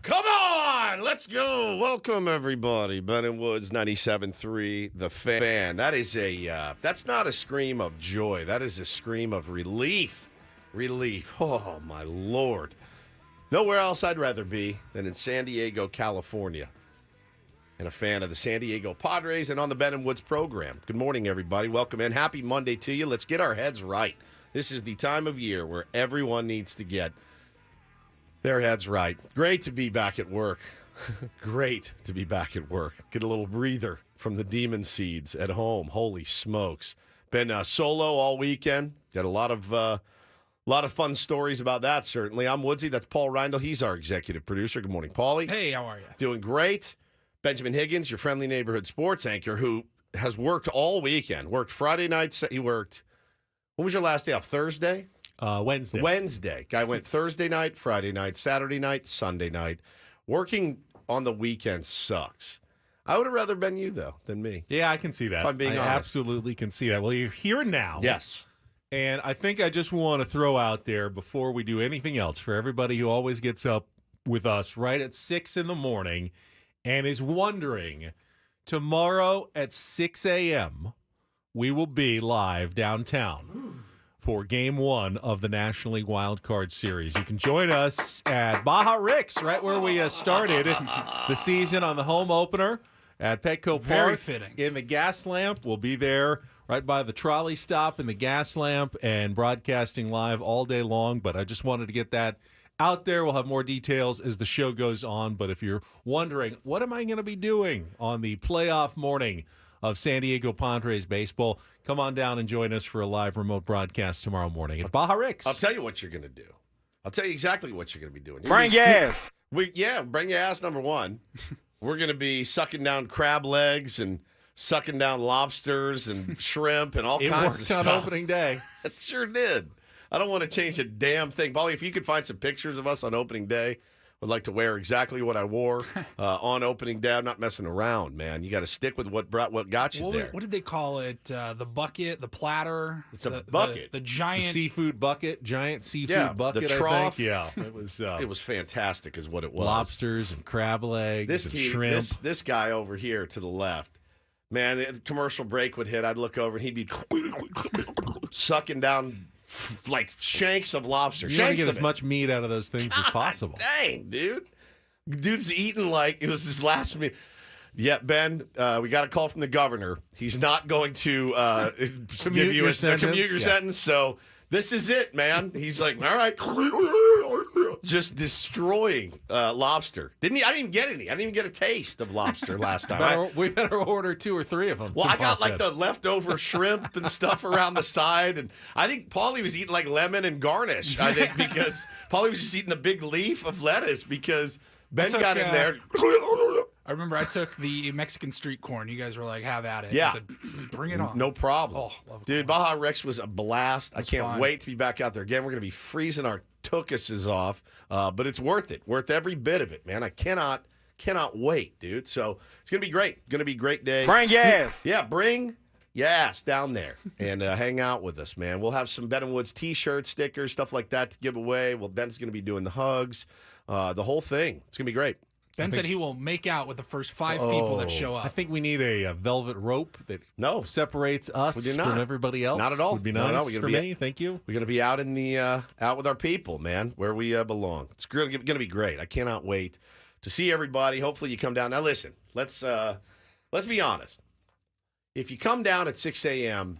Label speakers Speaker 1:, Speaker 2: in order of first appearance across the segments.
Speaker 1: Come on, let's go. Welcome, everybody. Ben and Woods, 97.3, The Fan. That is that's not a scream of joy. That is a scream of relief. Relief. Oh, my Lord. Nowhere else I'd rather be than in San Diego, California. And a fan of the San Diego Padres and on the Ben and Woods program. Good morning, everybody. Welcome in. Happy Monday to you. Let's get our heads right. This is the time of year where everyone needs to get their heads right. Great to be back at work. Great to be back at work. Get a little breather from the demon seeds at home. Holy smokes. Been solo all weekend. Got a lot of fun stories about that, certainly. I'm Woodsy. That's Paul Rundle. He's our executive producer. Good morning, Paulie.
Speaker 2: Hey, how are you?
Speaker 1: Doing great. Benjamin Higgins, your friendly neighborhood sports anchor, who has worked all weekend. Worked Friday night. He worked, when was your last day off? Thursday?
Speaker 3: Wednesday.
Speaker 1: Wednesday. Guy went Thursday night, Friday night, Saturday night, Sunday night. Working on the weekend sucks. I would have rather been you, though, than me.
Speaker 3: Yeah, I can see that.
Speaker 1: If I'm being honest.
Speaker 3: Absolutely can see that. Well, you're here now.
Speaker 1: Yes.
Speaker 3: And I think I just want to throw out there before we do anything else for everybody who always gets up with us right at 6 in the morning and is wondering, tomorrow at 6 a.m., we will be live downtown for Game 1 of the National League Wild Card Series. You can join us at Baja Rick's, right where we started the season on the home opener at Petco
Speaker 2: Very
Speaker 3: Park.
Speaker 2: fitting.
Speaker 3: In the gas lamp. We'll be there right by the trolley stop in the gas lamp and broadcasting live all day long. But I just wanted to get that out there. We'll have more details as the show goes on. But if you're wondering, what am I going to be doing on the playoff morning of San Diego Padres baseball, come on down and join us for a live remote broadcast tomorrow morning at Baja Rick's.
Speaker 1: I'll tell you what you're going to do. I'll tell you exactly what you're going to be doing.
Speaker 4: Bring your ass.
Speaker 1: Bring your ass, number one. We're going to be sucking down crab legs and sucking down lobsters and shrimp and all
Speaker 3: it
Speaker 1: kinds
Speaker 3: worked
Speaker 1: of stuff.
Speaker 3: on opening day.
Speaker 1: It sure did. I don't want to change a damn thing. Paulie, if you could find some pictures of us on opening day, would like to wear exactly what I wore on opening day. I'm not messing around, man. You got to stick with what got you there.
Speaker 2: What did they call it? The bucket, the platter?
Speaker 1: It's a bucket.
Speaker 2: The giant
Speaker 3: The seafood bucket, giant seafood bucket,
Speaker 1: the trough.
Speaker 3: I think. Yeah, it was.
Speaker 1: It was fantastic is what it was.
Speaker 3: Lobsters and crab legs and shrimp.
Speaker 1: This guy over here to the left, man, the commercial break would hit. I'd look over and he'd be sucking down like shanks of lobster.
Speaker 3: You want to
Speaker 1: Shanks
Speaker 3: get
Speaker 1: of
Speaker 3: as
Speaker 1: it.
Speaker 3: much meat out of those things as possible.
Speaker 1: Dang, dude. Dude's eating like it was his last meal. Yeah, Ben, we got a call from the governor. He's not going to give you a commute your sentence. So this is it, man. He's like, all right, just destroying lobster. I didn't even get any. I didn't even get a taste of lobster last time.
Speaker 3: We better order 2 or 3 of them.
Speaker 1: Well, I got like the leftover shrimp and stuff around the side, and I think Paulie was eating like lemon and garnish. I think because Paulie was just eating the big leaf of lettuce because Ben got in there.
Speaker 2: I remember I took the Mexican street corn. You guys were like, have at it.
Speaker 1: Yeah.
Speaker 2: I said, bring it on.
Speaker 1: No problem.
Speaker 2: Oh, love
Speaker 1: Dude,
Speaker 2: corn.
Speaker 1: Baja Rick's was a blast. I can't
Speaker 2: fun.
Speaker 1: wait to be back out there again. We're going to be freezing our tuchuses off, but it's worth it. Worth every bit of it, man. I cannot wait, dude. So it's going to be great. Going to be a great day.
Speaker 4: Bring your ass.
Speaker 1: Yeah, bring your ass down there and hang out with us, man. We'll have some Ben and Woods T-shirts, stickers, stuff like that to give away. Well, Ben's going to be doing the hugs, the whole thing. It's going to be great.
Speaker 2: Ben said he will make out with the first 5 people that show up.
Speaker 3: I think we need a velvet rope that separates us
Speaker 1: We do not.
Speaker 3: from everybody else.
Speaker 1: Not at all.
Speaker 3: Would be
Speaker 1: No,
Speaker 3: nice
Speaker 1: we're gonna
Speaker 3: for
Speaker 1: be
Speaker 3: me. Thank you.
Speaker 1: We're going to be out in the out with our people, man, where we belong. It's going to be great. I cannot wait to see everybody. Hopefully, you come down. Now, listen. Let's be honest. If you come down at 6 a.m.,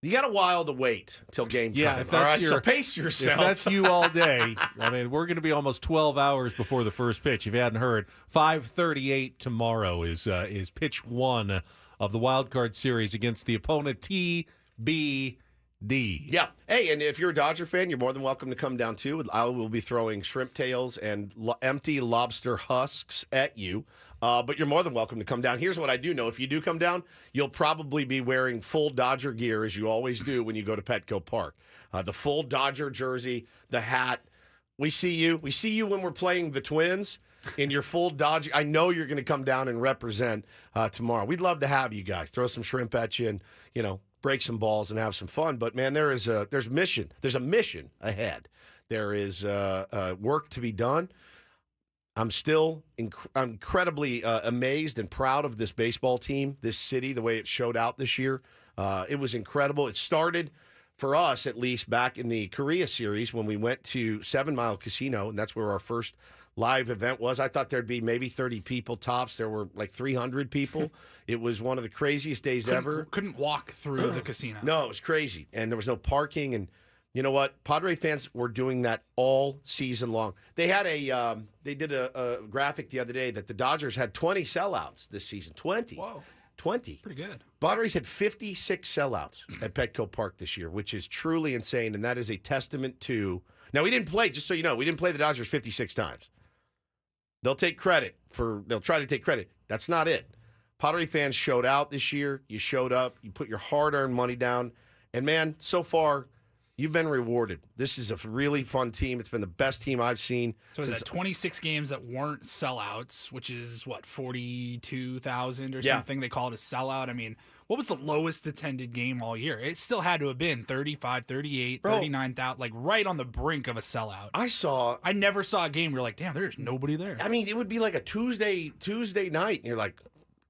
Speaker 1: you got a while to wait until game time.
Speaker 3: Yeah, if
Speaker 1: all
Speaker 3: that's
Speaker 1: right, so pace yourself.
Speaker 3: If that's you all day, I mean, we're going to be almost 12 hours before the first pitch. If you hadn't heard, 5:38 tomorrow is pitch 1 of the Wild Card Series against the opponent TBD.
Speaker 1: Yeah. Hey, and if you're a Dodger fan, you're more than welcome to come down too. I will be throwing shrimp tails and empty lobster husks at you. But you're more than welcome to come down. Here's what I do know. If you do come down, you'll probably be wearing full Dodger gear, as you always do when you go to Petco Park. The full Dodger jersey, the hat. We see you. We see you when we're playing the Twins in your full Dodger. I know you're going to come down and represent tomorrow. We'd love to have you guys. Throw some shrimp at you and, break some balls and have some fun. But, man, there's a mission. There's a mission ahead. There is work to be done. I'm still incredibly amazed and proud of this baseball team, this city, the way it showed out this year. It was incredible. It started, for us at least, back in the Korea series when we went to 7 Mile Casino, and that's where our first live event was. I thought there'd be maybe 30 people tops. There were like 300 people. It was one of the craziest days ever.
Speaker 2: Couldn't walk through the casino.
Speaker 1: No, it was crazy. And there was no parking. And you know what? Padre fans were doing that all season long. They had they did a graphic the other day that the Dodgers had 20 sellouts this season. 20.
Speaker 2: Whoa.
Speaker 1: 20.
Speaker 2: Pretty good.
Speaker 1: Padres had 56 sellouts at Petco Park this year, which is truly insane. And that is a testament to. Now, we didn't play, just so you know, we didn't play the Dodgers 56 times. They'll try to take credit. That's not it. Padre fans showed out this year. You showed up. You put your hard-earned money down. And, man, so far, you've been rewarded. This is a really fun team. It's been the best team I've seen.
Speaker 2: So is that 26 games that weren't sellouts, which is, 42,000 or something? They call it a sellout. I mean, what was the lowest attended game all year? It still had to have been 35, 38, 39,000, like right on the brink of a sellout. I never saw a game where you're like, damn, there's nobody there.
Speaker 1: I mean, it would be like a Tuesday night, and you're like,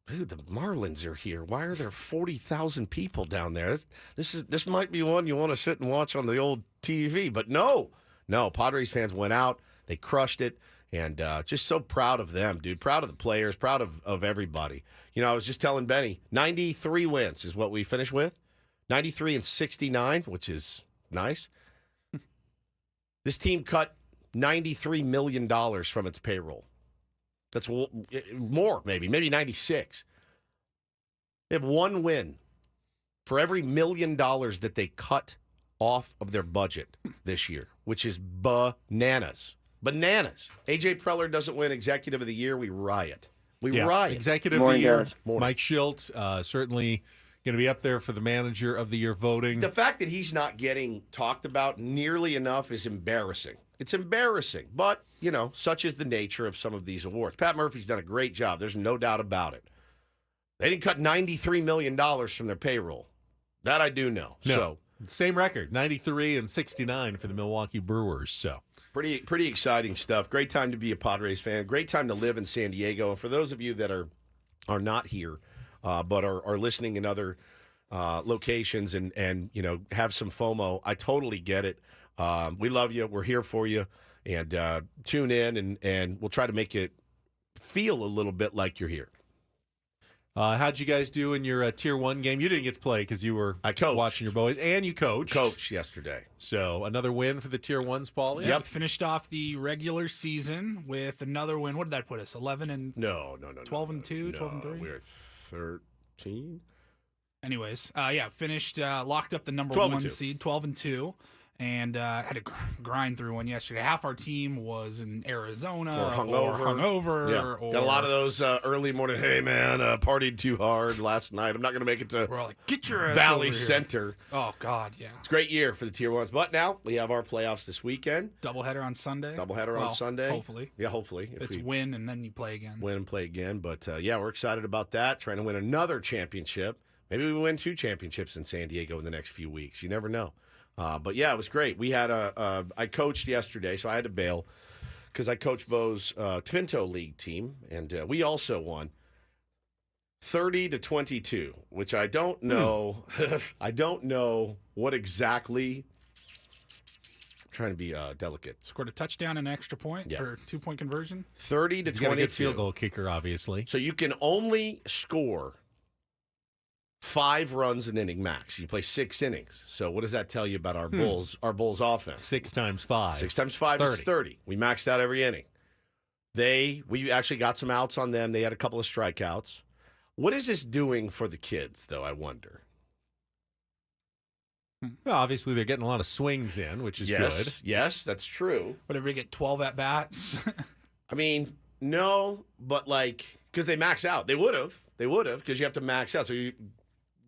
Speaker 1: dude, the Marlins are here. Why are there 40,000 people down there? This might be one you want to sit and watch on the old TV. But no, Padres fans went out. They crushed it. And just so proud of them, dude. Proud of the players, proud of everybody. You know, I was just telling Benny, 93 wins is what we finished with. 93 and 69, which is nice. This team cut $93 million from its payroll. That's more, maybe 96. They have one win for every $1 million that they cut off of their budget this year, which is bananas. Bananas. AJ Preller doesn't win Executive of the Year. We riot. Riot.
Speaker 3: Executive of the Year. Mike Schilt, certainly going to be up there for the Manager of the Year voting.
Speaker 1: The fact that he's not getting talked about nearly enough is embarrassing. It's embarrassing. But, you know, such is the nature of some of these awards. Pat Murphy's done a great job. There's no doubt about it. They didn't cut $93 million from their payroll. That I do know.
Speaker 3: No.
Speaker 1: So
Speaker 3: same record, 93 and 69 for the Milwaukee Brewers. So
Speaker 1: pretty exciting stuff. Great time to be a Padres fan. Great time to live in San Diego. And for those of you that are not here, but are listening in other locations and you know have some FOMO, I totally get it. We love you. We're here for you. And tune in, and we'll try to make it feel a little bit like you're here.
Speaker 3: How'd you guys do in your Tier 1 game? You didn't get to play because you were watching your boys, and you coached.
Speaker 1: Coached yesterday.
Speaker 3: So another win for the Tier 1s, Paul?
Speaker 2: Yeah, yep. Finished off the regular season with another win. What did that put us, 11 and...
Speaker 1: No.
Speaker 2: 12 and 2, 12 and 3?
Speaker 1: We're 13.
Speaker 2: Anyways, finished, locked up the number 1 seed, 12 and 2. And had to grind through one yesterday. Half our team was in Arizona
Speaker 1: or hungover.
Speaker 2: Yeah.
Speaker 1: Got a lot of those early morning, hey, man, partied too hard last night. I'm not going to make it to
Speaker 2: we're all like, get your ass
Speaker 1: Valley
Speaker 2: over here.
Speaker 1: Center.
Speaker 2: Oh, God, yeah.
Speaker 1: It's a great year for the Tier 1s. But now we have our playoffs this weekend.
Speaker 2: Doubleheader on Sunday.
Speaker 1: On Sunday.
Speaker 2: Hopefully.
Speaker 1: Yeah, hopefully.
Speaker 2: If it's win and then you play again.
Speaker 1: Win and play again. But, yeah, we're excited about that. Trying to win another championship. Maybe we win 2 championships in San Diego in the next few weeks. You never know. But, yeah, it was great. We had I coached yesterday, so I had to bail because I coached Bo's Pinto League team, and we also won 30-22, which I don't know. I don't know what exactly. I'm trying to be delicate.
Speaker 2: Scored a touchdown and an extra point or 2-point conversion.
Speaker 1: 30-22.
Speaker 3: You got a good field goal kicker, obviously.
Speaker 1: So you can only score 5 runs an inning max. You play 6 innings. So what does that tell you about our Bulls? Our Bulls offense.
Speaker 3: 6 times 5.
Speaker 1: 6 times 5 is 30. We maxed out every inning. We actually got some outs on them. They had a couple of strikeouts. What is this doing for the kids, though? I wonder.
Speaker 3: Well, obviously they're getting a lot of swings in, which is good.
Speaker 1: Yes, that's true.
Speaker 2: But everybody get 12 at bats.
Speaker 1: I mean, no, but because they max out, they would have because you have to max out. So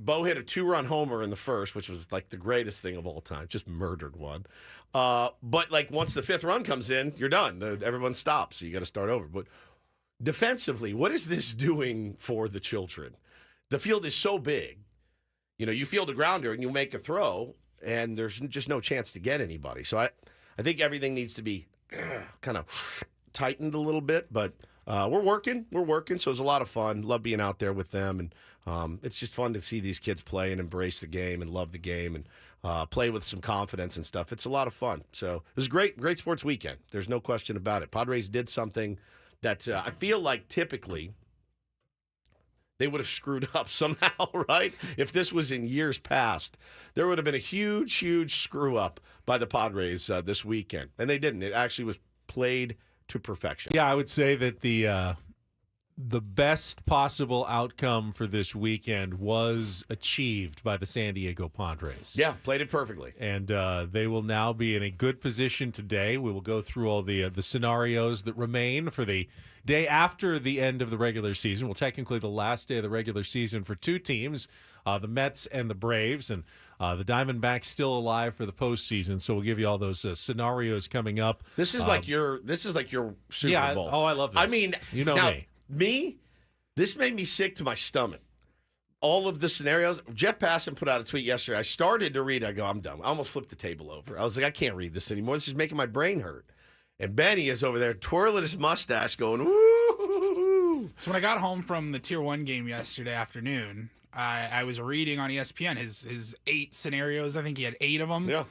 Speaker 1: Bo hit a 2-run homer in the first, which was the greatest thing of all time. Just murdered one. But once the 5th run comes in, you're done. Everyone stops, so you got to start over. But defensively, what is this doing for the children? The field is so big. You know, you field a grounder and you make a throw, and there's just no chance to get anybody. So I think everything needs to be kind of tightened a little bit, but we're working. So it's a lot of fun. Love being out there with them, and it's just fun to see these kids play and embrace the game and love the game and play with some confidence and stuff. It's a lot of fun. So it was great sports weekend. There's no question about it. Padres did something that I feel like typically they would have screwed up somehow, right? If this was in years past, there would have been a huge screw up by the Padres this weekend. And they didn't. It actually was played to perfection.
Speaker 3: Yeah, I would say that the best possible outcome for this weekend was achieved by the San Diego Padres.
Speaker 1: Yeah, played it perfectly.
Speaker 3: And they will now be in a good position today. We will go through all the scenarios that remain for the day after the end of the regular season. Well, technically the last day of the regular season for two teams, the Mets and the Braves, and the Diamondbacks still alive for the postseason. So we'll give you all those scenarios coming up.
Speaker 1: This is like your Super Bowl.
Speaker 3: Oh, I love this.
Speaker 1: I mean,
Speaker 3: you know
Speaker 1: now,
Speaker 3: me.
Speaker 1: This made me sick to my stomach. All of the scenarios. Jeff Passan put out a tweet yesterday. I started to read. I go, I'm done. I almost flipped the table over. I was like, I can't read this anymore. This is making my brain hurt. And Benny is over there twirling his mustache going, woo.
Speaker 2: So when I got home from the Tier 1 game yesterday afternoon, I was reading on ESPN his 8 scenarios. I think he had 8 of them.
Speaker 1: Yeah.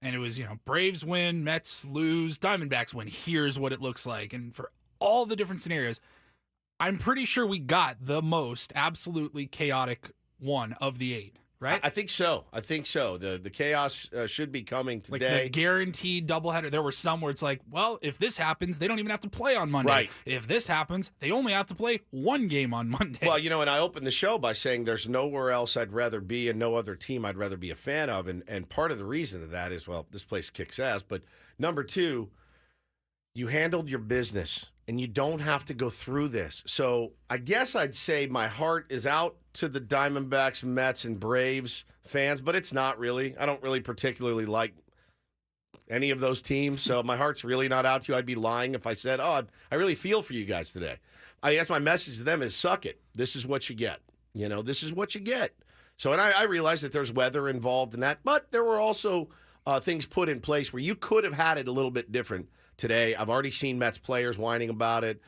Speaker 2: And it was, Braves win, Mets lose, Diamondbacks win. Here's what it looks like. And for all the different scenarios, I'm pretty sure we got the most absolutely chaotic one of the 8, right?
Speaker 1: I think so. The chaos should be coming today.
Speaker 2: Like the guaranteed doubleheader. There were some where it's like, well, if this happens, they don't even have to play on Monday.
Speaker 1: Right.
Speaker 2: If this happens, they only have to play one game on Monday.
Speaker 1: Well, and I opened the show by saying there's nowhere else I'd rather be and no other team I'd rather be a fan of. And part of the reason of that is, well, this place kicks ass. But number 2, you handled your business. And you don't have to go through this. So I guess I'd say my heart is out to the Diamondbacks, Mets, and Braves fans, but it's not really. I don't really particularly like any of those teams, so my heart's really not out to you. I'd be lying if I said, I really feel for you guys today. I guess my message to them is suck it. This is what you get. This is what you get. So, and I realize that there's weather involved in that, but there were also things put in place where you could have had it a little bit different today. I've already seen Mets players whining about it.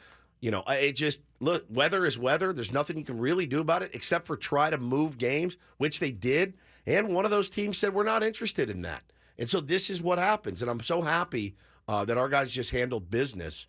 Speaker 1: It just, look, weather is weather. There's nothing you can really do about it except for try to move games, which they did. And one of those teams said, we're not interested in that. And so this is what happens. And I'm so happy that our guys just handled business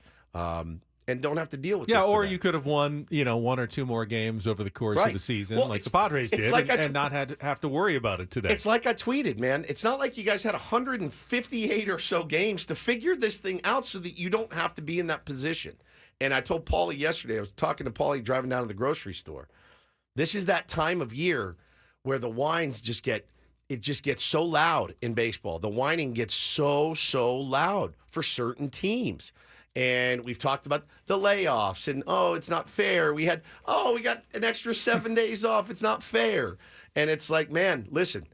Speaker 1: and don't have to deal with this.
Speaker 3: Yeah, or
Speaker 1: today.
Speaker 3: you could have won, 1 or 2 more games over the course of the season, like the Padres did,
Speaker 1: like
Speaker 3: and not have to worry about it today.
Speaker 1: It's like I tweeted, man. It's not like you guys had 158 or so games to figure this thing out so that you don't have to be in that position. And I told Paulie yesterday, I was talking to Paulie driving down to the grocery store. This is that time of year where the whines just get so loud in baseball. The whining gets so loud for certain teams. And we've talked about the layoffs and, it's not fair. We got an extra 7 days off. It's not fair. And it's like, man, listen,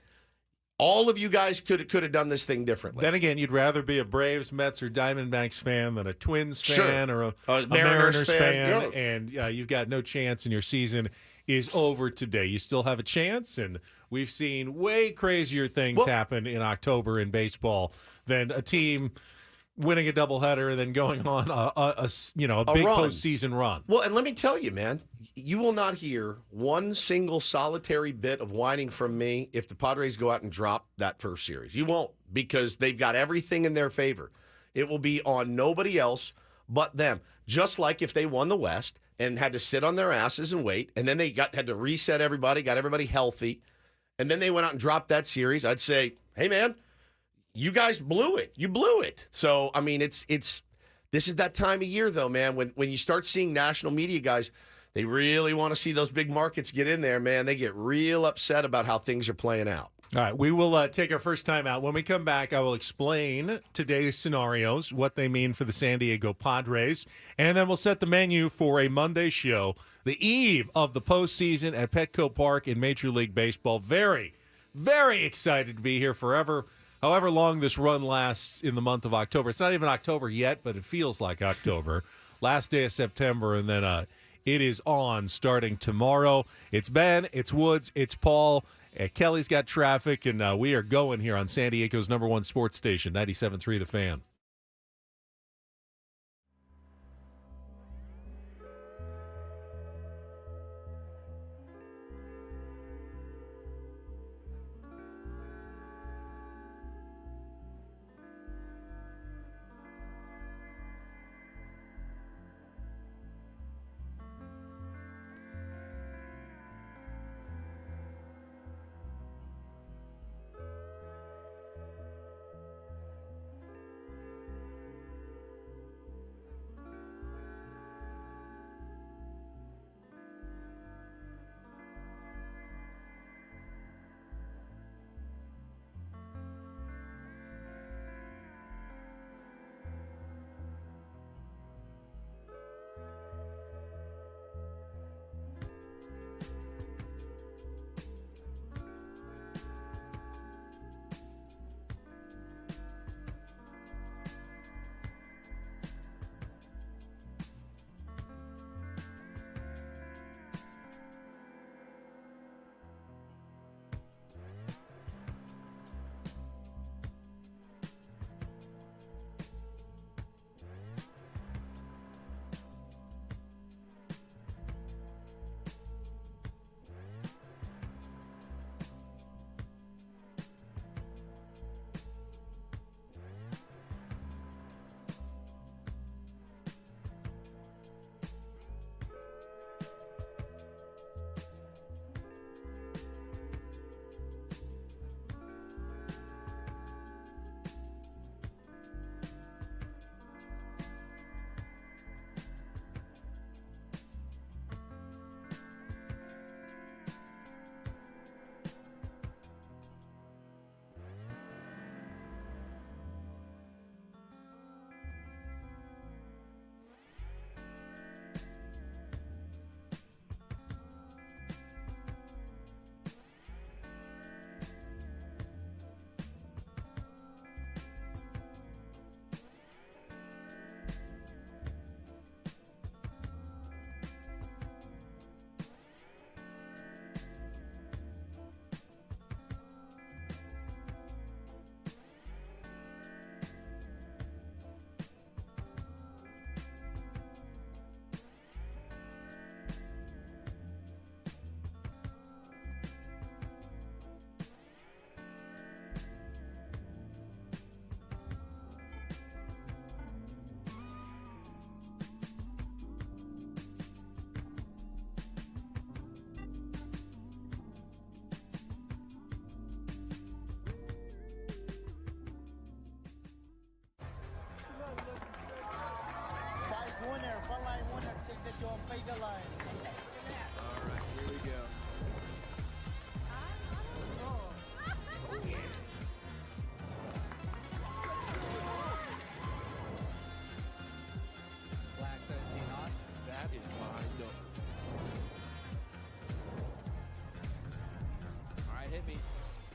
Speaker 1: all of you guys could have done this thing differently.
Speaker 3: Then again, you'd rather be a Braves, Mets, or Diamondbacks fan than a Twins fan or a
Speaker 1: Mariners fan.
Speaker 3: Yeah. And you've got no chance, and your season is over today. You still have a chance, and we've seen way crazier things happen in October in baseball than a team winning a doubleheader and then going on a big postseason run.
Speaker 1: Well, and let me tell you, man, you will not hear one single solitary bit of whining from me if the Padres go out and drop that first series. You won't, because they've got everything in their favor. It will be on nobody else but them. Just like if they won the West and had to sit on their asses and wait, and then they had to reset everybody, got everybody healthy, and then they went out and dropped that series, I'd say, hey, man, you guys blew it. You blew it. So, I mean, this is that time of year, though, man, when you start seeing national media guys, they really want to see those big markets get in there, man. They get real upset about how things are playing out.
Speaker 3: All right, we will take our first time out. When we come back, I will explain today's scenarios, what they mean for the San Diego Padres, and then we'll set the menu for a Monday show, the eve of the postseason at Petco Park in Major League Baseball. Very, very excited to be here forever. However long this run lasts in the month of October. It's not even October yet, but it feels like October. Last day of September, and then it is on starting tomorrow. It's Ben, it's Woods, it's Paul. Kelly's got traffic, and we are going here on San Diego's #1 sports station, 97.3 The Fan.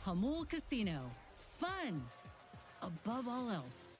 Speaker 4: Hamul Casino. Fun above all else.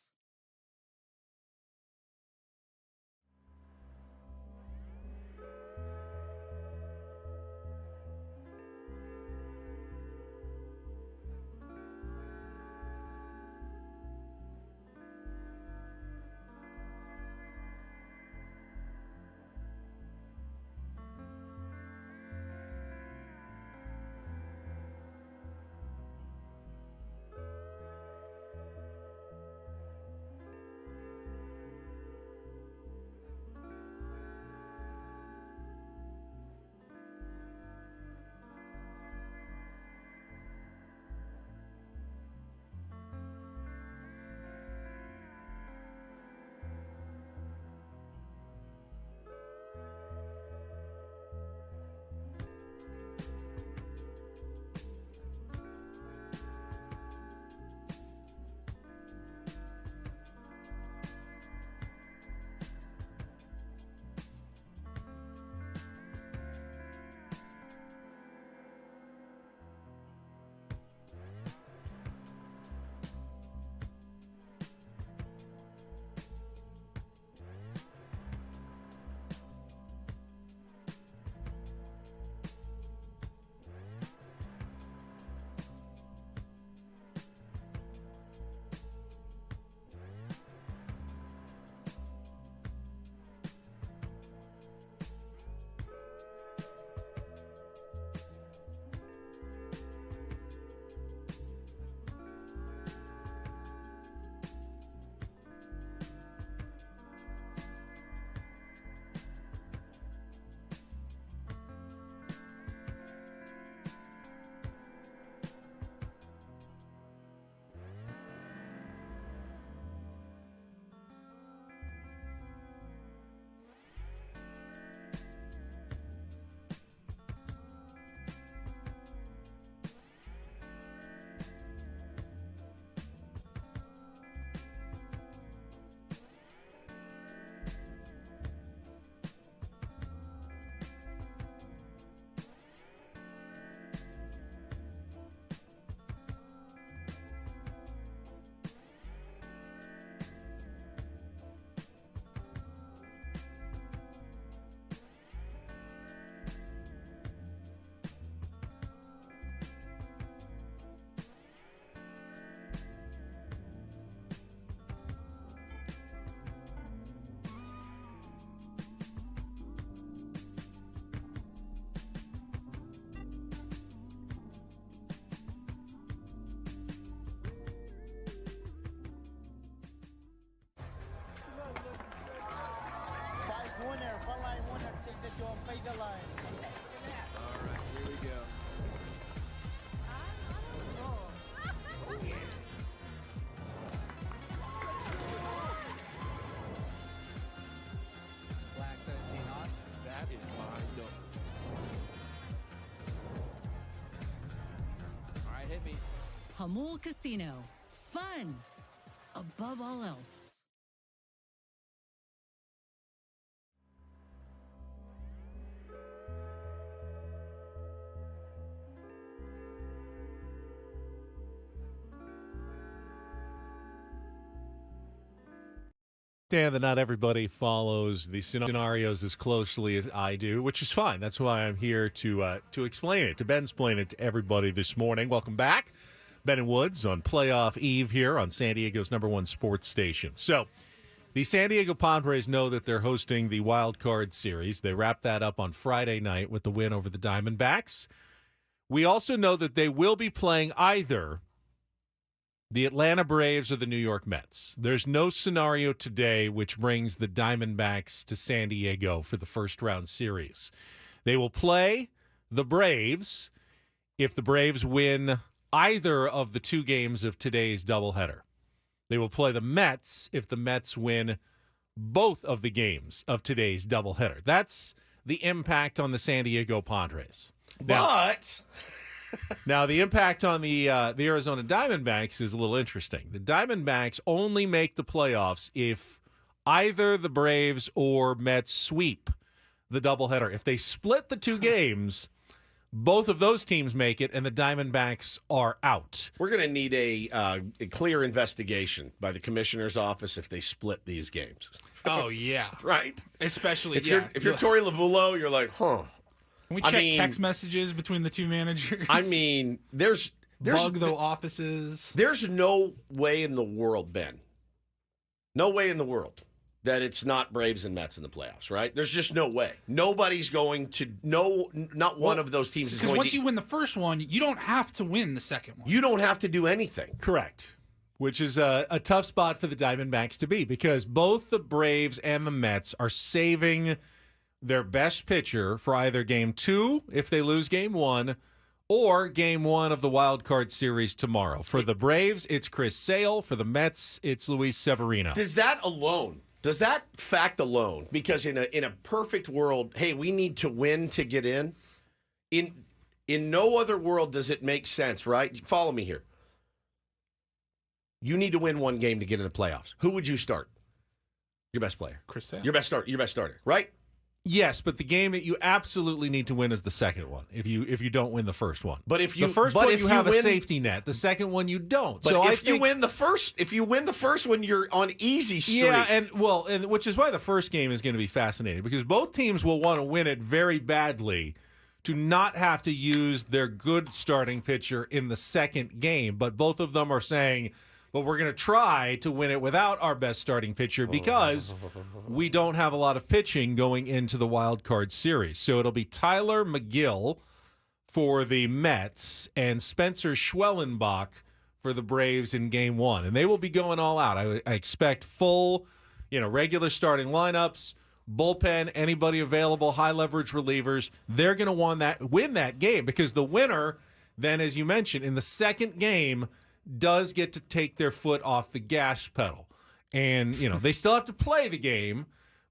Speaker 4: Hamul Casino. Fun above all else.
Speaker 3: Dan, that not everybody follows the scenarios as closely as I do, which is fine. That's why I'm here to explain it, to Ben-splain it to everybody this morning. Welcome back. Ben and Woods on playoff eve here on San Diego's #1 sports station. So the San Diego Padres know that they're hosting the Wildcard series. They wrapped that up on Friday night with the win over the Diamondbacks. We also know that they will be playing either the Atlanta Braves or the New York Mets. There's no scenario today which brings the Diamondbacks to San Diego for the first-round series. They will play the Braves if the Braves win either of the two games of today's doubleheader. They will play the Mets if the Mets win both of the games of today's doubleheader. That's the impact on the San Diego Padres. Now, the impact on the Arizona Diamondbacks is a little interesting. The Diamondbacks only make the playoffs if either the Braves or Mets sweep the doubleheader. If they split the two games, Both of those teams make it, and the Diamondbacks are out.
Speaker 1: We're going to need a clear investigation by the commissioner's office if they split these games.
Speaker 2: Oh, yeah.
Speaker 1: Right?
Speaker 2: Especially,
Speaker 1: If you're Torey Lovullo, you're like, huh.
Speaker 2: Can we check text messages between the two managers?
Speaker 1: I mean, there's
Speaker 2: bug the offices.
Speaker 1: There's no way in the world, Ben. No way in the world that it's not Braves and Mets in the playoffs, right? There's just no way. Nobody's going to not one of those teams is going to.
Speaker 2: Because once you win the first one, you don't have to win the second one.
Speaker 1: You don't have to do anything.
Speaker 3: Correct. Which is a tough spot for the Diamondbacks to be because both the Braves and the Mets are saving their best pitcher for either Game 2, if they lose Game 1, or Game 1 of the Wild Card series tomorrow. For the Braves, it's Chris Sale. For the Mets, it's Luis Severino.
Speaker 1: Does that fact alone, because in a perfect world, hey, we need to win to get in. In no other world does it make sense, right? Follow me here. You need to win one game to get in the playoffs. Who would you start? Your best player.
Speaker 2: Chris Sale.
Speaker 1: Your best starter, right?
Speaker 3: Yes, but the game that you absolutely need to win is the second one. If you don't win the first one,
Speaker 1: but if you
Speaker 3: the first
Speaker 1: but
Speaker 3: one
Speaker 1: if
Speaker 3: you have a safety net, the second one you don't.
Speaker 1: But
Speaker 3: so
Speaker 1: if you win the first one, you're on easy street.
Speaker 3: Yeah, and which is why the first game is going to be fascinating because both teams will want to win it very badly to not have to use their good starting pitcher in the second game. But both of them are saying, but we're going to try to win it without our best starting pitcher because we don't have a lot of pitching going into the Wild Card series. So it'll be Tyler McGill for the Mets and Spencer Schwellenbach for the Braves in Game 1. And they will be going all out. I expect full, regular starting lineups, bullpen, anybody available, high leverage relievers. They're going to win that game because the winner then, as you mentioned, in the second game does get to take their foot off the gas pedal. And, they still have to play the game,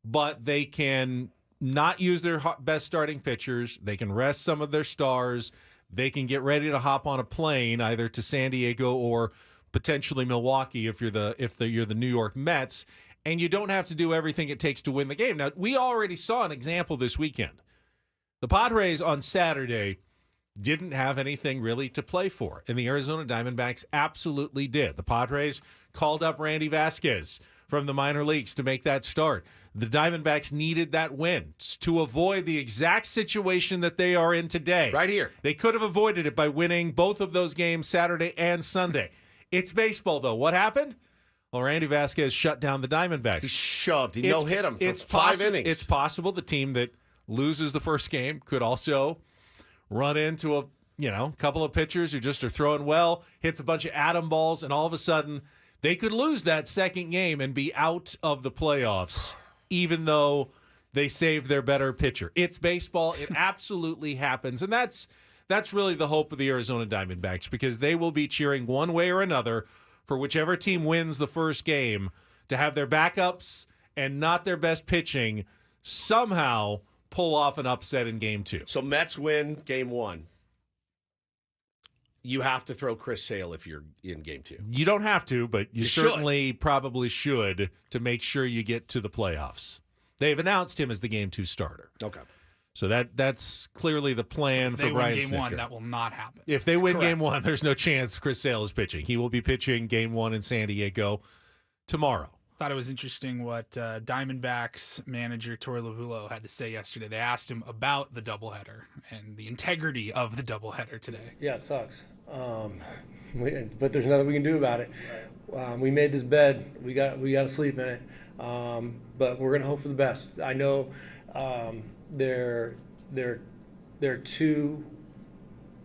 Speaker 3: but they can not use their best starting pitchers. They can rest some of their stars. They can get ready to hop on a plane either to San Diego or potentially Milwaukee if you're the New York Mets, and you don't have to do everything it takes to win the game. Now, we already saw an example this weekend. The Padres on Saturday didn't have anything really to play for, and the Arizona Diamondbacks absolutely did. The Padres called up Randy Vasquez from the minor leagues to make that start. The Diamondbacks needed that win to avoid the exact situation that they are in today.
Speaker 1: Right here.
Speaker 3: They could have avoided it by winning both of those games Saturday and Sunday. It's baseball, though. What happened? Well, Randy Vasquez shut down the Diamondbacks.
Speaker 1: He shoved. He no-hit him for 5 innings.
Speaker 3: It's possible the team that loses the first game could also run into a couple of pitchers who just are throwing well, hits a bunch of atom balls, and all of a sudden they could lose that second game and be out of the playoffs, even though they saved their better pitcher. It's baseball. It absolutely happens. And that's really the hope of the Arizona Diamondbacks because they will be cheering one way or another for whichever team wins the first game to have their backups and not their best pitching somehow pull off an upset in Game 2.
Speaker 1: So Mets win Game 1. You have to throw Chris Sale if you're in Game 2.
Speaker 3: You don't have to, but you certainly probably should to make sure you get to the playoffs. They've announced him as the Game 2 starter.
Speaker 1: Okay.
Speaker 3: So that's clearly the plan for Brian Snitker.
Speaker 2: If they win Game 1, that will not happen.
Speaker 3: If they win Game 1, there's no chance Chris Sale is pitching. He will be pitching Game 1 in San Diego tomorrow.
Speaker 2: Thought it was interesting what Diamondbacks manager Torey Lovullo had to say yesterday. They asked him about the doubleheader and the integrity of the doubleheader today.
Speaker 5: Yeah, it sucks. But there's nothing we can do about it. We made this bed. We got to sleep in it. But we're gonna hope for the best. I know they're two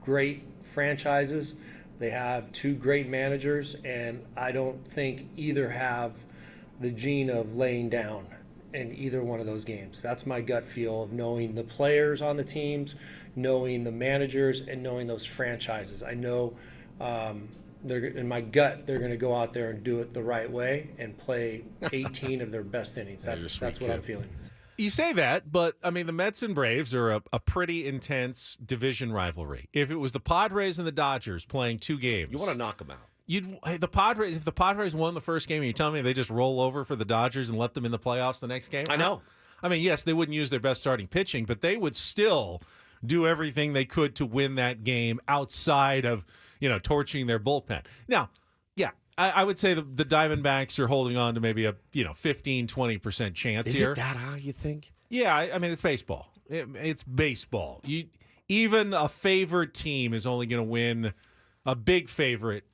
Speaker 5: great franchises. They have two great managers, and I don't think either have the gene of laying down in either one of those games. That's my gut feel of knowing the players on the teams, knowing the managers, and knowing those franchises. I know they're in my gut. They're going to go out there and do it the right way and play 18 of their best innings. That's what I'm feeling.
Speaker 3: You say that, but I mean the Mets and Braves are a pretty intense division rivalry. If it was the Padres and the Dodgers playing 2 games,
Speaker 1: you want to knock them out.
Speaker 3: If the Padres won the first game, are you telling me they just roll over for the Dodgers and let them in the playoffs the next game?
Speaker 1: I know.
Speaker 3: I mean, yes, they wouldn't use their best starting pitching, but they would still do everything they could to win that game outside of, torching their bullpen. Now, yeah, I would say the Diamondbacks are holding on to maybe a 15-20% chance
Speaker 1: Is
Speaker 3: here.
Speaker 1: it that high, you think?
Speaker 3: Yeah, I mean, it's baseball. It's baseball. Even a favored team is only going to win, a big favorite,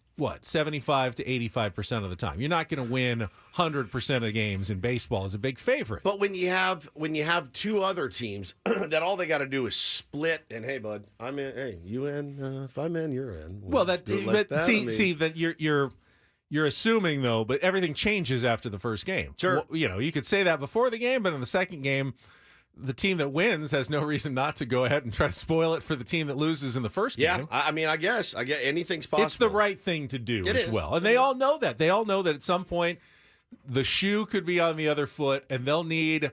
Speaker 3: 75 to 85% of the time. You're not going to win 100% of the games in baseball as a big favorite.
Speaker 1: But when you have two other teams that all they got to do is split, and hey, bud, I'm in. Hey, you in? If I'm in, you're in.
Speaker 3: Well,
Speaker 1: Let's do it like that.
Speaker 3: see that you're assuming though, but everything changes after the first game.
Speaker 1: Sure,
Speaker 3: you could say that before the game, but in the second game, the team that wins has no reason not to go ahead and try to spoil it for the team that loses in the first game.
Speaker 1: Yeah, I mean, I guess anything's possible.
Speaker 3: It's the right thing to do as
Speaker 1: is.
Speaker 3: well. And they all know that. They all know that at some point the shoe could be on the other foot, and they'll need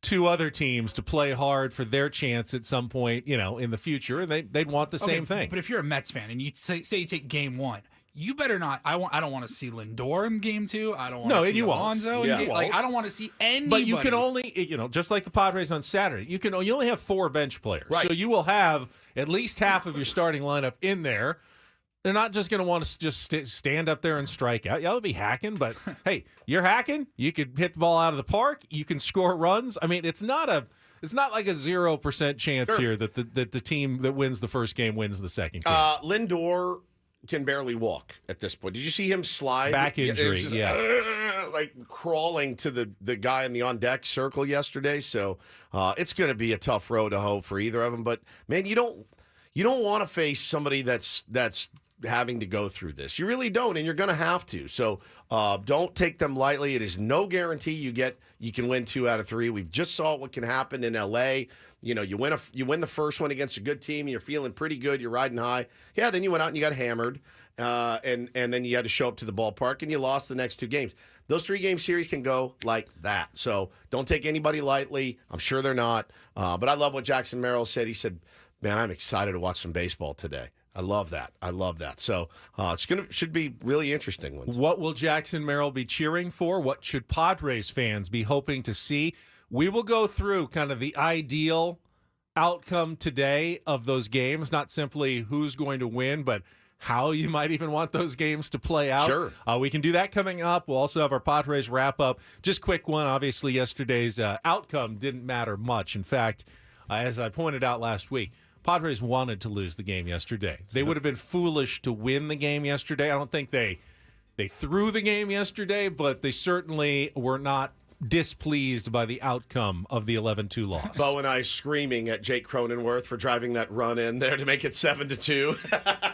Speaker 3: two other teams to play hard for their chance at some point, in the future, and they'd want the same thing.
Speaker 2: But if you're a Mets fan and you say you take game one, you better not. I don't want to see Lindor in game two. I don't want to see Alonso.
Speaker 1: Yeah.
Speaker 2: I don't want to see anybody.
Speaker 3: But you can only, just like the Padres on Saturday, you only have 4 bench players.
Speaker 1: Right.
Speaker 3: So you will have at least half of your starting lineup in there. They're not just going to want to just stand up there and strike out. Yeah, they'll be hacking, but hey, you're hacking. You could hit the ball out of the park. You can score runs. I mean, it's not like a 0% chance here that the team that wins the first game wins the second game.
Speaker 1: Lindor can barely walk at this point. Did you see him slide?
Speaker 3: Back injury,
Speaker 1: like crawling to the guy in the on-deck circle yesterday. So it's going to be a tough road to hoe for either of them. But, man, you don't want to face somebody that's having to go through this. You really don't, and you're going to have to. So don't take them lightly. It is no guarantee you can win 2 out of 3. We've just saw what can happen in L.A. You win the first one against a good team. You're feeling pretty good. You're riding high. Yeah, then you went out and you got hammered, and then you had to show up to the ballpark and you lost the next 2 games. Those 3-game series can go like that. So don't take anybody lightly. I'm sure they're not. But I love what Jackson Merrill said. He said, "Man, I'm excited to watch some baseball today." I love that. So should be really interesting ones.
Speaker 3: What will Jackson Merrill be cheering for? What should Padres fans be hoping to see? We will go through kind of the ideal outcome today of those games, not simply who's going to win, but how you might even want those games to play out.
Speaker 1: Sure.
Speaker 3: We can do that coming up. We'll also have our Padres wrap-up. Just quick one. Obviously, yesterday's outcome didn't matter much. In fact, as I pointed out last week, Padres wanted to lose the game yesterday. They would have been foolish to win the game yesterday. I don't think they threw the game yesterday, but they certainly were not displeased by the outcome of the 11-2 loss.
Speaker 1: Bo and I screaming at Jake Cronenworth for driving that run in there to make it 7-2.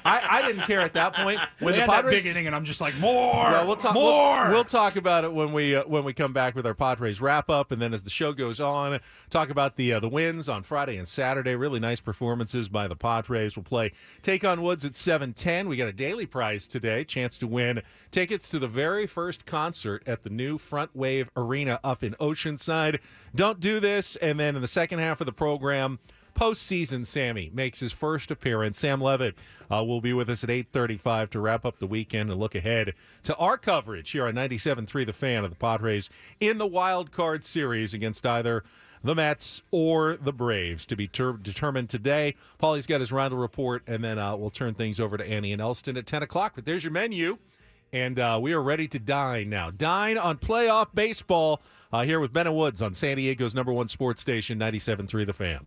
Speaker 3: I didn't care at that point.
Speaker 2: When the Padres that big inning, and I'm just like, more.
Speaker 3: Well,
Speaker 2: we'll talk.
Speaker 3: We'll talk about it when we come back with our Padres wrap up, and then as the show goes on, talk about the wins on Friday and Saturday. Really nice performances by the Padres. We'll play Take on Woods at 7:10. We got a daily prize today, chance to win tickets to the very first concert at the new Front Wave Arena up in Oceanside. Don't do this, and then in the second half of the program, Postseason Sammy makes his first appearance. Sam Levitt will be with us at 8:35 to wrap up the weekend and look ahead to our coverage here on 97.3 The Fan of the Padres in the Wild Card series against either the Mets or the Braves to be determined today. Paulie's got his Rundle Report, and then we'll turn things over to Annie and Elston at 10 o'clock. But there's your menu, and we are ready to dine now. Dine on playoff baseball here with Ben and Woods on San Diego's #1 sports station, 97.3 The Fan.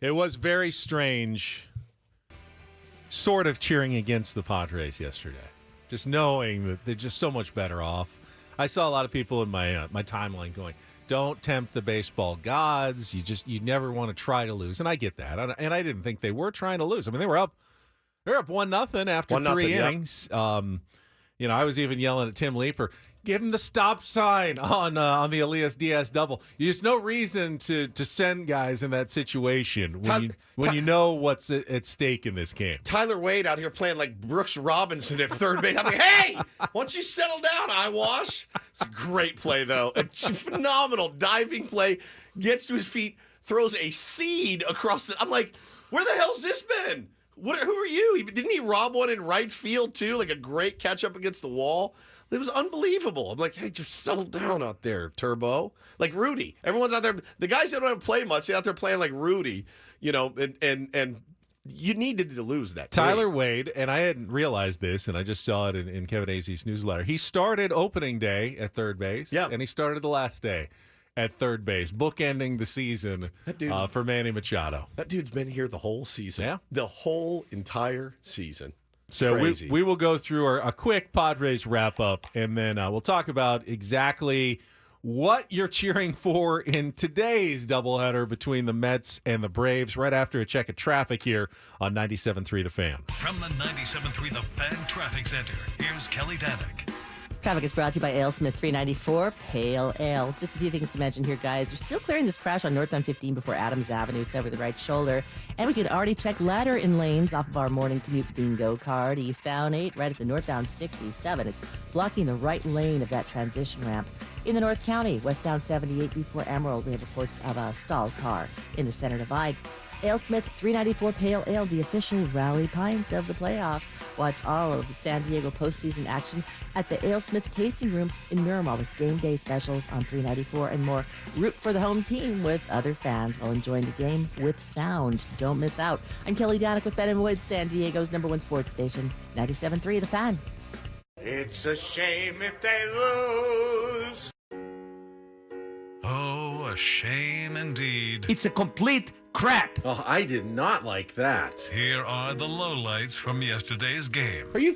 Speaker 3: It was very strange, sort of cheering against the Padres yesterday, just knowing that they're just so much better off. I saw a lot of people in my my timeline going, "Don't tempt the baseball gods. You never want to try to lose," and I get that. And I didn't think they were trying to lose. I mean, they were up 1-0 after 3 innings. Yep. I was even yelling at Tim Leeper, "Give him the stop sign on the Elias Diaz double." There's no reason to send guys in that situation when you know what's at stake in this game.
Speaker 1: Tyler Wade out here playing like Brooks Robinson at third base. I'm like, hey, why don't you settle down, Eyewash? It's a great play, though. A phenomenal diving play. Gets to his feet, throws a seed across the... I'm like, where the hell's this been? Who are you? Didn't he rob one in right field, too? Like a great catch up against the wall? It was unbelievable. I'm like, hey, just settle down out there, Turbo. Like Rudy. Everyone's out there. The guys that don't play much, they're out there playing like Rudy, and you needed to lose that.
Speaker 3: Tyler Wade, and I hadn't realized this, and I just saw it in Kevin Azey's newsletter. He started opening day at third base, and he started the last day at third base, bookending the season for Manny Machado.
Speaker 1: That dude's been here the whole season.
Speaker 3: Yeah.
Speaker 1: The whole entire season.
Speaker 3: So we will go through a quick Padres wrap-up, and then we'll talk about exactly what you're cheering for in today's doubleheader between the Mets and the Braves right after a check of traffic here on 97.3 The Fan.
Speaker 6: From the 97.3 The Fan Traffic Center, here's Kelly Danick.
Speaker 7: Traffic is brought to you by Ale Smith 394 Pale Ale. Just a few things to mention here, guys. We're still clearing this crash on northbound 15 before Adams Avenue. It's over the right shoulder. And we could already check ladder in lanes off of our morning commute bingo card. Eastbound 8 right at the northbound 67. It's blocking the right lane of that transition ramp. In the North County, westbound 78 before Emerald, we have reports of a stalled car in the center divide. Ale Smith 394 Pale Ale, the official rally pint of the playoffs. Watch all of the San Diego postseason action at the Ale Smith Tasting Room in Miramar with game day specials on 394 and more. Root for the home team with other fans while enjoying the game with sound. Don't miss out. I'm Kelly Danick with Ben & Wood, San Diego's #1 sports station, 97.3 The Fan.
Speaker 8: It's a shame if they lose.
Speaker 6: Oh, a shame indeed.
Speaker 8: It's a complete crap.
Speaker 1: Oh, I did not like that.
Speaker 6: Here are the lowlights from yesterday's game.
Speaker 1: Are you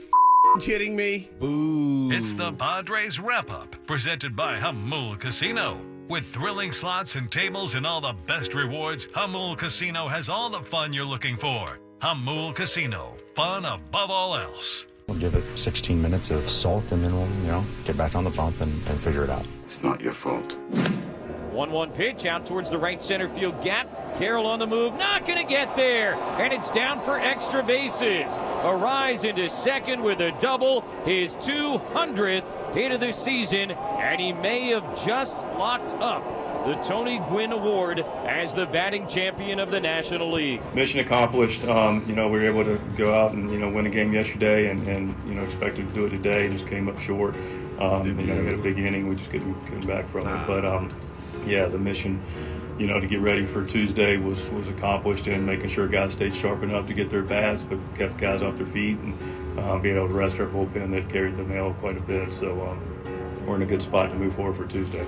Speaker 1: kidding me?
Speaker 3: Boo.
Speaker 6: It's the Padres wrap-up, presented by Hamul Casino. With thrilling slots and tables and all the best rewards, Hamul Casino has all the fun you're looking for. Hamul Casino, fun above all else.
Speaker 9: We'll give it 16 minutes of salt, and then we'll, get back on the bump and figure it out.
Speaker 8: It's not your fault.
Speaker 10: 1-1 pitch out towards the right center field gap. Carroll on the move, not going to get there. And it's down for extra bases. Arraez into second with a double, his 200th hit of the season, and he may have just locked up the Tony Gwynn Award as the batting champion of the National League.
Speaker 11: Mission accomplished. We were able to go out and win a game yesterday, and expected to do it today, and just came up short. We had a big inning, we just couldn't back from it. But the mission, to get ready for Tuesday was accomplished, and making sure guys stayed sharp enough to get their bats, but kept guys off their feet, and being able to rest our bullpen that carried the mail quite a bit. So we're in a good spot to move forward for Tuesday.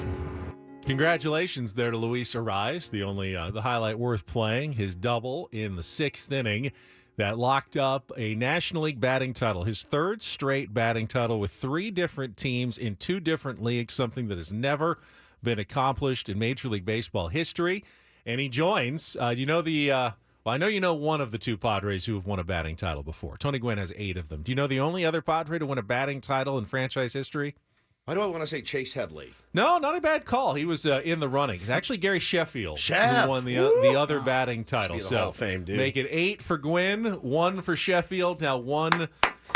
Speaker 3: Congratulations there to Luis Arraez, the highlight worth playing, his double in the 6th inning that locked up a National League batting title, his 3rd straight batting title with 3 different teams in 2 different leagues, something that has never been accomplished in Major League Baseball history. And he joins, I know you know one of the 2 Padres who have won a batting title before. Tony Gwynn has 8 of them. Do you know the only other Padre to win a batting title in franchise history?
Speaker 1: Why do I want to say Chase Headley?
Speaker 3: No, not a bad call. He was in the running. It's actually Gary Sheffield who won the other batting title.
Speaker 1: So Hall of Fame, dude.
Speaker 3: Make it 8 for Gwynn, 1 for Sheffield, now 1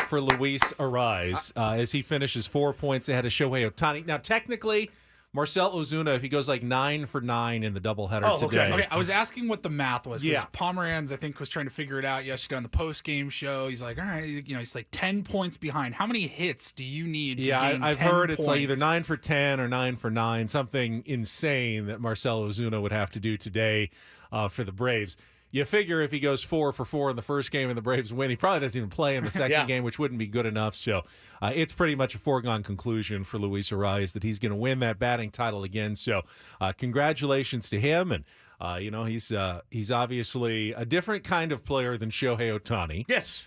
Speaker 3: for Luis Arraez as he finishes 4 points ahead of Shohei Ohtani. Now, technically, Marcell Ozuna, if he goes like 9 for 9 in the doubleheader today.
Speaker 2: Okay, I was asking what the math was because Pomeranz, I think, was trying to figure it out yesterday on the post-game show. He's like, all right, he's like 10 points behind. How many hits do you need to gain
Speaker 3: I've
Speaker 2: 10
Speaker 3: heard
Speaker 2: points?
Speaker 3: It's like either 9 for 10 or 9 for 9, something insane that Marcell Ozuna would have to do today for the Braves. You figure if he goes 4 for 4 in the first game and the Braves win, he probably doesn't even play in the second game, which wouldn't be good enough. So it's pretty much a foregone conclusion for Luis Arraez that he's going to win that batting title again. So congratulations to him. And He's obviously a different kind of player than Shohei Ohtani.
Speaker 1: Yes.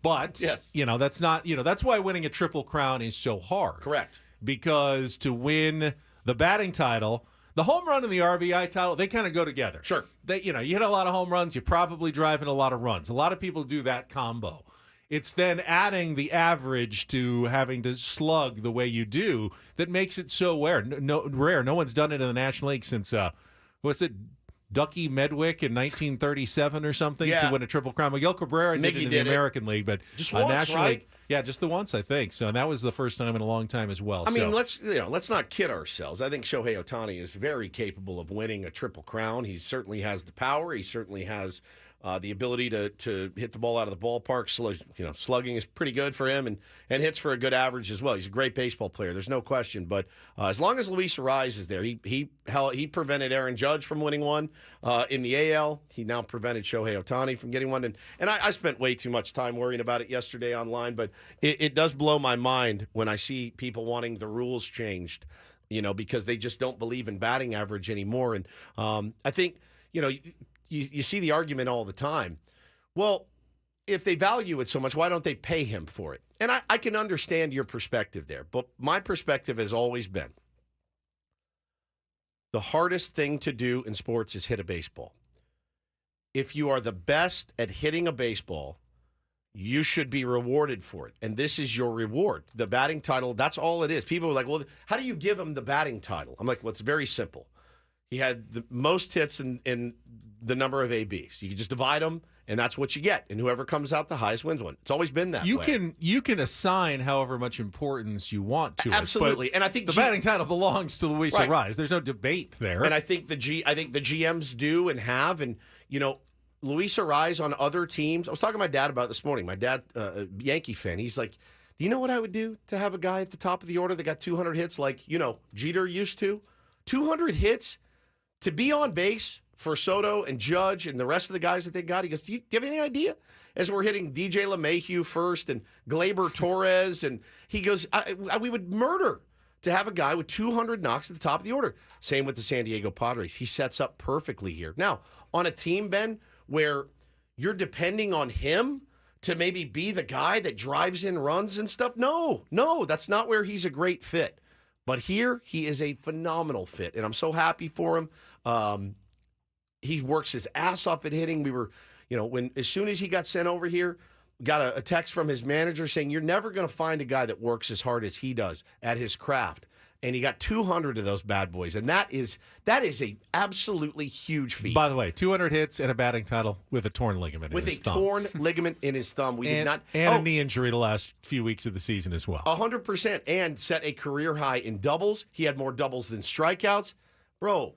Speaker 3: But,
Speaker 1: yes.
Speaker 3: That's not, that's why winning a Triple Crown is so hard.
Speaker 1: Correct.
Speaker 3: Because to win the batting title, the home run and the RBI title, they kind of go together.
Speaker 1: Sure.
Speaker 3: You hit a lot of home runs, you're probably driving a lot of runs. A lot of people do that combo. It's then adding the average to having to slug the way you do that makes it so rare. No one's done it in the National League since, what's it, Ducky Medwick in 1937 or something to win a Triple Crown. Miguel Cabrera did it in the American League, but
Speaker 1: just once,
Speaker 3: National
Speaker 1: right?
Speaker 3: League, yeah, just the once, I think. So, and that was the first time in a long time as well.
Speaker 1: I mean, let's not kid ourselves. I think Shohei Ohtani is very capable of winning a Triple Crown. He certainly has the power. He certainly has the ability to hit the ball out of the ballpark. Slugging is pretty good for him, and hits for a good average as well. He's a great baseball player. There's no question. But as long as Luis Arraez is there, he prevented Aaron Judge from winning one in the AL. He now prevented Shohei Ohtani from getting one. And I spent way too much time worrying about it yesterday online. But it does blow my mind when I see people wanting the rules changed, because they just don't believe in batting average anymore. And I think, You see the argument all the time. Well, if they value it so much, why don't they pay him for it? And I can understand your perspective there. But my perspective has always been the hardest thing to do in sports is hit a baseball. If you are the best at hitting a baseball, you should be rewarded for it. And this is your reward. The batting title, that's all it is. People are like, well, how do you give him the batting title? I'm like, well, it's very simple. He had the most hits in the number of ABs. You can just divide them, and that's what you get. And whoever comes out the highest wins one. It's always been that way.
Speaker 3: You can assign however much importance you want to
Speaker 1: Absolutely.
Speaker 3: it.
Speaker 1: And I think
Speaker 3: the batting title belongs to Luis Arraez. There's no debate there.
Speaker 1: And I think the GMs do and have. And, Luis Arraez on other teams. I was talking to my dad about it this morning. My dad, a Yankee fan, he's like, do you know what I would do to have a guy at the top of the order that got 200 hits like, Jeter used to? 200 hits? To be on base for Soto and Judge and the rest of the guys that they got, he goes, do you have any idea? As we're hitting DJ LeMahieu first and Gleyber Torres, and he goes, we would murder to have a guy with 200 knocks at the top of the order. Same with the San Diego Padres. He sets up perfectly here. Now, on a team, Ben, where you're depending on him to maybe be the guy that drives in runs and stuff, no, that's not where he's a great fit. But here, he is a phenomenal fit, and I'm so happy for him. He works his ass off at hitting. We were, as soon as he got sent over here, got a text from his manager saying, you're never going to find a guy that works as hard as he does at his craft. And he got 200 of those bad boys, and that is a absolutely huge feat.
Speaker 3: By the way, 200 hits and a batting title with a torn ligament in his thumb.
Speaker 1: With a torn ligament in his thumb.
Speaker 3: And a knee injury the last few weeks of the season as well.
Speaker 1: 100%, and set a career high in doubles. He had more doubles than strikeouts. Bro.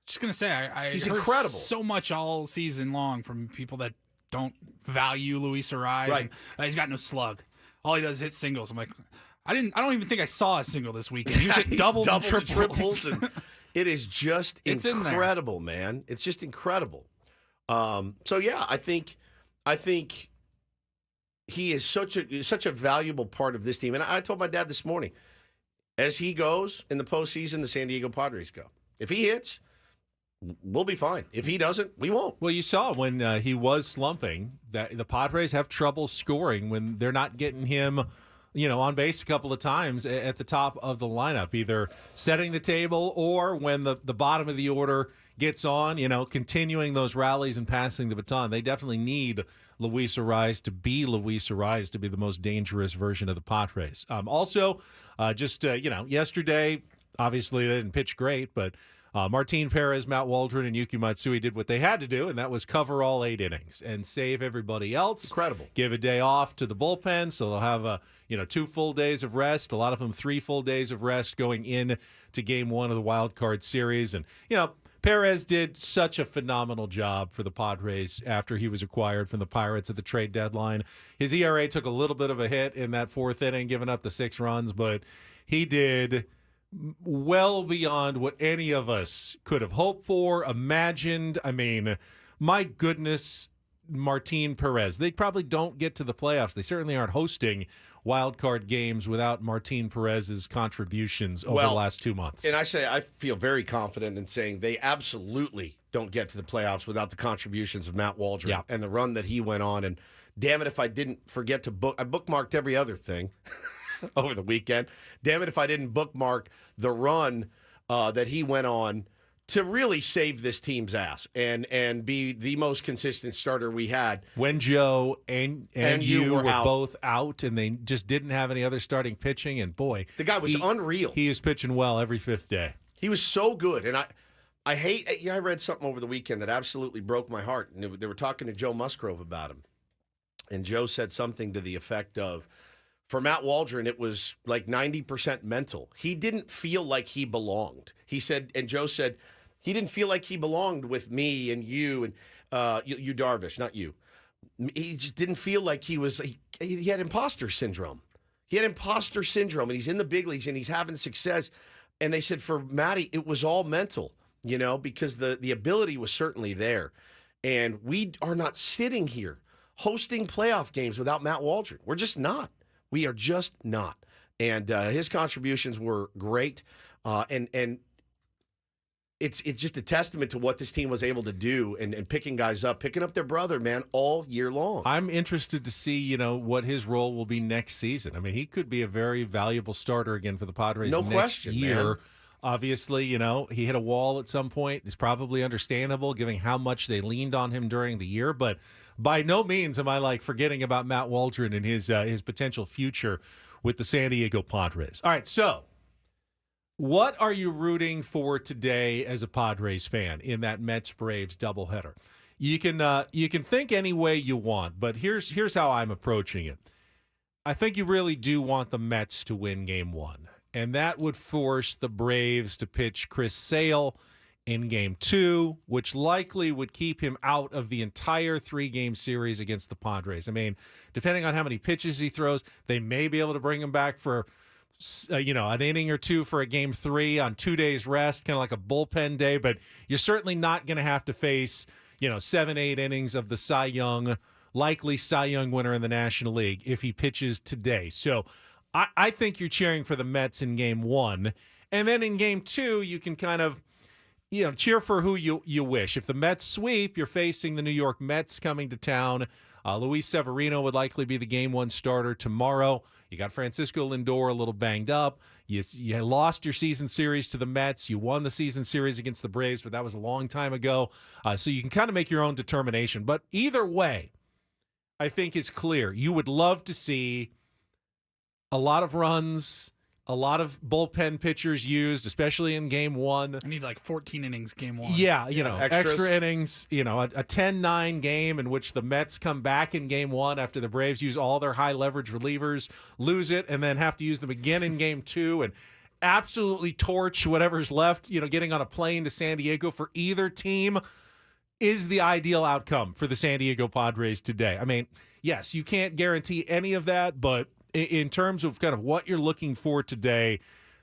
Speaker 2: Just going to say,
Speaker 1: he's
Speaker 2: heard
Speaker 1: incredible.
Speaker 2: So much all season long from people that don't value Luis Arraez.
Speaker 1: Right.
Speaker 2: And, he's got no slug. All he does is hit singles. I'm like, I don't even think I saw a single this weekend. He was hit doubles and triples.
Speaker 1: And it is just incredible, man. It's just incredible. So yeah, I think he is such a valuable part of this team. And I told my dad this morning, as he goes in the postseason, the San Diego Padres go. If he hits, we'll be fine. If he doesn't, we won't.
Speaker 3: Well, you saw when he was slumping that the Padres have trouble scoring when they're not getting him, on base a couple of times at the top of the lineup, either setting the table or when the bottom of the order gets on, continuing those rallies and passing the baton. They definitely need Luis Arraez to be Luis Arraez to be the most dangerous version of the Padres. Yesterday, obviously they didn't pitch great, but Martin Perez, Matt Waldron, and Yuki Matsui did what they had to do, and that was cover all 8 innings and save everybody else.
Speaker 1: Incredible.
Speaker 3: Give a day off to the bullpen, so they'll have 2 full days of rest. A lot of them 3 full days of rest going in to Game 1 of the Wild Card series, and Perez did such a phenomenal job for the Padres after he was acquired from the Pirates at the trade deadline. His ERA took a little bit of a hit in that 4th inning, giving up the 6 runs, but he did well beyond what any of us could have hoped for, imagined. I mean, my goodness, Martin Perez. They probably don't get to the playoffs. They certainly aren't hosting wild card games without Martin Perez's contributions over the last 2 months.
Speaker 1: And I feel very confident in saying they absolutely don't get to the playoffs without the contributions of Matt Waldron and the run that he went on. And damn it if I didn't forget to I bookmarked every other thing over the weekend. Damn it if I didn't bookmark the run that he went on to really save this team's ass and be the most consistent starter we had.
Speaker 3: When Joe and you were
Speaker 1: out.
Speaker 3: both out and they just didn't have any other starting pitching, and boy,
Speaker 1: the guy was unreal.
Speaker 3: He is pitching well every fifth day.
Speaker 1: He was so good. And I read something over the weekend that absolutely broke my heart. And they were talking to Joe Musgrove about him. And Joe said something to the effect of, for Matt Waldron, it was like 90% mental. He didn't feel like he belonged. He said, and Joe said, he didn't feel like he belonged with me and you and you Darvish, not you. He just didn't feel like he had imposter syndrome. He had imposter syndrome, and he's in the big leagues, and he's having success. And they said for Matty, it was all mental, because the ability was certainly there. And we are not sitting here hosting playoff games without Matt Waldron. We're just not. We are just not. And his contributions were great. And it's just a testament to what this team was able to do and picking guys up, picking up their brother, man, all year long.
Speaker 3: I'm interested to see, what his role will be next season. I mean, he could be a very valuable starter again for the Padres next year.
Speaker 1: Man.
Speaker 3: Obviously, he hit a wall at some point. It's probably understandable given how much they leaned on him during the year, but by no means am I forgetting about Matt Waldron and his potential future with the San Diego Padres. All right, so what are you rooting for today as a Padres fan in that Mets-Braves doubleheader? You can think any way you want, but here's how I'm approaching it. I think you really do want the Mets to win Game 1, and that would force the Braves to pitch Chris Sale in Game 2, which likely would keep him out of the entire 3-game series against the Padres. I mean, depending on how many pitches he throws, they may be able to bring him back for an inning or two for a Game 3 on 2 days rest, kind of like a bullpen day, but you're certainly not going to have to face, 7-8 innings of the likely Cy Young winner in the National League if he pitches today. So I think you're cheering for the Mets in Game 1. And then in Game 2, you can kind of, cheer for who you wish. If the Mets sweep, you're facing the New York Mets coming to town. Luis Severino would likely be the Game 1 starter tomorrow. You got Francisco Lindor a little banged up. You lost your season series to the Mets. You won the season series against the Braves, but that was a long time ago. So you can kind of make your own determination. But either way, I think is clear. You would love to see a lot of runs, a lot of bullpen pitchers used, especially in Game 1.
Speaker 2: I need 14 innings Game 1.
Speaker 3: Yeah, extra innings, a 10-9 game in which the Mets come back in Game 1 after the Braves use all their high-leverage relievers, lose it, and then have to use them again in Game 2 and absolutely torch whatever's left, getting on a plane to San Diego for either team is the ideal outcome for the San Diego Padres today. I mean, yes, you can't guarantee any of that, but in terms of kind of what you're looking for today,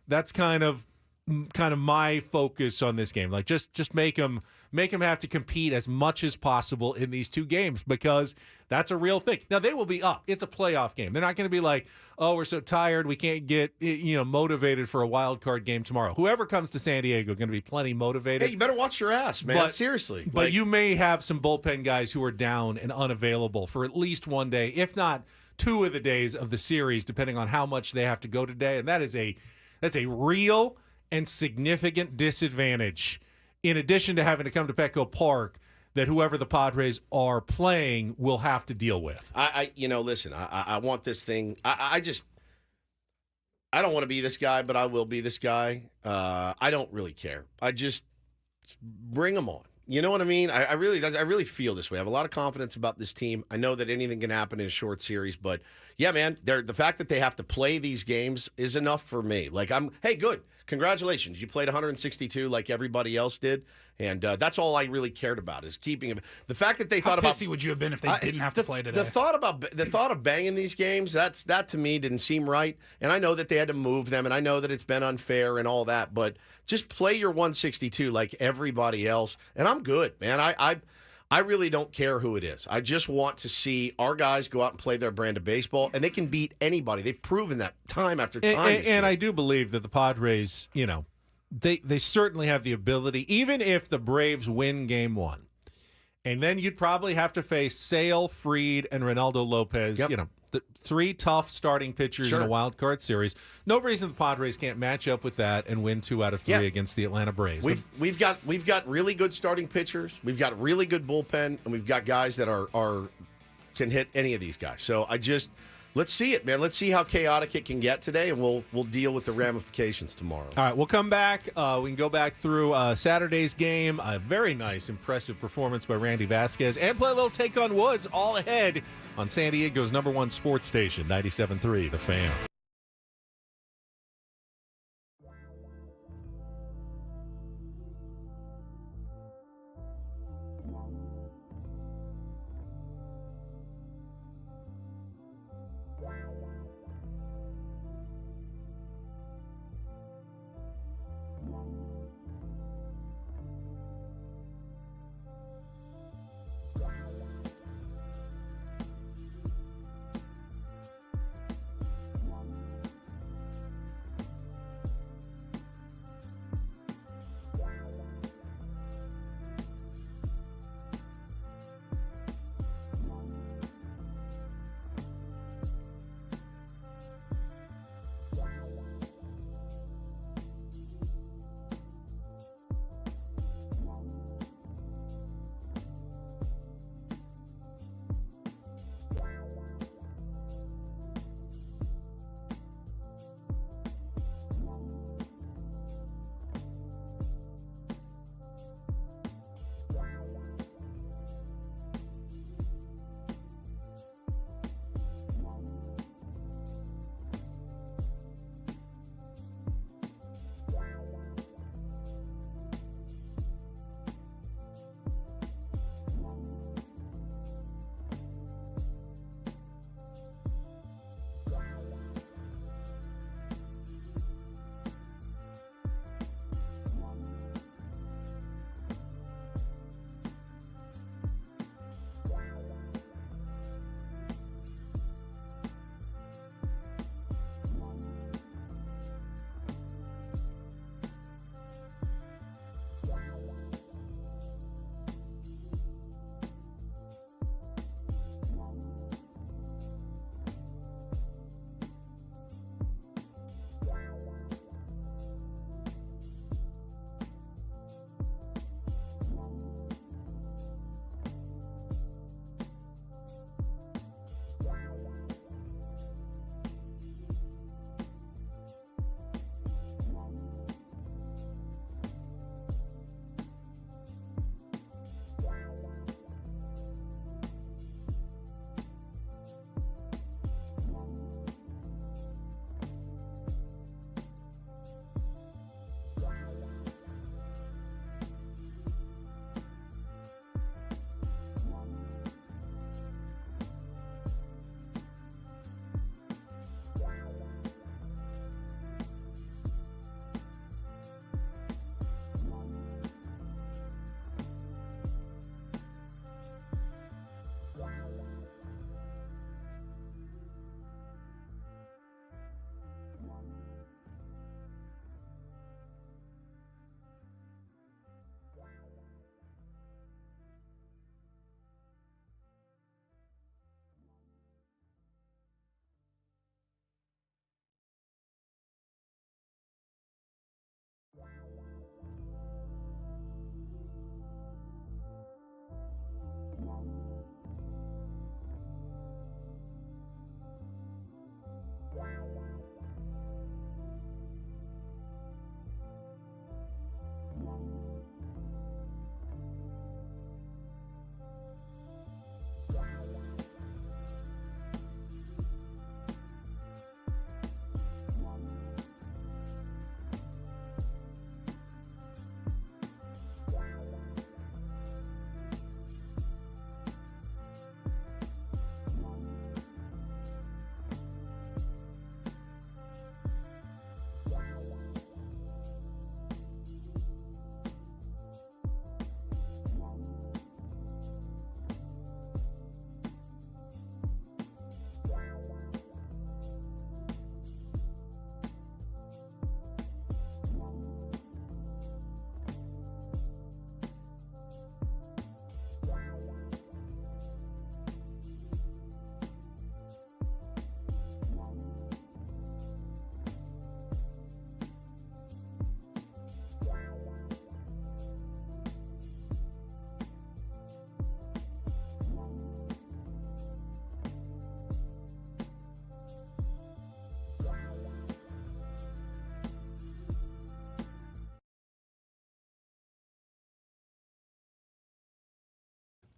Speaker 3: that's kind of my focus on this game. Just make them have to compete as much as possible in these 2 games because that's a real thing. Now they will be up. It's a playoff game. They're not going to be like, oh, we're so tired we can't get motivated for a wild card game tomorrow. Whoever comes to San Diego is going to be plenty motivated.
Speaker 1: Hey, you better watch your ass, man. Seriously.
Speaker 3: But you may have some bullpen guys who are down and unavailable for at least one day, if not 2 of the days of the series, depending on how much they have to go today. And that's a real and significant disadvantage, in addition to having to come to Petco Park, that whoever the Padres are playing will have to deal with.
Speaker 1: Listen, I want this thing. I don't want to be this guy, but I will be this guy. I don't really care. I just bring them on. You know what I mean? I really feel this way. I have a lot of confidence about this team. I know that anything can happen in a short series, but yeah, man, the fact that they have to play these games is enough for me. Hey, good. Congratulations. You played 162 like everybody else did, and that's all I really cared about is keeping him. The fact that they thought about...
Speaker 2: How pissy would you have been if they didn't have to play today?
Speaker 1: The thought of banging these games, that to me didn't seem right, and I know that they had to move them, and I know that it's been unfair and all that, but just play your 162 like everybody else, and I'm good, man. I really don't care who it is. I just want to see our guys go out and play their brand of baseball, and they can beat anybody. They've proven that time after time.
Speaker 3: And I do believe that the Padres, they certainly have the ability, even if the Braves win Game 1. And then you'd probably have to face Sale, Fried, and Ronaldo Lopez,
Speaker 1: Yep.
Speaker 3: The 3 tough starting pitchers in a wild card series. No reason the Padres can't match up with that and win 2 out of 3 against the Atlanta Braves.
Speaker 1: We've got really good starting pitchers. We've got really good bullpen, and we've got guys that can hit any of these guys. So let's see it, man. Let's see how chaotic it can get today, and we'll deal with the ramifications tomorrow.
Speaker 3: All right, we'll come back. We can go back through Saturday's game. A very nice, impressive performance by Randy Vasquez, and play a little Take on Woods all ahead on San Diego's #1 sports station, 97.3 The Fan.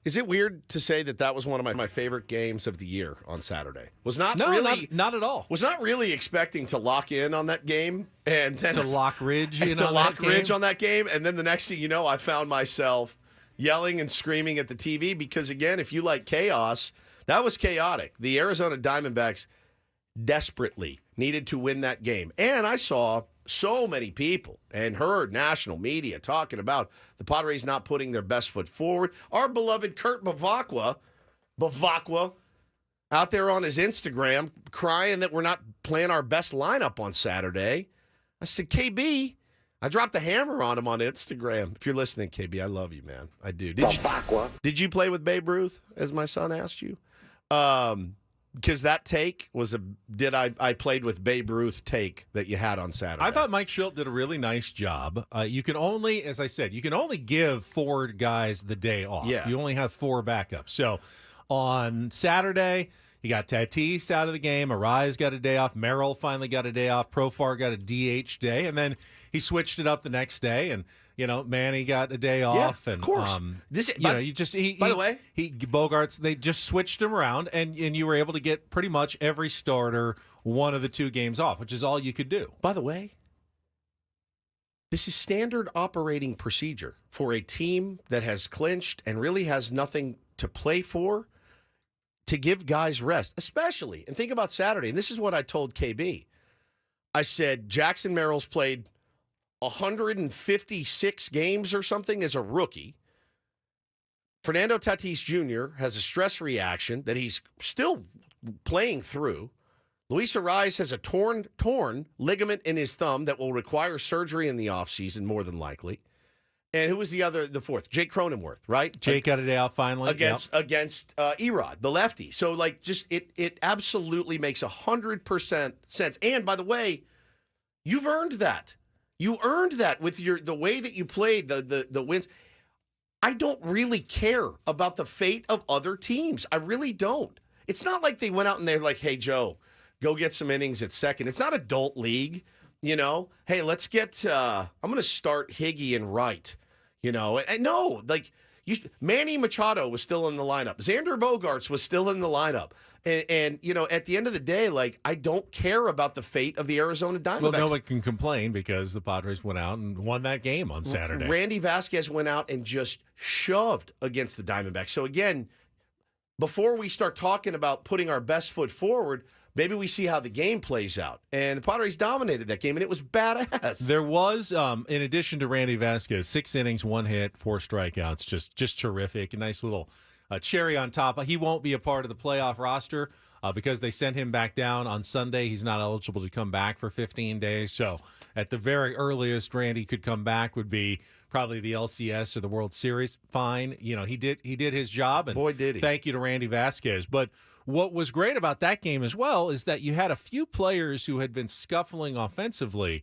Speaker 1: Is it weird to say that was one of my favorite games of the year on Saturday?
Speaker 3: Not at all.
Speaker 1: Was not really expecting to lock in on that game and then
Speaker 3: to lock Ridge
Speaker 1: on that game, and then the next thing you know, I found myself yelling and screaming at the TV because, again, if you like chaos, that was chaotic. The Arizona Diamondbacks desperately needed to win that game, and I saw so many people and heard national media talking about the Padres not putting their best foot forward. Our beloved Kurt Bavacqua out there on his Instagram crying that we're not playing our best lineup on Saturday. I said, KB, I dropped the hammer on him on Instagram. If you're listening, KB, I love you, man. I do. Did you play with Babe Ruth, as my son asked you? Because that take was I played with Babe Ruth take that you had on Saturday.
Speaker 3: I thought Mike Schilt did a really nice job. You can only, as I said, give 4 guys the day off.
Speaker 1: Yeah.
Speaker 3: You only have 4 backups. So on Saturday, you got Tatis out of the game. Arraez got a day off. Merrill finally got a day off. Profar got a DH day. And then he switched it up the next day, and Manny got a day off, and
Speaker 1: of course. By the way,
Speaker 3: Bogarts, they just switched him around, and you were able to get pretty much every starter one of the 2 games off, which is all you could do.
Speaker 1: By the way, this is standard operating procedure for a team that has clinched and really has nothing to play for, to give guys rest, especially. And think about Saturday, and this is what I told KB. I said Jackson Merrill's played 156 games or something as a rookie. Fernando Tatis Jr. has a stress reaction that he's still playing through. Luis Arraez has a torn ligament in his thumb that will require surgery in the offseason, more than likely. And who was the fourth? Jake Cronenworth, right?
Speaker 3: Jake got a day off finally.
Speaker 1: Against Erod, the lefty. So, it absolutely makes 100% sense. And, by the way, you've earned that. You earned that with the way that you played, the wins. I don't really care about the fate of other teams. I really don't. It's not like they went out and they're like, hey, Joe, go get some innings at second. It's not adult league, Hey, let's get I'm going to start Higgy and Wright, And no, Manny Machado was still in the lineup. Xander Bogaerts was still in the lineup. And at the end of the day, I don't care about the fate of the Arizona Diamondbacks.
Speaker 3: Well, no one can complain because the Padres went out and won that game on Saturday.
Speaker 1: Randy Vasquez went out and just shoved against the Diamondbacks. So, again, before we start talking about putting our best foot forward, maybe we see how the game plays out. And the Padres dominated that game, and it was badass.
Speaker 3: There was, in addition to Randy Vasquez, 6 innings, 1 hit, 4 strikeouts, just terrific. A nice little cherry on top. He won't be a part of the playoff roster because they sent him back down on Sunday. He's not eligible to come back for 15 days. So at the very earliest Randy could come back would be probably the LCS or the World Series. Fine. He did his job. And
Speaker 1: boy, did he.
Speaker 3: Thank you to Randy Vasquez. But what was great about that game as well is that you had a few players who had been scuffling offensively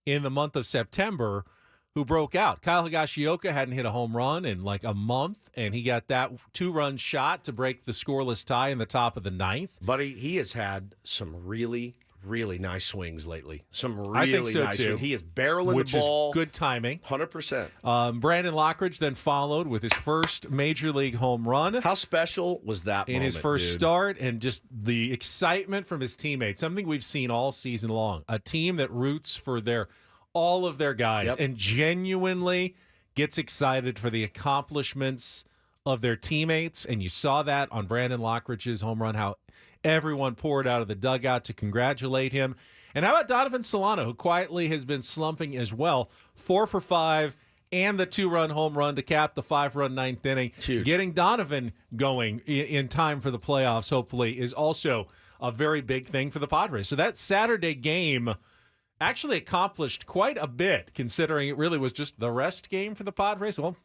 Speaker 3: in the month of September who broke out. Kyle Higashioka hadn't hit a home run in a month, and he got that 2-run shot to break the scoreless tie in the top of the 9th.
Speaker 1: Buddy, he has had some really, really nice swings lately. Some really
Speaker 3: I think so
Speaker 1: nice
Speaker 3: too.
Speaker 1: swings. He is barreling
Speaker 3: Which
Speaker 1: the ball.
Speaker 3: Is good timing.
Speaker 1: 100%.
Speaker 3: Brandon Lockridge then followed with his first Major League home run.
Speaker 1: How special was that
Speaker 3: in his first start, and just the excitement from his teammates, something we've seen all season long. A team that roots for all of their guys and genuinely gets excited for the accomplishments of their teammates. And you saw that on Brandon Lockridge's home run, how everyone poured out of the dugout to congratulate him. And how about Donovan Solano, who quietly has been slumping as well, 4 for 5, and the 2-run home run to cap the 5-run 9th inning.
Speaker 1: Huge.
Speaker 3: Getting Donovan going in time for the playoffs, hopefully, is also a very big thing for the Padres. So that Saturday game actually accomplished quite a bit, considering it really was just the rest game for the Padres. Well,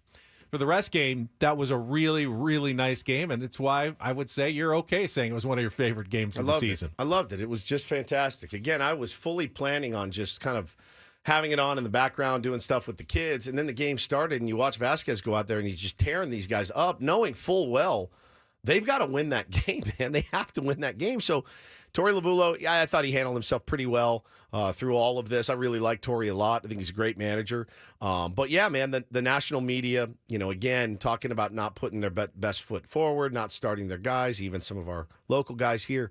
Speaker 3: for the rest game, that was a really, really nice game, and it's why I would say you're okay saying it was one of your favorite games of the season.
Speaker 1: I loved it. It was just fantastic. Again, I was fully planning on just kind of having it on in the background, doing stuff with the kids, and then the game started, and you watch Vasquez go out there, and he's just tearing these guys up, knowing full well they've got to win that game, man. They have to win that game. So Torey Lovullo, yeah, I thought he handled himself pretty well through all of this. I really like Torey a lot. I think he's a great manager. But yeah, man, the national media, again, talking about not putting their best foot forward, not starting their guys, even some of our local guys here.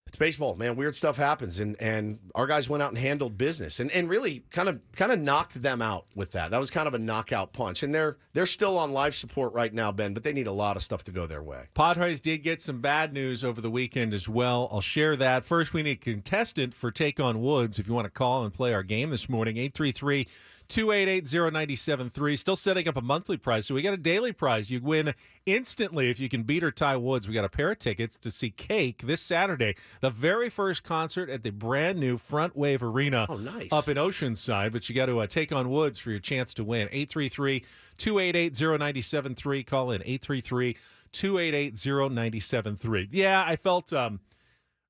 Speaker 1: It's baseball, man. Weird stuff happens, and our guys went out and handled business, and really kind of knocked them out with that. That was kind of a knockout punch, and they're still on life support right now, Ben, but they need a lot of stuff to go their way.
Speaker 3: Padres did get some bad news over the weekend as well. I'll share that. First, we need a contestant for Take on Woods. If you want to call and play our game this morning, 833-288-0973. Still setting up a monthly prize, so we got a daily prize. You win instantly if you can beat or tie Woods. We got a pair of tickets to see Cake this Saturday, the very first concert at the brand new Front Wave Arena up in Oceanside. But you got to take on Woods for your chance to win. 833-288-0973. Call in 833-288-0973. Yeah, I felt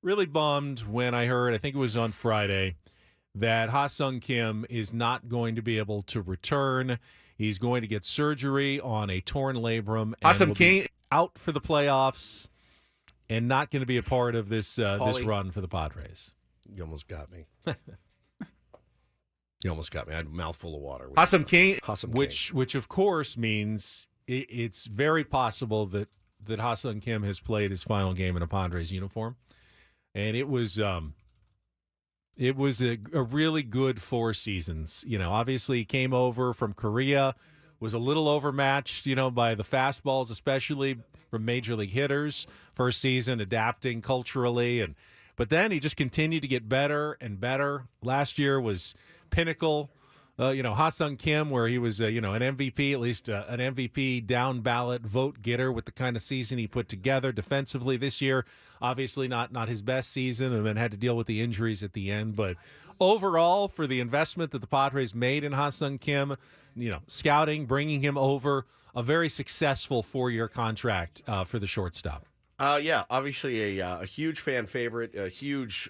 Speaker 3: really bummed when I heard, I think it was on Friday, that Ha-Seong Kim is not going to be able to return. He's going to get surgery on a torn labrum. Ha-Seong Kim out for the playoffs and not going to be a part of this run for the Padres.
Speaker 1: You almost got me. You almost got me. I had a mouthful of water.
Speaker 3: Ha-Seong Kim, which of course means it's very possible that Ha-Seong Kim has played his final game in a Padres uniform, and it was a really good 4 seasons. Obviously he came over from Korea, was a little overmatched, by the fastballs, especially from major league hitters. First season, adapting culturally, but then he just continued to get better and better. Last year was pinnacle. Ha-Seong Kim, where he was, an MVP, at least an MVP down ballot vote getter with the kind of season he put together defensively this year. Obviously not his best season, and then had to deal with the injuries at the end. But overall, for the investment that the Padres made in Ha-Seong Kim, scouting, bringing him over, a very successful 4-year contract for the shortstop.
Speaker 1: Yeah, obviously a huge fan favorite, a huge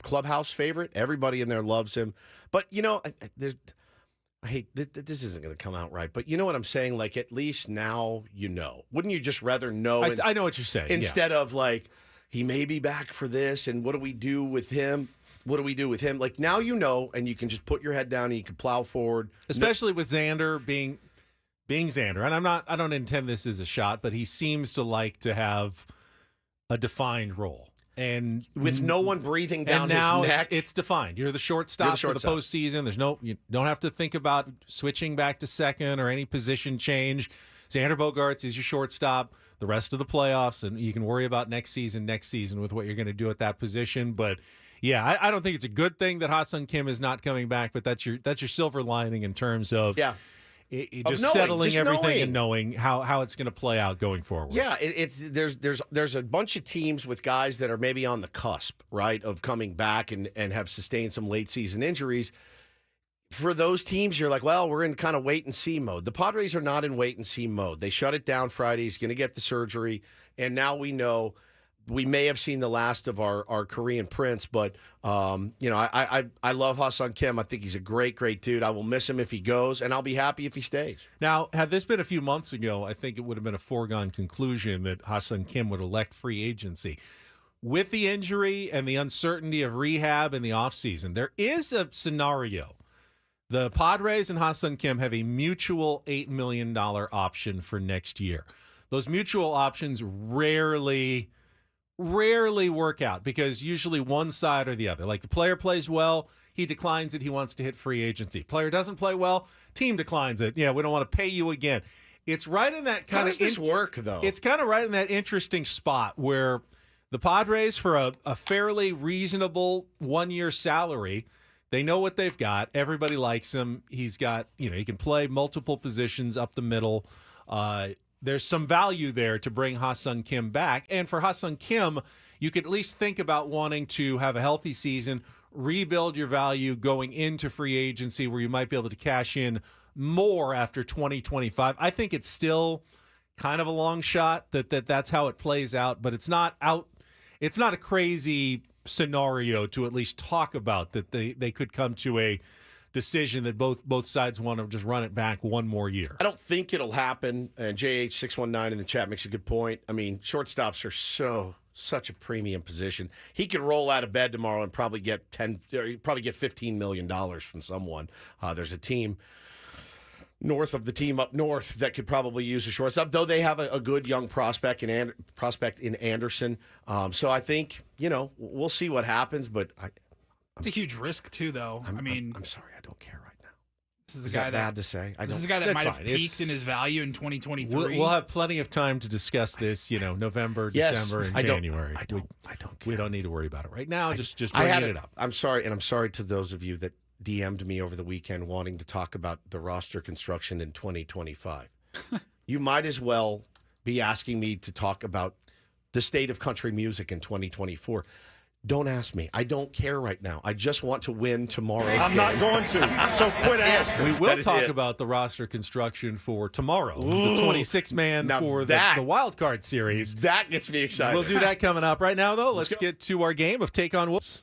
Speaker 1: clubhouse favorite. Everybody in there loves him. But, I hate this isn't going to come out right, but you know what I'm saying? Like, at least now you know. Wouldn't you just rather know?
Speaker 3: I know what you're saying.
Speaker 1: Instead of, like, he may be back for this, and what do we do with him? What do we do with him? Like, now you know, and you can just put your head down and you can plow forward.
Speaker 3: Especially with Xander being Xander. And I don't intend this as a shot, but he seems to like to have a defined role. And
Speaker 1: with no one breathing down his neck,
Speaker 3: it's defined. You're the shortstop for the postseason. You don't have to think about switching back to second or any position change. Xander Bogaerts is your shortstop the rest of the playoffs, and you can worry about next season with what you're going to do at that position. But yeah, I don't think it's a good thing that Ha-Seong Kim is not coming back, but that's your silver lining in terms of settling everything and knowing how it's going to play out going forward.
Speaker 1: Yeah, there's a bunch of teams with guys that are maybe on the cusp, right, of coming back and have sustained some late season injuries. For those teams, you're like, well, we're in kind of wait and see mode. The Padres are not in wait and see mode. They shut it down Friday. He's going to get the surgery, and now we know we may have seen the last of our Korean prince, but I love Ha-Seong Kim. I think he's a great dude. I will miss him if he goes, and I'll be happy if he stays.
Speaker 3: Now, had this been a few months ago, I think it would have been a foregone conclusion that Ha-Seong Kim would elect free agency. With the injury and the uncertainty of rehab in the offseason, there is a scenario. The Padres and Ha-Seong Kim have a mutual $8 million option for next year. Those mutual options rarely work out because usually one side or the other. Like the player plays well, he declines it, he wants to hit free agency. Player doesn't play well, team declines it. Yeah, we don't want to pay you again. It's right in that kind
Speaker 1: How
Speaker 3: of...
Speaker 1: does this work, though?
Speaker 3: It's kind of right in that interesting spot where the Padres, for a fairly reasonable 1-year salary, they know what they've got. Everybody likes him. He's got, he can play multiple positions up the middle. There's some value there to bring Ha-Seong Kim back. And for Ha-Seong Kim, you could at least think about wanting to have a healthy season, rebuild your value going into free agency where you might be able to cash in more after 2025. I think it's still kind of a long shot that's how it plays out, but it's not a crazy scenario to at least talk about that they could come to a decision that both sides want to just run it back one more year.
Speaker 1: I don't think it'll happen. And JH619 in the chat makes a good point. I mean, shortstops are such a premium position. He could roll out of bed tomorrow and probably get $15 million from someone. There's a team north of the team up north that could probably use a shortstop, though they have a good young prospect in Anderson. So I think, we'll see what happens, but
Speaker 2: it's a huge risk too, though.
Speaker 1: I'm sorry, I don't care right now.
Speaker 2: This is a guy
Speaker 1: bad to say?
Speaker 2: This is a guy that might have
Speaker 3: fine.
Speaker 2: peaked in his value in 2023.
Speaker 3: We'll have plenty of time to discuss this, November, December, and January.
Speaker 1: I don't care.
Speaker 3: We don't need to worry about it right now. Just bringing it up.
Speaker 1: I'm sorry, and I'm sorry to those of you that DM'd me over the weekend wanting to talk about the roster construction in 2025. You might as well be asking me to talk about the state of country music in 2024. Don't ask me. I don't care right now. I just want to win tomorrow's game.
Speaker 8: I'm not going to, so quit asking.
Speaker 3: We will talk about the roster construction for tomorrow, the 26-man for the Wild Card series.
Speaker 1: That gets me excited.
Speaker 3: We'll do that coming up. Right now, though, let's get to our game of Take on Woods.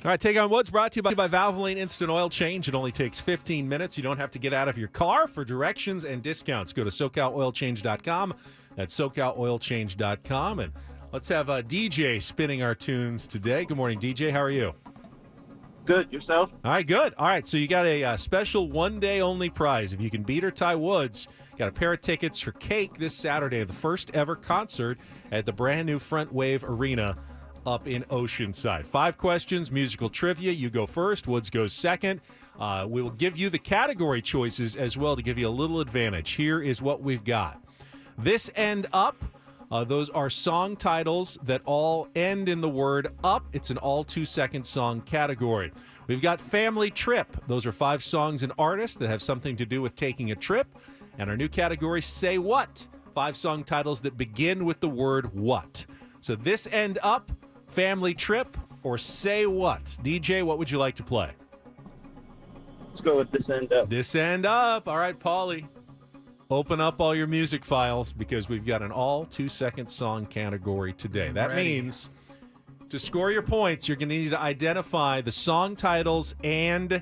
Speaker 3: All right, Take on Woods brought to you by Valvoline Instant Oil Change. It only takes 15 minutes. You don't have to get out of your car. For directions and discounts, go to SoCalOilChange.com. That's SoCalOilChange.com. And let's have DJ spinning our tunes today. Good morning, DJ. How are you?
Speaker 12: Good. Yourself?
Speaker 3: All right, good. All right, so you got a special one-day-only prize. If you can beat or tie Woods, got a pair of tickets for Cake this Saturday, the first ever concert at the brand-new Front Wave Arena up in Oceanside. 5 questions, musical trivia. You go first. Woods goes second. We will give you the category choices as well to give you a little advantage. Here is what we've got. This and Up. Those are song titles that all end in the word up. It's an all 2-second song category. We've got Family Trip. Those are 5 songs and artists that have something to do with taking a trip. And our new category, Say What. 5 song titles that begin with the word what. So This and Up, Family Trip, or Say What. DJ, what would you like to play?
Speaker 12: Let's go with This and Up.
Speaker 3: This and Up. All right, Paulie. Open up all your music files because we've got an all 2-second song category today. That means to score your points, you're going to need to identify the song titles and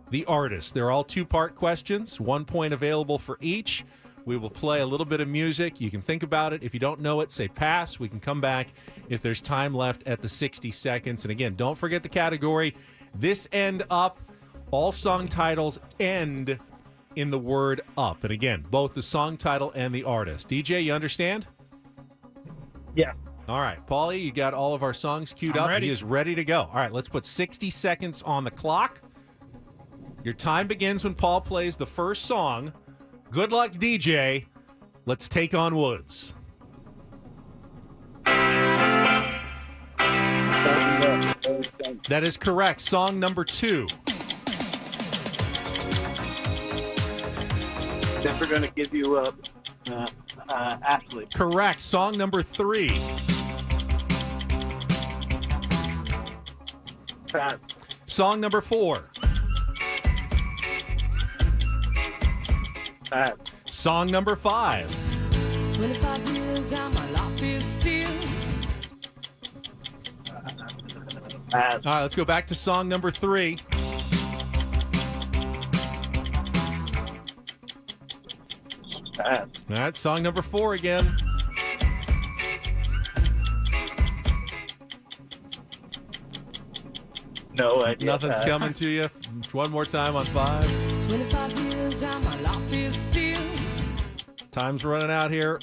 Speaker 3: the artist. They're all 2-part questions, 1 point available for each. We will play a little bit of music. You can think about it. If you don't know it, say pass. We can come back if there's time left at the 60 seconds. And again, don't forget the category. This and Up. All song titles end in the word up. And again, both the song title and the artist. DJ, you understand?
Speaker 12: Yeah.
Speaker 3: All right. Paulie, you got all of our songs queued up.
Speaker 2: Ready.
Speaker 3: He is ready to go. All right, let's put 60 seconds on the clock. Your time begins when Paul plays the first song. Good luck, DJ. Let's take on Woods. That is correct. Song number 2.
Speaker 12: Never gonna give you up, Ashley.
Speaker 3: Correct. Song number 3.
Speaker 12: Pass.
Speaker 3: Song number 4.
Speaker 12: Pass.
Speaker 3: Song number 5.
Speaker 4: 25 years and my life is still.
Speaker 12: Pass.
Speaker 3: All right, let's go back to song number 3.
Speaker 12: Pass.
Speaker 3: All right, song number 4 again.
Speaker 12: No idea.
Speaker 3: Nothing's coming to you. One more time on 5.
Speaker 4: 25 years and my life is still.
Speaker 3: Time's running out here.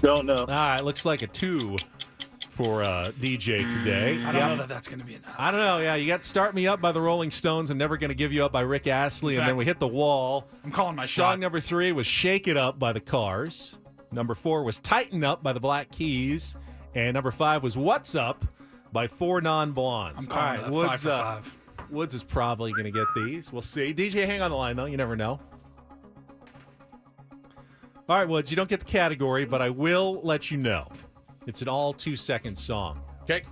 Speaker 12: Don't know.
Speaker 3: All right, looks like a 2 for DJ today.
Speaker 2: I don't know that that's going to be enough.
Speaker 3: I don't know. Yeah, you got Start Me Up by the Rolling Stones and Never Gonna Give You Up by Rick Astley, and then we hit the wall.
Speaker 2: I'm calling my
Speaker 3: Song
Speaker 2: shot.
Speaker 3: number 3 was Shake It Up by the Cars. Number 4 was Tighten Up by the Black Keys. And number 5 was What's Up by 4 Non-Blondes.
Speaker 2: I'm calling that
Speaker 3: Woods,
Speaker 2: 5 for 5.
Speaker 3: Woods is probably going to get these. We'll see. DJ, hang on the line, though. You never know. All right, Woods, you don't get the category, but I will let you know. It's an all 2-second song.
Speaker 1: Okay.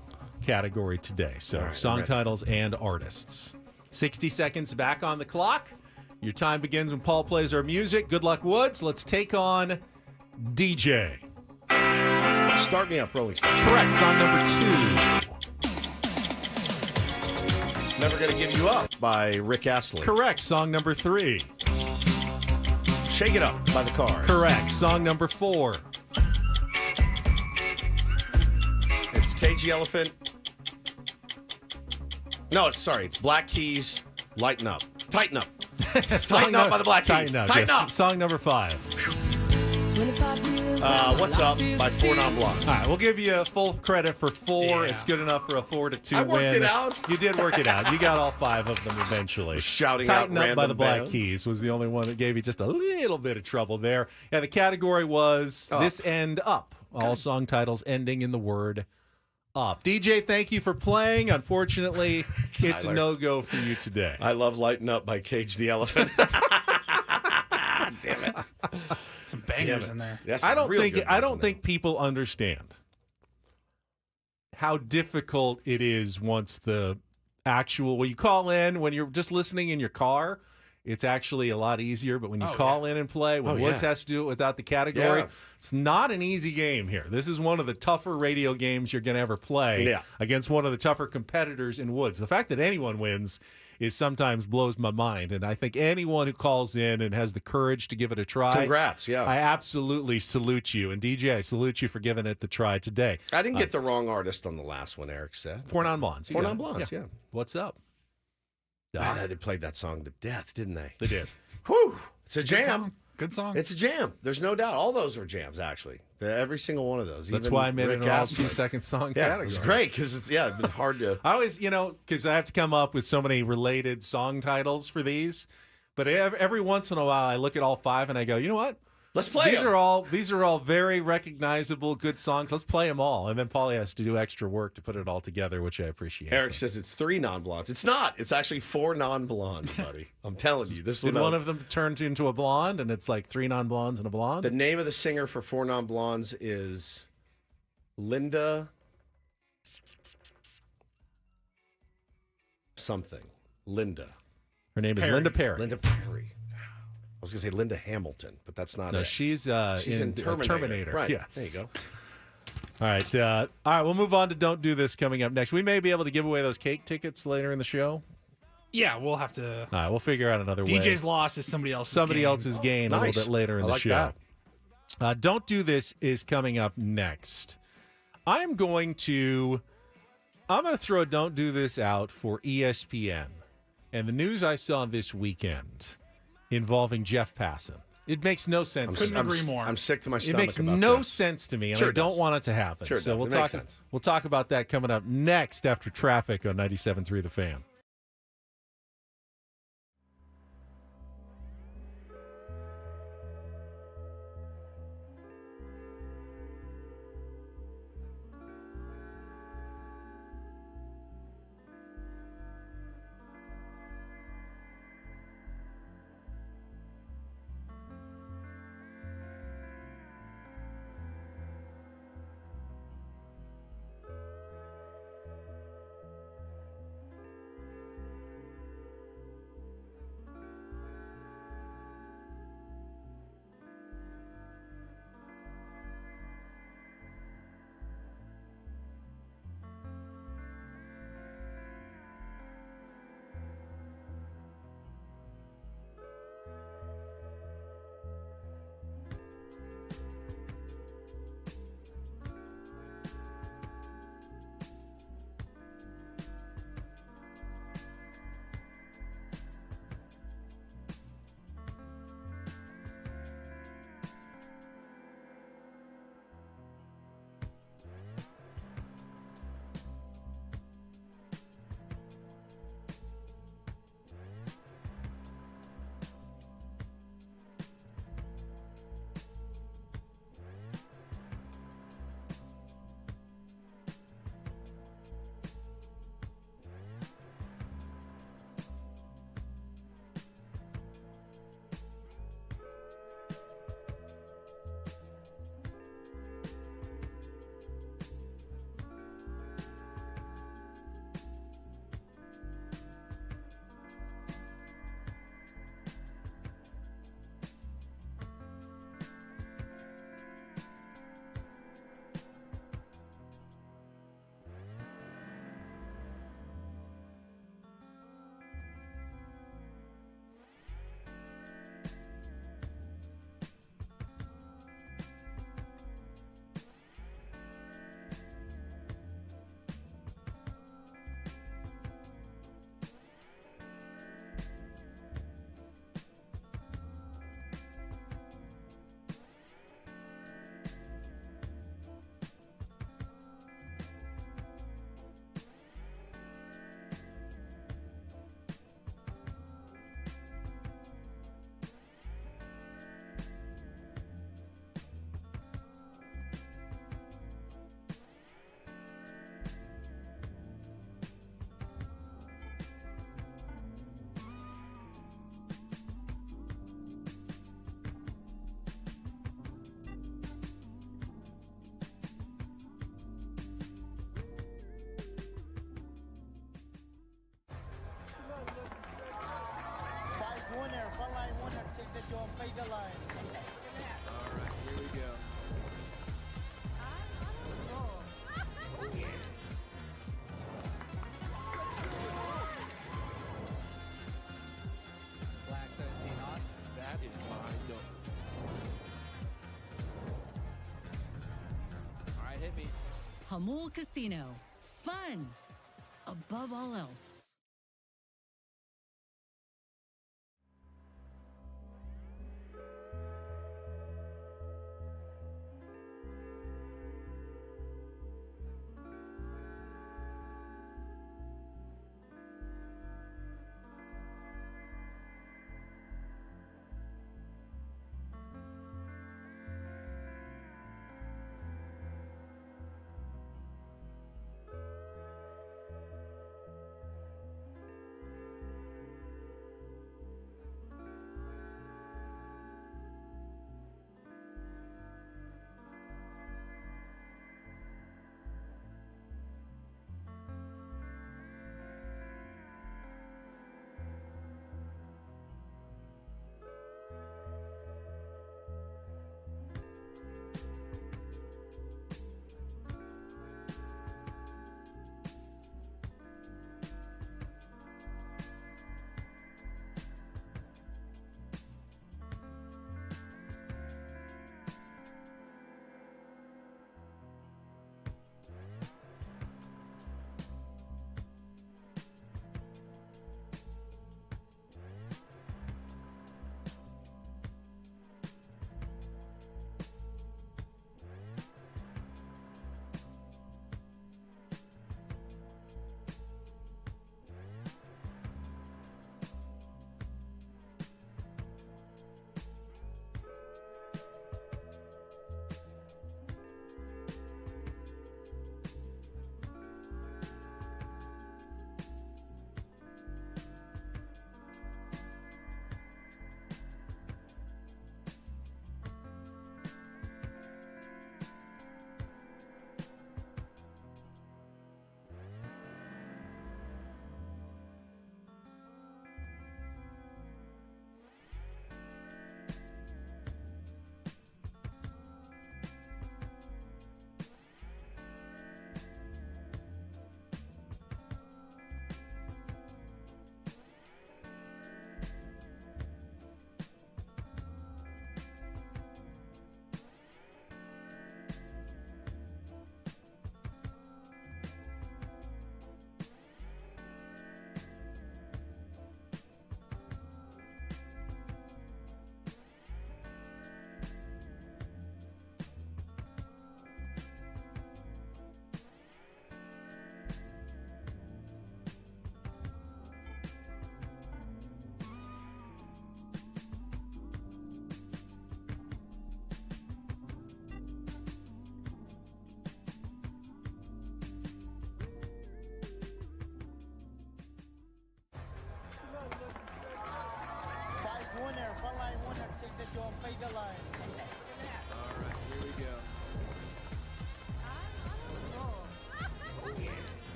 Speaker 3: Category today. So
Speaker 1: All right,
Speaker 3: song
Speaker 1: ready.
Speaker 3: titles and artists. 60 seconds back on the clock. Your time begins when Paul plays our music. Good luck, Woods. Let's take on DJ.
Speaker 1: Start Me Up, Rolling Stones.
Speaker 3: Correct. Song number 2.
Speaker 1: Never Gonna Give You Up by Rick Astley.
Speaker 3: Correct. Song number 3.
Speaker 1: Shake It Up by the Cars.
Speaker 3: Correct. Song number 4.
Speaker 1: It's Cage the Elephant. No, sorry. It's Black Keys, Lighten Up. Tighten Up. Tighten Up by the Black Keys. Tighten Up.
Speaker 3: Song number 5.
Speaker 1: What's Up by Four Non-Blondes.
Speaker 3: All right, we'll give you full credit for 4.
Speaker 2: Yeah.
Speaker 3: It's good enough for a 4-2 win.
Speaker 1: I worked it out.
Speaker 3: You did work it out. You got all 5 of them eventually.
Speaker 1: Shouting
Speaker 3: Tighten
Speaker 1: out
Speaker 3: Up by
Speaker 1: random
Speaker 3: the Black
Speaker 1: bands.
Speaker 3: Keys was the only one that gave you just a little bit of trouble there. Yeah, the category was This End Up. All song titles ending in the word up. DJ, thank you for playing. Unfortunately, it's a no-go for you today.
Speaker 1: I love Lighten Up by Cage the Elephant. Damn it.
Speaker 2: Some bangers in there.
Speaker 1: Yes,
Speaker 3: I don't think people understand how difficult it is once the actual when you call in, when you're just listening in your car, it's actually a lot easier. But when you call in and play, when Woods has to do it without the category, it's not an easy game here. This is one of the tougher radio games you're going to ever play against one of the tougher competitors in Woods. The fact that anyone wins is sometimes blows my mind. And I think anyone who calls in and has the courage to give it a try.
Speaker 1: Congrats, yeah.
Speaker 3: I absolutely salute you. And DJ, I salute you for giving it the try today.
Speaker 1: I didn't get the wrong artist on the last one, Eric said.
Speaker 3: Four Non-Blondes.
Speaker 1: Four Non-Blondes, yeah.
Speaker 3: What's up?
Speaker 1: They played that song to death, didn't they?
Speaker 3: They did.
Speaker 1: Whew. It's a jam.
Speaker 2: Good song.
Speaker 1: It's a jam. There's no doubt. All those are jams, actually. Every single one of those.
Speaker 3: That's
Speaker 1: Even
Speaker 3: why I made
Speaker 1: Rick
Speaker 3: it an all
Speaker 1: Astley.
Speaker 3: 2-second song
Speaker 1: Yeah,
Speaker 3: category.
Speaker 1: it was great because it's been hard to.
Speaker 3: I always, because I have to come up with so many related song titles for these. But every once in a while, I look at all 5 and I go, you know what?
Speaker 1: Let's play
Speaker 3: These
Speaker 1: them.
Speaker 3: are all very recognizable, good songs. Let's play them all. And then Paulie has to do extra work to put it all together, which I appreciate.
Speaker 1: Eric says it's 3 non-blondes. It's not. It's actually 4 non-blondes, buddy. I'm telling you. This
Speaker 3: Did one of them turn into a blonde, and it's like 3 non-blondes and a blonde?
Speaker 1: The name of the singer for 4 non-blondes is Linda something. Linda.
Speaker 3: Her name is Linda Perry.
Speaker 1: Linda Perry. I was going to say Linda Hamilton, but that's not
Speaker 3: No,
Speaker 1: it.
Speaker 3: she's
Speaker 1: in
Speaker 3: Terminator.
Speaker 1: Right.
Speaker 3: Yes.
Speaker 1: There you go.
Speaker 3: All right. We'll move on to Don't Do This coming up next. We may be able to give away those cake tickets later in the show.
Speaker 2: Yeah, we'll have to.
Speaker 3: All right, we'll figure out another way.
Speaker 2: DJ's loss is somebody else's gain.
Speaker 3: A little bit later in the show.
Speaker 1: That.
Speaker 3: Don't Do This is coming up next. I'm going to throw a Don't Do This out for ESPN and the news I saw this weekend involving Jeff Passan. It makes no sense.
Speaker 2: Couldn't agree more.
Speaker 1: I'm sick to my stomach.
Speaker 3: It makes
Speaker 1: about
Speaker 3: no
Speaker 1: this.
Speaker 3: sense to me, and
Speaker 1: Sure
Speaker 3: I
Speaker 1: it
Speaker 3: don't
Speaker 1: does.
Speaker 3: want it to happen.
Speaker 1: Sure it
Speaker 3: So
Speaker 1: does.
Speaker 3: we'll
Speaker 1: It makes sense.
Speaker 3: We'll talk about that coming up next after traffic on 97.3 The Fan.
Speaker 4: Ha-Seong Casino. Fun above all else.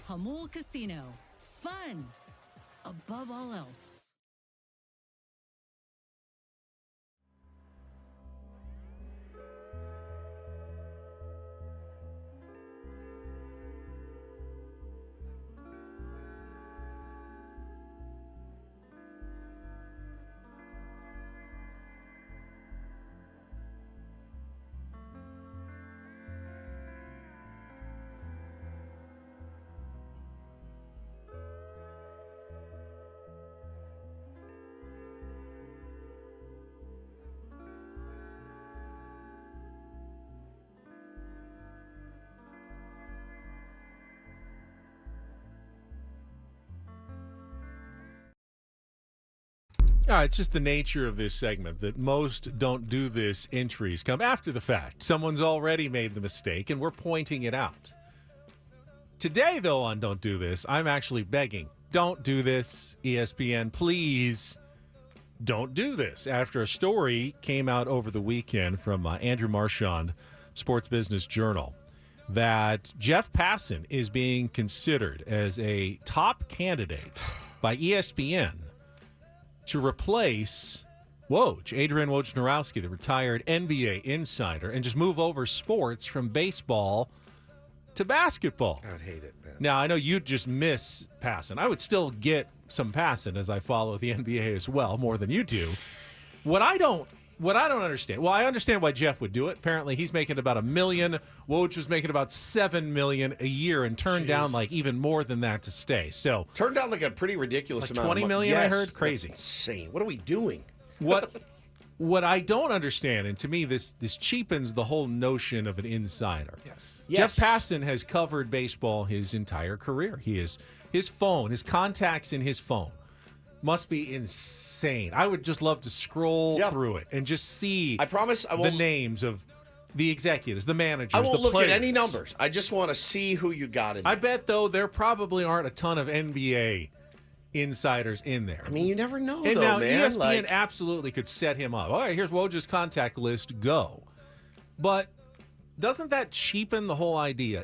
Speaker 4: Ha-Seong Casino. Fun above all else.
Speaker 3: It's just the nature of this segment that most don't do this entries come after the fact. Someone's already made the mistake, and we're pointing it out. Today, though, on Don't Do This, I'm actually begging, don't do this, ESPN, please don't do this. After a story came out over the weekend from Andrew Marchand, Sports Business Journal, that Jeff Passan is being considered as a top candidate by ESPN to replace Woj, Adrian Wojnarowski, the retired NBA insider, and just move over sports from baseball to basketball.
Speaker 1: I'd hate it, man.
Speaker 3: Now, I know you'd just miss passing. I would still get some passing as I follow the NBA as well, more than you do. What I don't understand, well, I understand why Jeff would do it. Apparently, he's making about $1 million. Woj was making about $7 million a year and turned down like even more than that to stay. So
Speaker 1: turned down like a pretty ridiculous
Speaker 3: like
Speaker 1: amount.
Speaker 3: $20 million,
Speaker 1: Yes,
Speaker 3: I heard. Crazy.
Speaker 1: That's insane. What are we doing?
Speaker 3: What I don't understand, and to me this cheapens the whole notion of an insider.
Speaker 2: Yes.
Speaker 3: Jeff Passan has covered baseball his entire career. His phone, his contacts in his phone must be insane. I would just love to scroll through it and just see the names of the executives, the managers,
Speaker 1: I won't
Speaker 3: the
Speaker 1: look
Speaker 3: players.
Speaker 1: at any numbers. I just want to see who you got in there.
Speaker 3: I bet, though, there probably aren't a ton of NBA insiders in there.
Speaker 1: I mean, you never know,
Speaker 3: and
Speaker 1: though,
Speaker 3: now
Speaker 1: man.
Speaker 3: ESPN absolutely could set him up. All right, here's Woj's contact list. Go. But doesn't that cheapen the whole idea?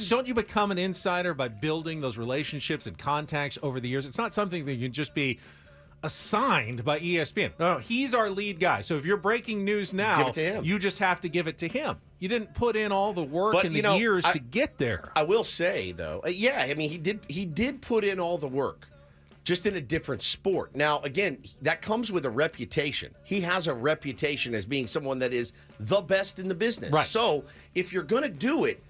Speaker 3: Don't you become an insider by building those relationships and contacts over the years? It's not something that you can just be assigned by ESPN. No, he's our lead guy. So if you're breaking news now,
Speaker 1: give it to him.
Speaker 3: You just have to give it to him. You didn't put in all the work and the years to get there.
Speaker 1: I will say, though, I mean, he did put in all the work, just in a different sport. Now, again, that comes with a reputation. He has a reputation as being someone that is the best in the business.
Speaker 3: Right.
Speaker 1: So if you're going to do it,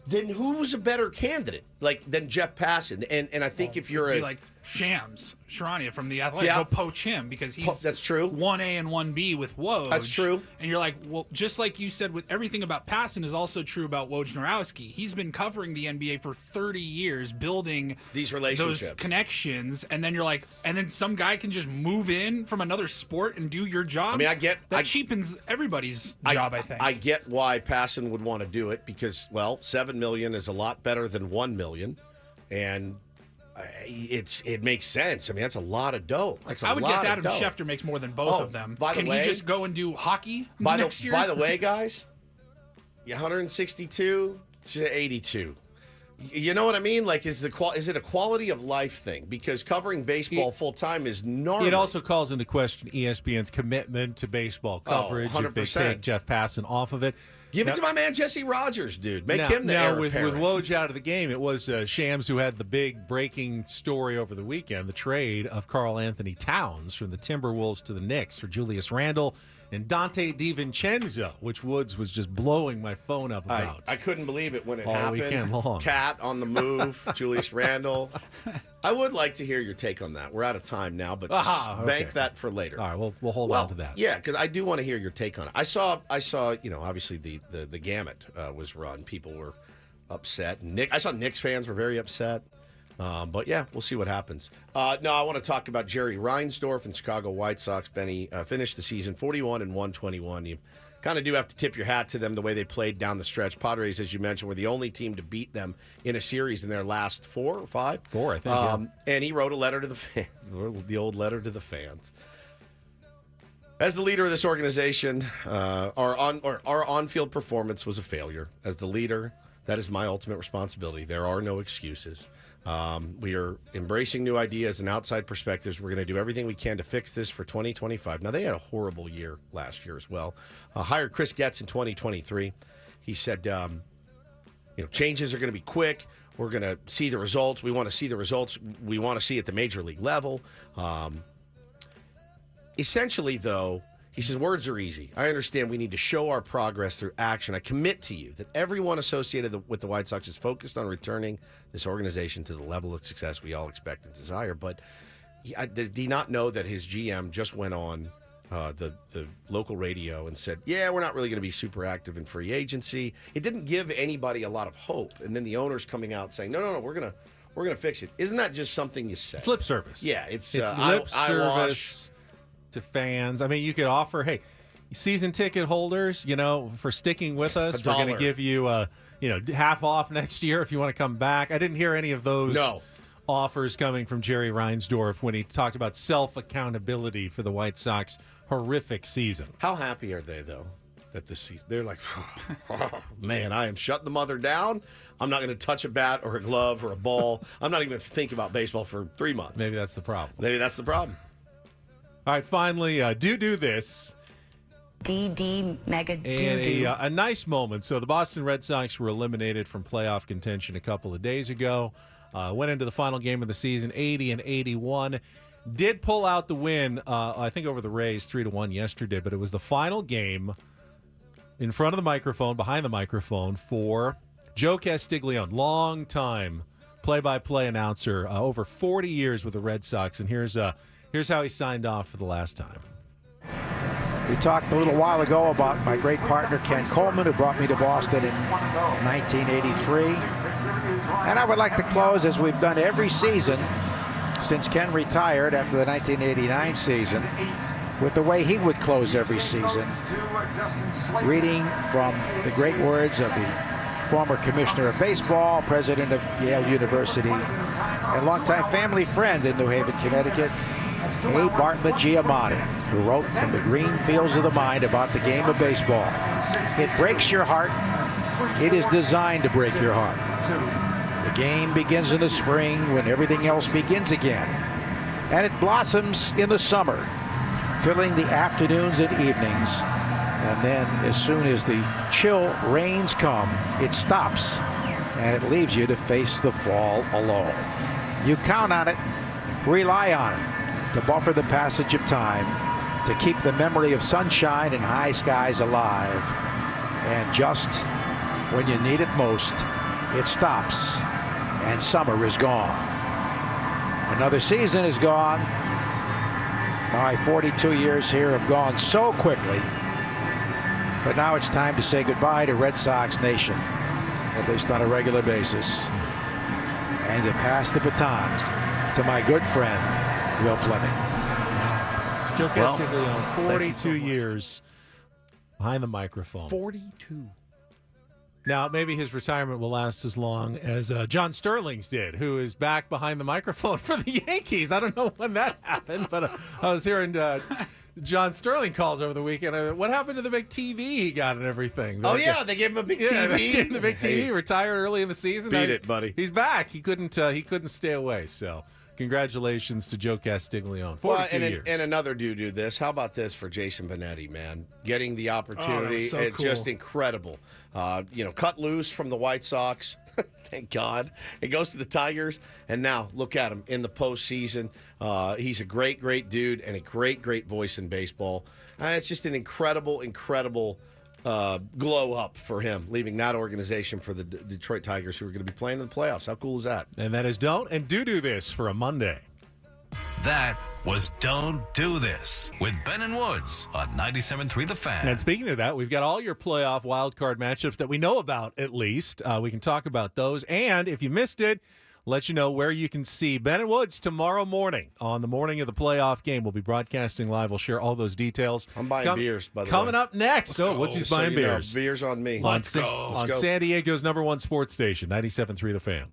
Speaker 1: then who's a better candidate than Jeff Passan? And I think if you're
Speaker 2: like Shams Charania from the Athletic, go poach him because he's
Speaker 1: that's true.
Speaker 2: 1A and 1B with Woj.
Speaker 1: That's true.
Speaker 2: And you're like, well, just like you said, with everything about Passan is also true about Wojnarowski. He's been covering the NBA for 30 years, building
Speaker 1: these relationships,
Speaker 2: those connections, and then you're like, and then some guy can just move in from another sport and do your job.
Speaker 1: I mean,
Speaker 2: that cheapens everybo's job. I think
Speaker 1: I get why Passan would want to do it because, well, $7 million is a lot better than $1 million, and it makes sense. I mean, that's a lot of dough.
Speaker 2: I would guess Adam Schefter makes more than both of them. Can he just go and do hockey next year?
Speaker 1: By the way, guys, 162 to 82. You know what I mean? Like, is it a quality of life thing? Because covering baseball full time is normal.
Speaker 3: It also calls into question ESPN's commitment to baseball coverage if they take Jeff Passan off of it.
Speaker 1: Give it to my man Jesse Rogers, dude. Make him the heir apparent.
Speaker 3: With Woj out of the game, it was Shams who had the big breaking story over the weekend, the trade of Karl Anthony Towns from the Timberwolves to the Knicks for Julius Randle and Dante DiVincenzo, which Woods was just blowing my phone up about.
Speaker 1: I couldn't believe it when it
Speaker 3: all
Speaker 1: happened.
Speaker 3: Weekend long.
Speaker 1: Cat on the move, Julius Randle. I would like to hear your take on that. We're out of time now, but bank that for later.
Speaker 3: All right, we'll hold on to that.
Speaker 1: Yeah, because I do want to hear your take on it. I saw. Obviously the gamut was run. People were upset. I saw Knicks fans were very upset. But yeah, we'll see what happens. I want to talk about Jerry Reinsdorf and Chicago White Sox. Benny finished the season 41 and 121. You kind of do have to tip your hat to them the way they played down the stretch. Padres, as you mentioned, were the only team to beat them in a series in their last 4 or 5.
Speaker 3: 4, I think. Yeah.
Speaker 1: And he wrote a letter to the fans, the old letter to the fans. As the leader of this organization, our on-field performance was a failure. As the leader, that is my ultimate responsibility. There are no excuses. We are embracing new ideas and outside perspectives. We're going to do everything we can to fix this for 2025. Now, they had a horrible year last year as well. Hired Chris Getz in 2023. He said, changes are going to be quick. We're going to see the results. We want to see the results we want to see at the major league level. Essentially, though, he says, words are easy. I understand we need to show our progress through action. I commit to you that everyone associated with the White Sox is focused on returning this organization to the level of success we all expect and desire. But did he not know that his GM just went on the local radio and said, we're not really going to be super active in free agency. It didn't give anybody a lot of hope. And then the owner's coming out saying, no, we're going to fix it. Isn't that just something you say?
Speaker 3: It's lip service.
Speaker 1: Yeah, it's
Speaker 3: lip service to fans. I mean, you could offer, hey, season ticket holders, for sticking with us, we're going to give you, half off next year if you want to come back. I didn't hear any of those offers coming from Jerry Reinsdorf when he talked about self-accountability for the White Sox horrific season.
Speaker 1: How happy are they, though, that this season? They're like, man, I am shutting the mother down. I'm not going to touch a bat or a glove or a ball. I'm not even going to think about baseball for 3 months.
Speaker 3: Maybe that's the problem.
Speaker 1: All right, finally, do this.
Speaker 13: DD mega doo-doo.
Speaker 3: And a nice moment. So the Boston Red Sox were eliminated from playoff contention a couple of days ago. Went into the final game of the season, 80-81. Did pull out the win, I think, over the Rays 3-1 yesterday, but it was the final game in front of the microphone, behind the microphone, for Joe Castiglione, long-time play-by-play announcer, over 40 years with the Red Sox, and here's how he signed off for the last time.
Speaker 14: We talked a little while ago about my great partner, Ken Coleman, who brought me to Boston in 1983. And I would like to close, as we've done every season since Ken retired after the 1989 season, with the way he would close every season, reading from the great words of the former commissioner of baseball, president of Yale University, and longtime family friend in New Haven, Connecticut, A. Bartlett Giamatti, who wrote from the green fields of the mind about the game of baseball. It breaks your heart. It is designed to break your heart. The game begins in the spring when everything else begins again. And it blossoms in the summer, filling the afternoons and evenings. And then as soon as the chill rains come, it stops and it leaves you to face the fall alone. You count on it, rely on it, to buffer the passage of time, to keep the memory of sunshine and high skies alive. And just when you need it most, it stops and summer is gone. Another season is gone. My 42 years here have gone so quickly. But now it's time to say goodbye to Red Sox Nation, at least on a regular basis, and to pass the baton to my good friend, Will Fleming.
Speaker 3: Joe Castiglione, 42 years behind the microphone.
Speaker 1: 42.
Speaker 3: Now, maybe his retirement will last as long as John Sterling's did, who is back behind the microphone for the Yankees. I don't know when that happened, but I was hearing John Sterling calls over the weekend. What happened to the big TV he got and everything?
Speaker 1: Oh, yeah, they gave him a big TV.
Speaker 3: They gave him the big TV. He retired early in the season.
Speaker 1: Beat it, buddy.
Speaker 3: He's back. He couldn't stay away, so congratulations to Joe Castiglione. 42 years.
Speaker 1: And another dude do this. How about this for Jason Benetti, man? Getting the opportunity.
Speaker 2: So
Speaker 1: It's
Speaker 2: cool.
Speaker 1: just incredible. Cut loose from the White Sox. Thank God. It goes to the Tigers, and now look at him in the postseason. He's a great, great dude and a great, great voice in baseball. It's just an incredible, incredible glow up for him, leaving that organization for the Detroit Tigers, who are going to be playing in the playoffs. How cool is that?
Speaker 3: And that is Don't and Do This for a Monday.
Speaker 6: That was Don't Do This with Ben and Woods on 97.3 The Fan.
Speaker 3: And speaking of that, we've got all your playoff wildcard matchups that we know about, at least. We can talk about those. And if you missed it, let you know where you can see Ben and Woods tomorrow morning on the morning of the playoff game. We'll be broadcasting live. We'll share all those details.
Speaker 1: I'm buying beers, by the way.
Speaker 3: Coming up next. Woods is buying beers.
Speaker 1: Beers on me.
Speaker 3: On San Diego's #1 sports station, 97.3 The Fan.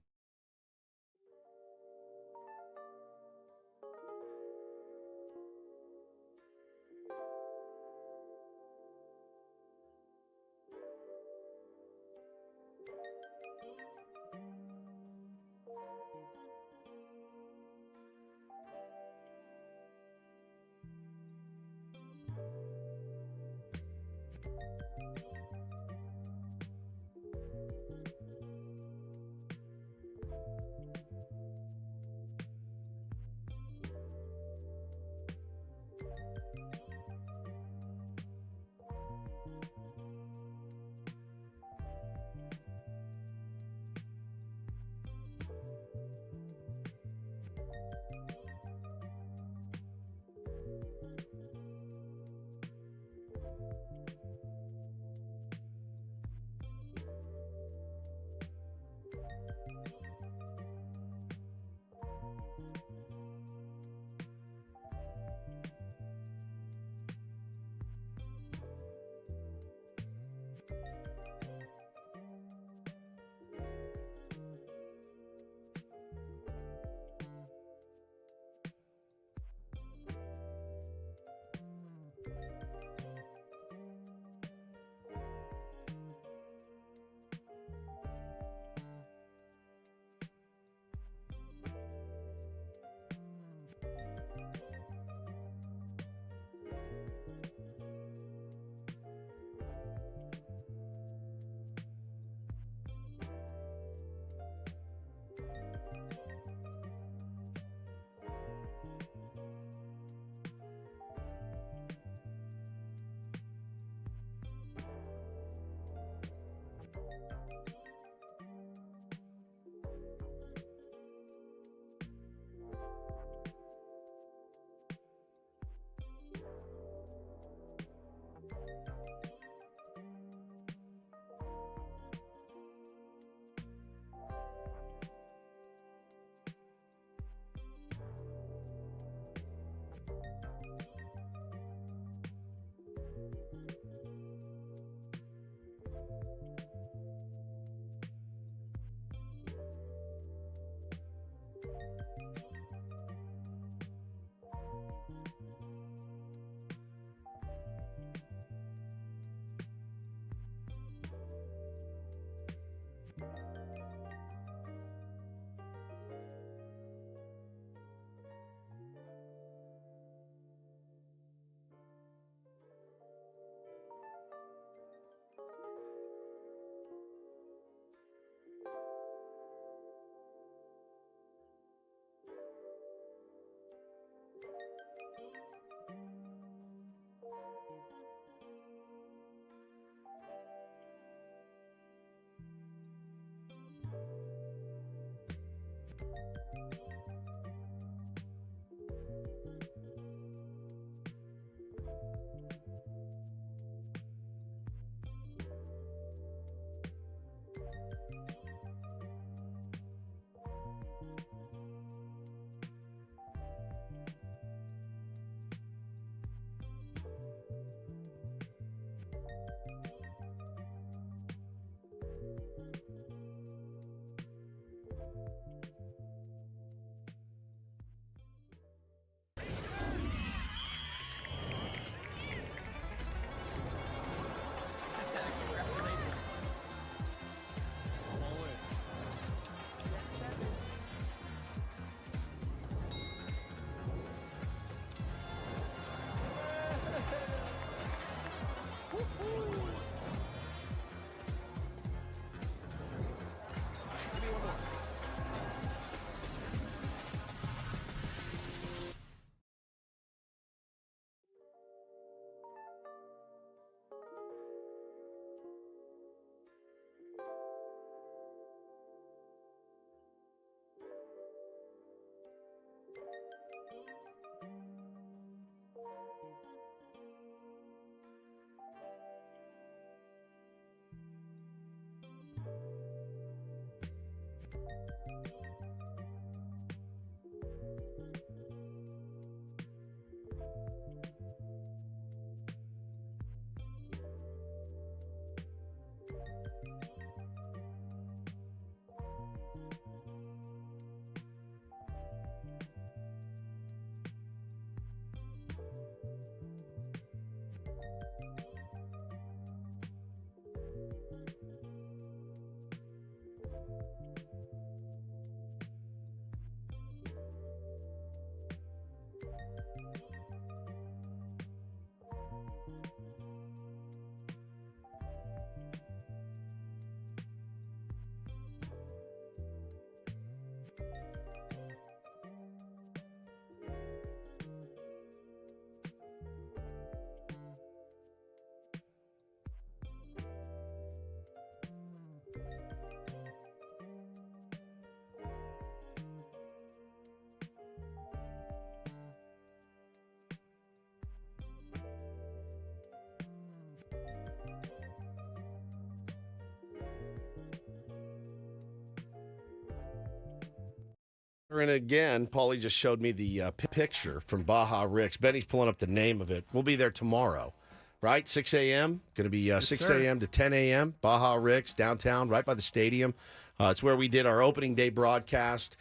Speaker 1: And again, Paulie just showed me the picture from Baja Rick's. Benny's pulling up the name of it. We'll be there tomorrow, right? 6 a.m. Going to be 6 a.m. to 10 a.m. Baja Rick's downtown, right by the stadium. It's where we did our opening day broadcast.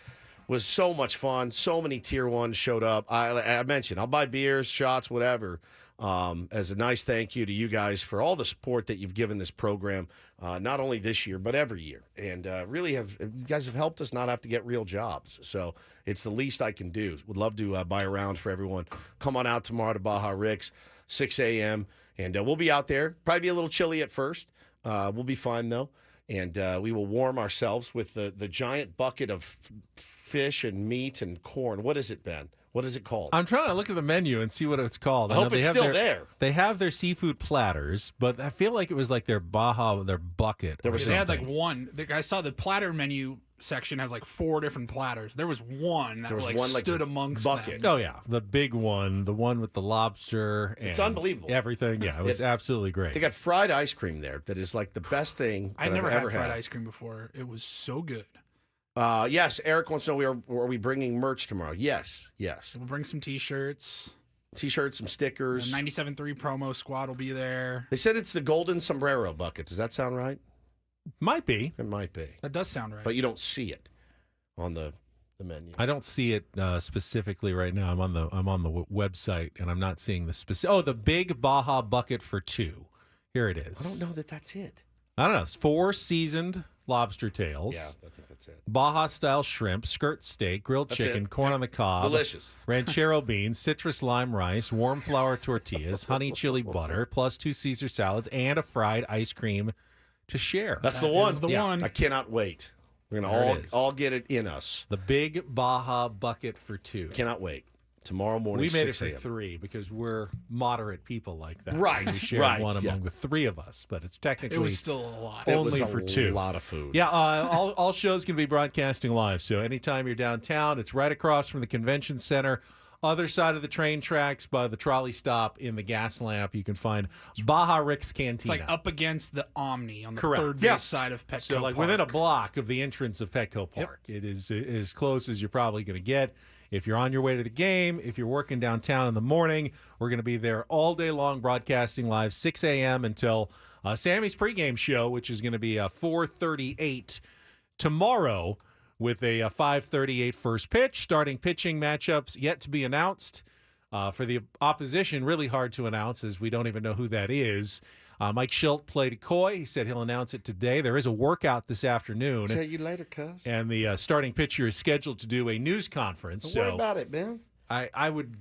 Speaker 1: Was so much fun. So many Tier 1s showed up. I mentioned I'll buy beers, shots, whatever, as a nice thank you to you guys for all the support that you've given this program, not only this year, but every year. And really, you guys have helped us not have to get real jobs. So it's the least I can do. Would love to buy a round for everyone. Come on out tomorrow to Baja Rick's, 6 a.m. And we'll be out there. Probably be a little chilly at first. We'll be fine, though. And we will warm ourselves with the giant bucket of fish and meat and corn. What is it, Ben? What is it called?
Speaker 3: I'm trying to look at the menu and see what it's called.
Speaker 1: I hope it's still there.
Speaker 3: They have their seafood platters, but I feel like it was like their bucket.
Speaker 2: They had like one. I saw the platter menu section has like 4 different platters. There was one that stood amongst
Speaker 1: bucket.
Speaker 2: them.
Speaker 3: Oh, yeah. The big one, the one with the lobster. And
Speaker 1: it's unbelievable.
Speaker 3: Everything. Yeah, it was absolutely great.
Speaker 1: They got fried ice cream there that is like the best thing
Speaker 2: I've never had fried ice cream before. It was so good.
Speaker 1: Yes, Eric wants to know, are we bringing merch tomorrow? Yes.
Speaker 2: We'll bring some T-shirts.
Speaker 1: Some stickers.
Speaker 2: The 97.3 promo squad will be there.
Speaker 1: They said it's the golden sombrero bucket. Does that sound right?
Speaker 3: Might be.
Speaker 1: It might be.
Speaker 2: That does sound right.
Speaker 1: But you don't see it on the menu.
Speaker 3: I don't see it specifically right now. I'm on the website, and I'm not seeing the specific. Oh, the big Baja bucket for 2. Here it is.
Speaker 1: I don't know that that's it.
Speaker 3: I don't know. It's 4 seasoned lobster tails.
Speaker 1: Yeah, I think that's it.
Speaker 3: Baja-style shrimp, skirt steak, grilled chicken, corn on the cob.
Speaker 1: Delicious.
Speaker 3: Ranchero beans, citrus lime rice, warm flour tortillas, honey chili butter, plus 2 Caesar salads, and a fried ice cream to share.
Speaker 1: That's the one. I cannot wait. We're going to all get it in us.
Speaker 3: The big Baja bucket for 2.
Speaker 1: Cannot wait. Tomorrow morning,
Speaker 3: we made it
Speaker 1: 6
Speaker 3: for 3 because we're moderate people like that.
Speaker 1: Right.
Speaker 3: We share one among the 3 of us, but it's technically
Speaker 2: it was still a lot.
Speaker 3: Only for 2.
Speaker 1: A lot of food.
Speaker 3: Yeah, all shows can be broadcasting live. So anytime you're downtown, it's right across from the convention center. Other side of the train tracks by the trolley stop in the gas lamp, you can find Baja Rick's Cantina.
Speaker 2: It's like up against the Omni on the
Speaker 3: Correct.
Speaker 2: third base side of Petco
Speaker 3: So like
Speaker 2: Park.
Speaker 3: within a block of the entrance of Petco Park. It is as close as you're probably going to get. If you're on your way to the game, if you're working downtown in the morning, we're going to be there all day long broadcasting live, 6 a.m. until Sammy's pregame show, which is going to be 4:38 tomorrow with a 5:38 first pitch. Starting pitching matchups yet to be announced. For the opposition, really hard to announce as we don't even know who that is. Mike Schilt played coy. He said he'll announce it today. There is a workout this afternoon.
Speaker 1: Tell you later, cuz.
Speaker 3: And the starting pitcher is scheduled to do a news conference.
Speaker 1: Don't worry about it, man.
Speaker 3: I would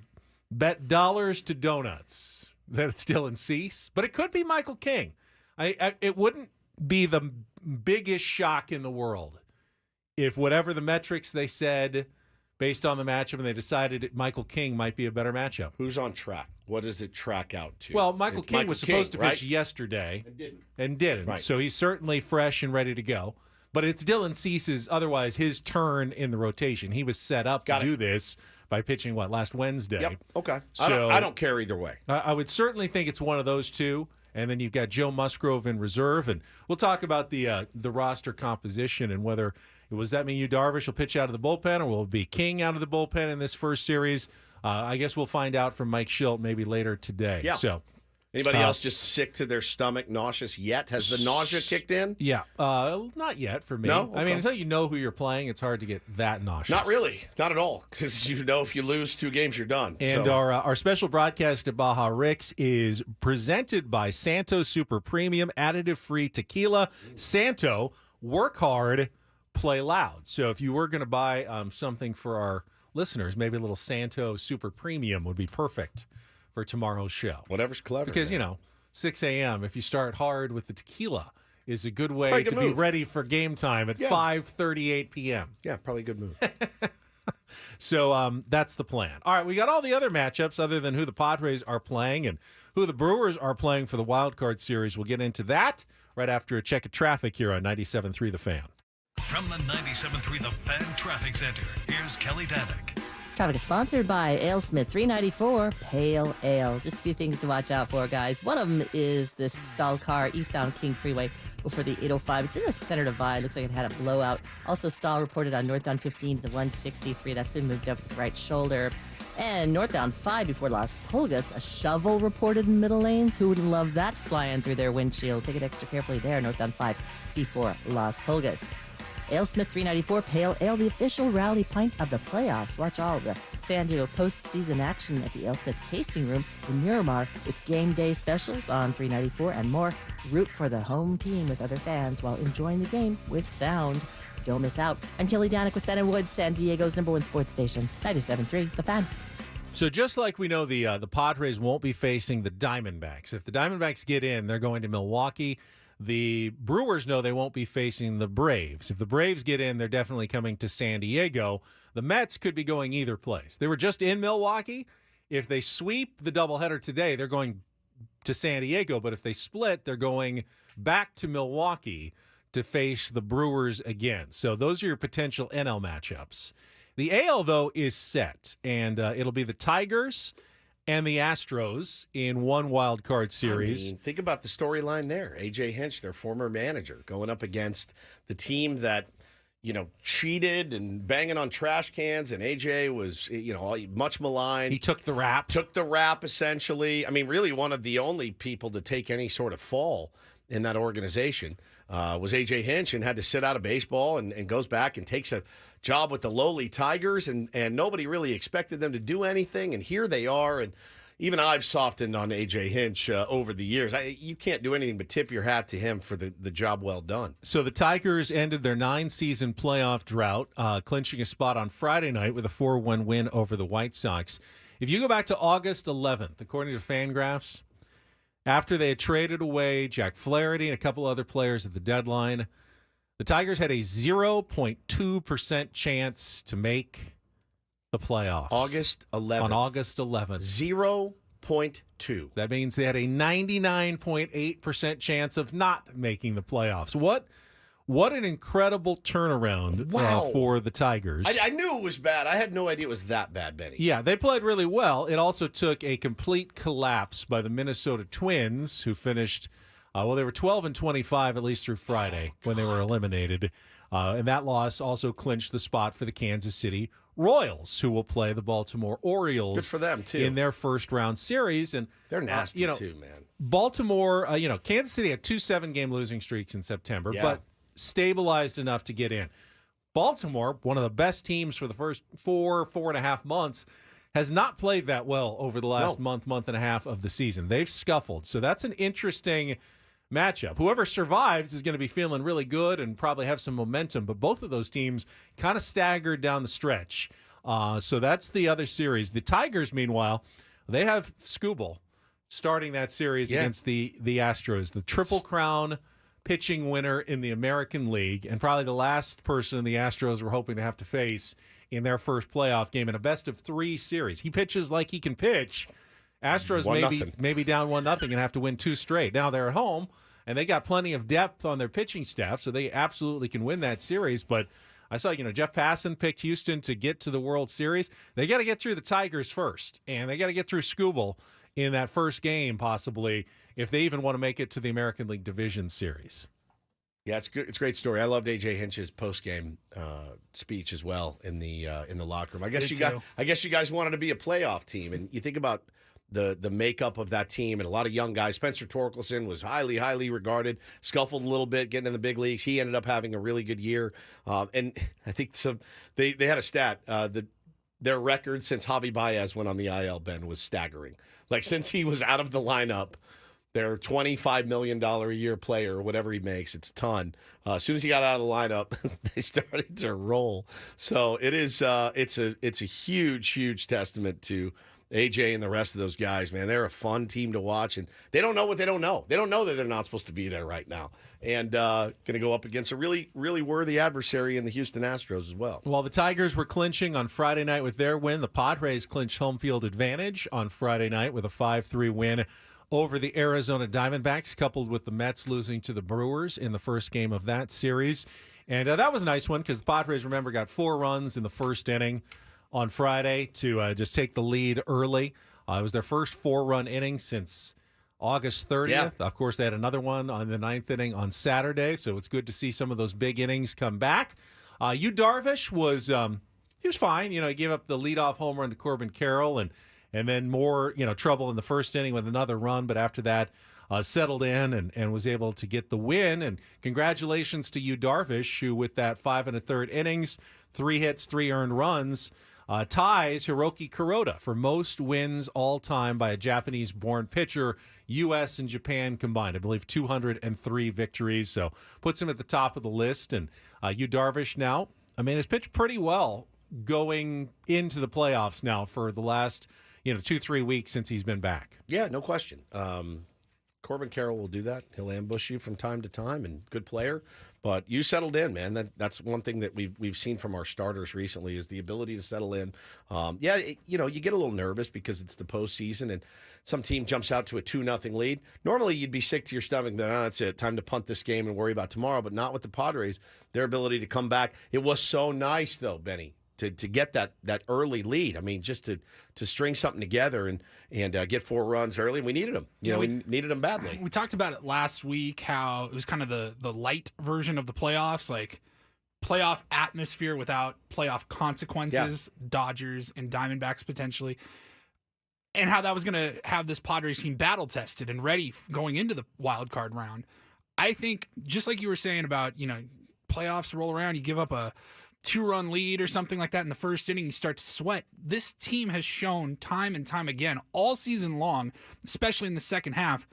Speaker 3: bet dollars to donuts that it's Dylan Cease, but it could be Michael King. It wouldn't be the biggest shock in the world if whatever the metrics they said based on the matchup and they decided Michael King might be a better matchup.
Speaker 1: Who's on track? What does it track out to?
Speaker 3: Well, Michael King was supposed to pitch yesterday and didn't.
Speaker 1: Right.
Speaker 3: So he's certainly fresh and ready to go. But it's Dylan Cease's, otherwise his turn in the rotation. He was set up to do this by pitching, last Wednesday.
Speaker 1: Yep, okay.
Speaker 3: So
Speaker 1: I don't care either way.
Speaker 3: I would certainly think it's one of those two. And then you've got Joe Musgrove in reserve. And we'll talk about the roster composition and whether does that mean Yu Darvish will pitch out of the bullpen or will it be King out of the bullpen in this first series? I guess we'll find out from Mike Schilt maybe later today.
Speaker 1: Yeah.
Speaker 3: So,
Speaker 1: anybody else just sick to their stomach, nauseous yet? Has the nausea kicked in?
Speaker 3: Yeah. Not yet for me.
Speaker 1: No?
Speaker 3: I mean, until you know who you're playing, it's hard to get that nauseous.
Speaker 1: Not really. Not at all. Because you know if you lose 2 games, you're done.
Speaker 3: And our special broadcast at Baja Rick's is presented by Santo Super Premium Additive-Free Tequila. Santo, work hard, play loud. So if you were going to buy something for our listeners, maybe a little Santo Super Premium would be perfect for tomorrow's show.
Speaker 1: Whatever's clever.
Speaker 3: Because, 6 a.m., if you start hard with the tequila, is a good way to be ready for game time at 5:38 p.m.
Speaker 1: Yeah, probably a good move.
Speaker 3: So that's the plan. All right, we got all the other matchups other than who the Padres are playing and who the Brewers are playing for the Wildcard series. We'll get into that right after a check of traffic here on 97.3 The Fan.
Speaker 6: From the 97.3 The Fan Traffic Center, here's Kelly Danick.
Speaker 7: Traffic is sponsored by AleSmith 394 Pale Ale. Just a few things to watch out for, guys. One of them is this stalled car eastbound King Freeway before the 805. It's in the center divide. Looks like it had a blowout. Also, stall reported on northbound 15 to the 163. That's been moved up to the right shoulder. And northbound 5 before Las Pulgas, a shovel reported in middle lanes. Who would love that flying through their windshield? Take it extra carefully there, northbound 5 before Las Pulgas. AleSmith 394 Pale Ale, the official rally pint of the playoffs. Watch all the San Diego postseason action at the AleSmith Tasting Room in Miramar with game day specials on 394 and more. Root for the home team with other fans while enjoying the game with sound. Don't miss out. I'm Kelly Danik with Ben & Woods, San Diego's #1 sports station, 97.3 The Fan.
Speaker 3: So just like we know the Padres won't be facing the Diamondbacks. If the Diamondbacks get in, they're going to Milwaukee. The Brewers know they won't be facing the Braves. If the Braves get in, they're definitely coming to San Diego. The Mets could be going either place. They were just in Milwaukee. If they sweep the doubleheader today, they're going to San Diego. But if they split, they're going back to Milwaukee to face the Brewers again. So those are your potential NL matchups. The AL, though, is set, and it'll be the Tigers and the Astros in one wild card series.
Speaker 1: I mean, think about the storyline there. A.J. Hinch, their former manager, going up against the team that, cheated and banging on trash cans, and A.J. was, much maligned.
Speaker 3: He took the rap.
Speaker 1: Essentially. I mean, really one of the only people to take any sort of fall in that organization was A.J. Hinch, and had to sit out of baseball and goes back and takes a job with the lowly Tigers, and nobody really expected them to do anything, and here they are. And even I've softened on A.J. Hinch over the years. You can't do anything but tip your hat to him for the job well done.
Speaker 3: So the Tigers ended their 9-season playoff drought, clinching a spot on Friday night with a 4-1 win over the White Sox. If you go back to August 11th, according to Fangraphs, after they had traded away Jack Flaherty and a couple other players at the deadline, the Tigers had a 0.2% chance to make the playoffs.
Speaker 1: August 11th.
Speaker 3: On August 11th.
Speaker 1: 0.2.
Speaker 3: That means they had a 99.8% chance of not making the playoffs. What an incredible turnaround for the Tigers.
Speaker 1: I knew it was bad. I had no idea it was that bad, Benny.
Speaker 3: Yeah, they played really well. It also took a complete collapse by the Minnesota Twins, who finished... they were 12-25 at least through Friday when they were eliminated. And that loss also clinched the spot for the Kansas City Royals, who will play the Baltimore Orioles.
Speaker 1: Good for them, too.
Speaker 3: In their first-round series. And
Speaker 1: they're nasty, too, man.
Speaker 3: Baltimore, Kansas City had 2 7-game losing streaks in September, but stabilized enough to get in. Baltimore, one of the best teams for the first 4.5 months, has not played that well over the last month and a half of the season. They've scuffled. So that's an interesting matchup. Whoever survives is going to be feeling really good and probably have some momentum, but both of those teams kind of staggered down the stretch. So that's the other series. The Tigers, meanwhile, they have Skubal starting that series against the Astros, the Triple Crown pitching winner in the American League, and probably the last person the Astros were hoping to have to face in their first playoff game in a best-of-3 series. He pitches like he can pitch. Astros maybe down 1-0 and have to win 2 straight. Now they're at home, and they got plenty of depth on their pitching staff, so they absolutely can win that series. But I saw, Jeff Passan picked Houston to get to the World Series. They got to get through the Tigers first, and they got to get through Skubal in that first game, possibly, if they even want to make it to the American League Division Series.
Speaker 1: Yeah, it's good. It's a great story. I loved A.J. Hinch's post-game speech as well in the locker room. I guess you guys wanted to be a playoff team, and you think about the makeup of that team and a lot of young guys. Spencer Torkelson was highly regarded, scuffled a little bit getting in the big leagues. He ended up having a really good year, and I think they had a stat their record since Javi Baez went on the IL, Ben, was staggering. Like, since he was out of the lineup, their $25 million a year player, or whatever he makes, it's a ton. As soon as he got out of the lineup, they started to roll. So it is it's a huge testament to AJ and the rest of those guys, man. They're a fun team to watch, and they don't know what they don't know. They don't know that they're not supposed to be there right now. And going to go up against a really worthy adversary in the Houston Astros as well.
Speaker 3: While the Tigers were clinching on Friday night with their win, the Padres clinched home field advantage on Friday night with a 5-3 win over the Arizona Diamondbacks, coupled with the Mets losing to the Brewers in the first game of that series. And that was a nice one because the Padres, remember, got 4 runs in the first inning on Friday to just take the lead early. It was their first 4-run inning since August 30th.
Speaker 1: Yeah.
Speaker 3: Of course, they had another one on the 9th inning on Saturday, so it's good to see some of those big innings come back. Yu Darvish was he was fine. He gave up the leadoff home run to Corbin Carroll and then more trouble in the first inning with another run, but after that settled in and was able to get the win. And congratulations to Yu Darvish, who with that 5 1/3 innings, 3 hits, 3 earned runs, ties Hiroki Kuroda for most wins all time by a Japanese-born pitcher, U.S. and Japan combined. I believe 203 victories, so puts him at the top of the list. And Yu Darvish now, has pitched pretty well going into the playoffs now for the last 2-3 weeks since he's been back.
Speaker 1: Yeah, no question. Corbin Carroll will do that. He'll ambush you from time to time, and good player. But you settled in, man. That's one thing that we've seen from our starters recently is the ability to settle in. You get a little nervous because it's the postseason, and some team jumps out to a 2-0 lead. Normally, you'd be sick to your stomach. That's it. Time to punt this game and worry about tomorrow. But not with the Padres. Their ability to come back. It was so nice, though, Benny, to get that early lead. Just to string something together and get 4 runs early. We needed them. We needed them badly.
Speaker 2: We talked about it last week, how it was kind of the light version of the playoffs, like playoff atmosphere without playoff consequences, Dodgers and Diamondbacks potentially, and how that was going to have this Padres team battle tested and ready going into the wild card round. I think just like you were saying about, playoffs roll around, you give up a 2-run lead or something like that in the first inning, you start to sweat. This team has shown time and time again all season long, especially in the second half,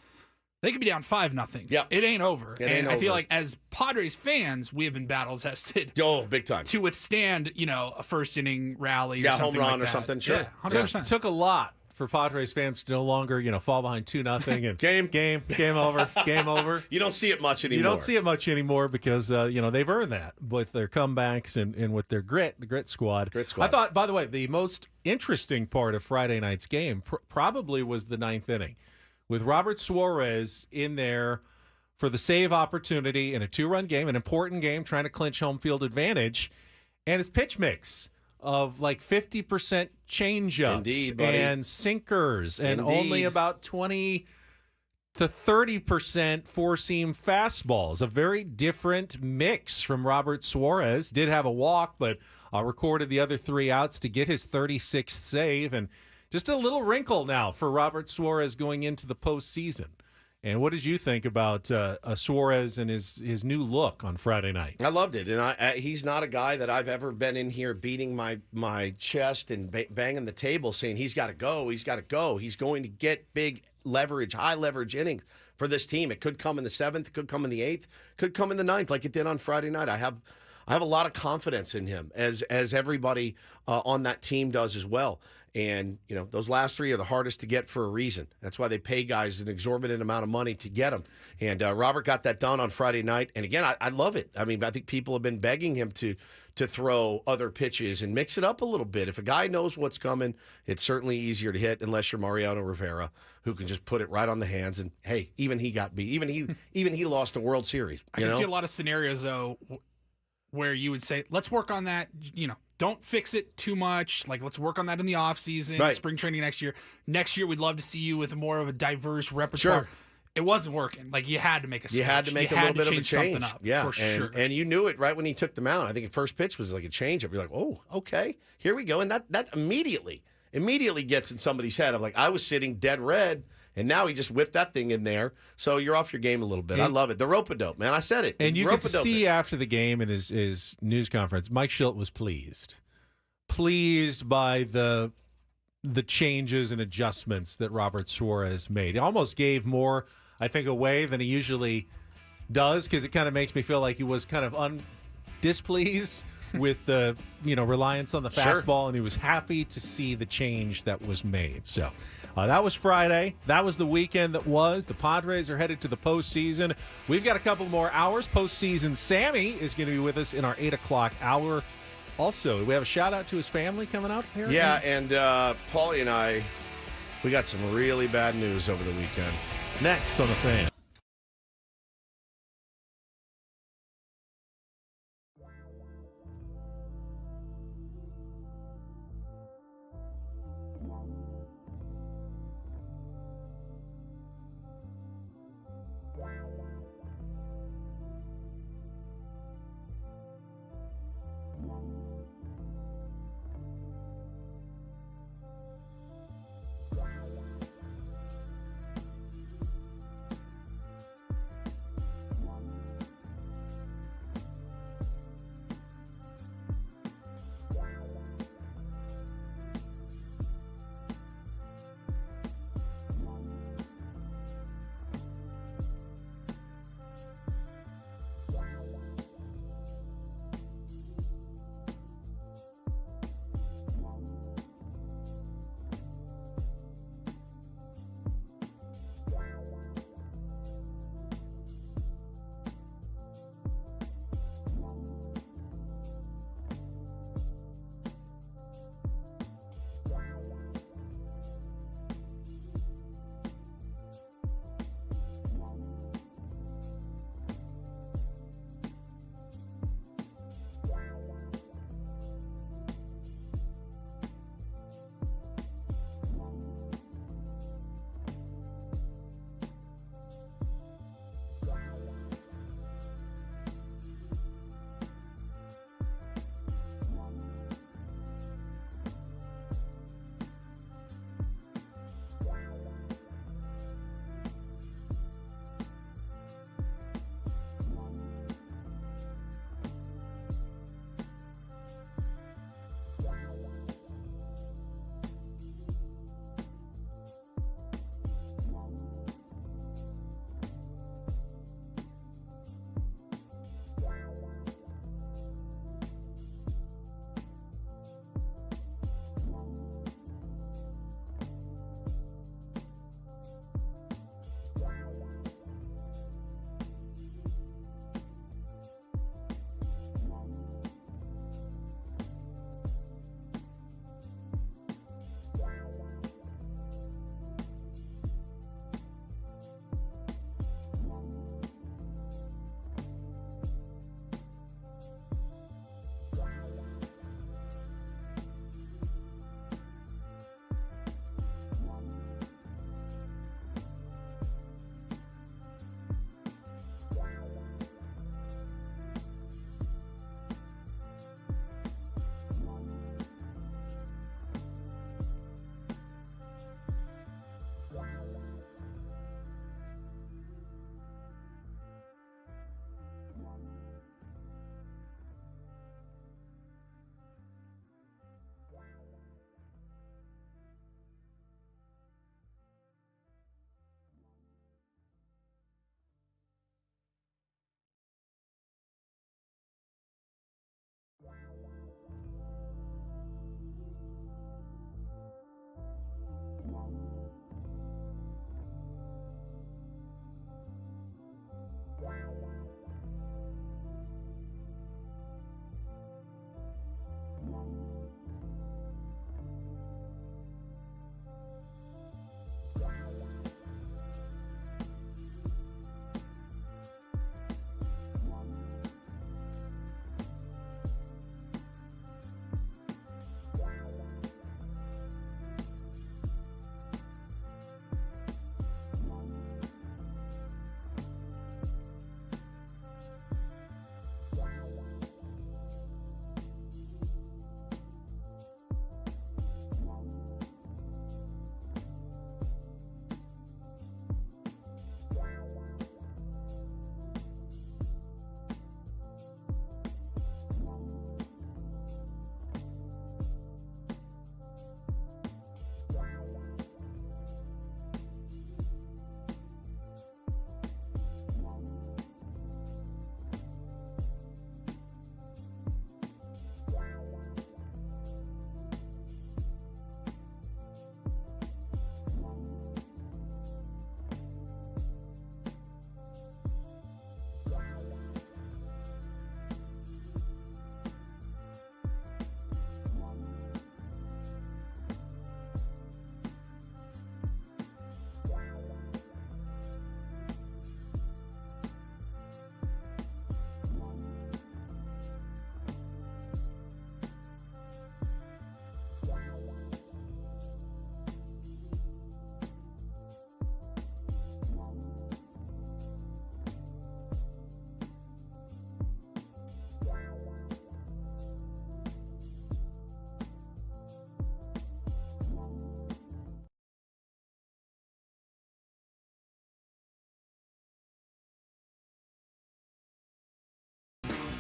Speaker 2: they could be down 5-0.
Speaker 1: Yeah,
Speaker 2: it ain't over. I feel like as Padres fans, we have been battle tested.
Speaker 1: Oh, big time.
Speaker 2: To withstand, a first inning rally or something
Speaker 1: home run
Speaker 2: like
Speaker 1: or
Speaker 2: that.
Speaker 1: something. Sure.
Speaker 2: Yeah, 100%.
Speaker 3: It took a lot for Padres fans to no longer, fall behind 2-0 and game over, game over.
Speaker 1: You don't see it much anymore.
Speaker 3: You don't see it much anymore because they've earned that with their comebacks and with their the grit squad. I thought, by the way, the most interesting part of Friday night's game probably was the 9th inning, with Robert Suarez in there for the save opportunity in a 2-run game, an important game, trying to clinch home field advantage, and his pitch mix of like 50% changeups and sinkers and only about 20 to 30% four-seam fastballs. A very different mix from Robert Suarez. Did have a walk, but recorded the other 3 outs to get his 36th save. And just a little wrinkle now for Robert Suarez going into the postseason. And what did you think about Suarez and his new look on Friday night?
Speaker 1: I loved it, and he's not a guy that I've ever been in here beating my chest and banging the table saying he's got to go, he's got to go. He's going to get big leverage, high leverage innings for this team. It could come in the 7th, it could come in the 8th, could come in the 9th like it did on Friday night. I have a lot of confidence in him, as everybody on that team does as well. And, those last 3 are the hardest to get for a reason. That's why they pay guys an exorbitant amount of money to get them. And Robert got that done on Friday night. And, again, I love it. I think people have been begging him to throw other pitches and mix it up a little bit. If a guy knows what's coming, it's certainly easier to hit unless you're Mariano Rivera, who can just put it right on the hands. And, hey, even he got beat. Even he lost a World Series.
Speaker 2: I can see a lot of scenarios, though, where you would say, let's work on that, don't fix it too much. Like, let's work on that in the offseason, spring training next year. Next year, we'd love to see you with more of a diverse repertoire.
Speaker 1: Sure.
Speaker 2: It wasn't working. Like, you had to make a switch.
Speaker 1: You had to make a little bit of a change.
Speaker 2: Up,
Speaker 1: yeah,
Speaker 2: for sure.
Speaker 1: And you knew it right when he took the mound. I think the first pitch was like a change-up. You're like, oh, okay, here we go. And that immediately gets in somebody's head of like, I was sitting dead red, and now he just whipped that thing in there. So you're off your game a little bit. I love it. The rope-a-dope, man. I said it.
Speaker 3: And you could see after the game in his news conference, Mike Schilt was pleased by the changes and adjustments that Robert Suarez made. He almost gave more, I think, away than he usually does, because it kind of makes me feel like he was kind of displeased with the reliance on the fastball, and he was happy to see the change that was made. So that was Friday. That was the weekend that was. The Padres are headed to the postseason. We've got a couple more hours. Postseason Sammy is going to be with us in our 8 o'clock hour. Also, we have a shout-out to his family coming up here.
Speaker 1: Yeah, and Paulie and I, we got some really bad news over the weekend.
Speaker 3: Next on The Fan.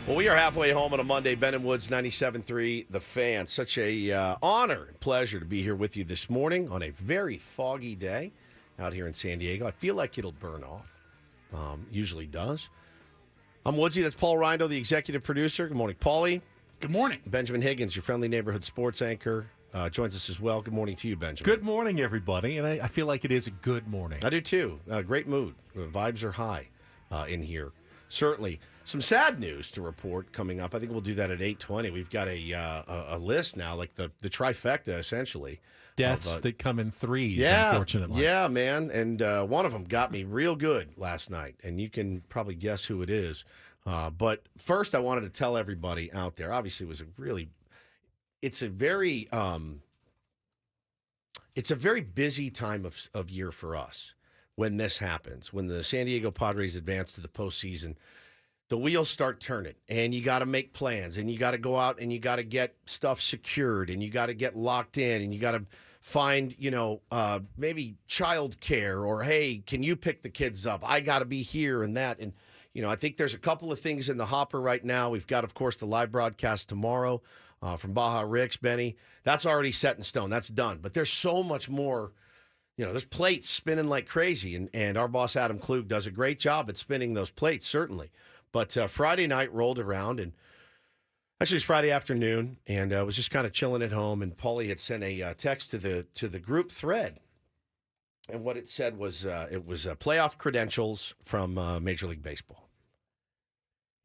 Speaker 1: Well, we are halfway home on a Monday. Ben and Woods, 97.3, The Fan. Such a honor and pleasure to be here with you this morning on a very foggy day out here in San Diego. I feel like it'll burn off. Usually does. I'm Woodsy. That's Paul Rindo, the executive producer. Good morning, Paulie.
Speaker 2: Good morning.
Speaker 1: Benjamin Higgins, your friendly neighborhood sports anchor, joins us as well. Good morning to you, Benjamin.
Speaker 3: Good morning, everybody. And I feel like it is a good morning.
Speaker 1: I do, too. Great mood. Vibes are high in here. Certainly. Some sad news to report coming up. I think we'll do that at 8:20. We've got a list now, like the trifecta, essentially.
Speaker 3: Deaths that come in threes,
Speaker 1: yeah,
Speaker 3: unfortunately.
Speaker 1: Yeah, man. And one of them got me real good last night, and you can probably guess who it is. But first, I wanted to tell everybody out there, obviously, it's a very busy time of year for us when this happens, when the San Diego Padres advance to the postseason. The wheels start turning, and you got to make plans, and you got to go out and you got to get stuff secured, and you got to get locked in, and you got to find, maybe child care, or, hey, can you pick the kids up? I got to be here and that. And, I think there's a couple of things in the hopper right now. We've got, of course, the live broadcast tomorrow from Baja Rick's, Benny. That's already set in stone. That's done. But there's so much more. There's plates spinning like crazy, and our boss, Adam Klug, does a great job at spinning those plates, certainly. But Friday night rolled around, and actually it's Friday afternoon, and I was just kind of chilling at home, and Paulie had sent a text to the group thread, and what it said was it was playoff credentials from Major League Baseball,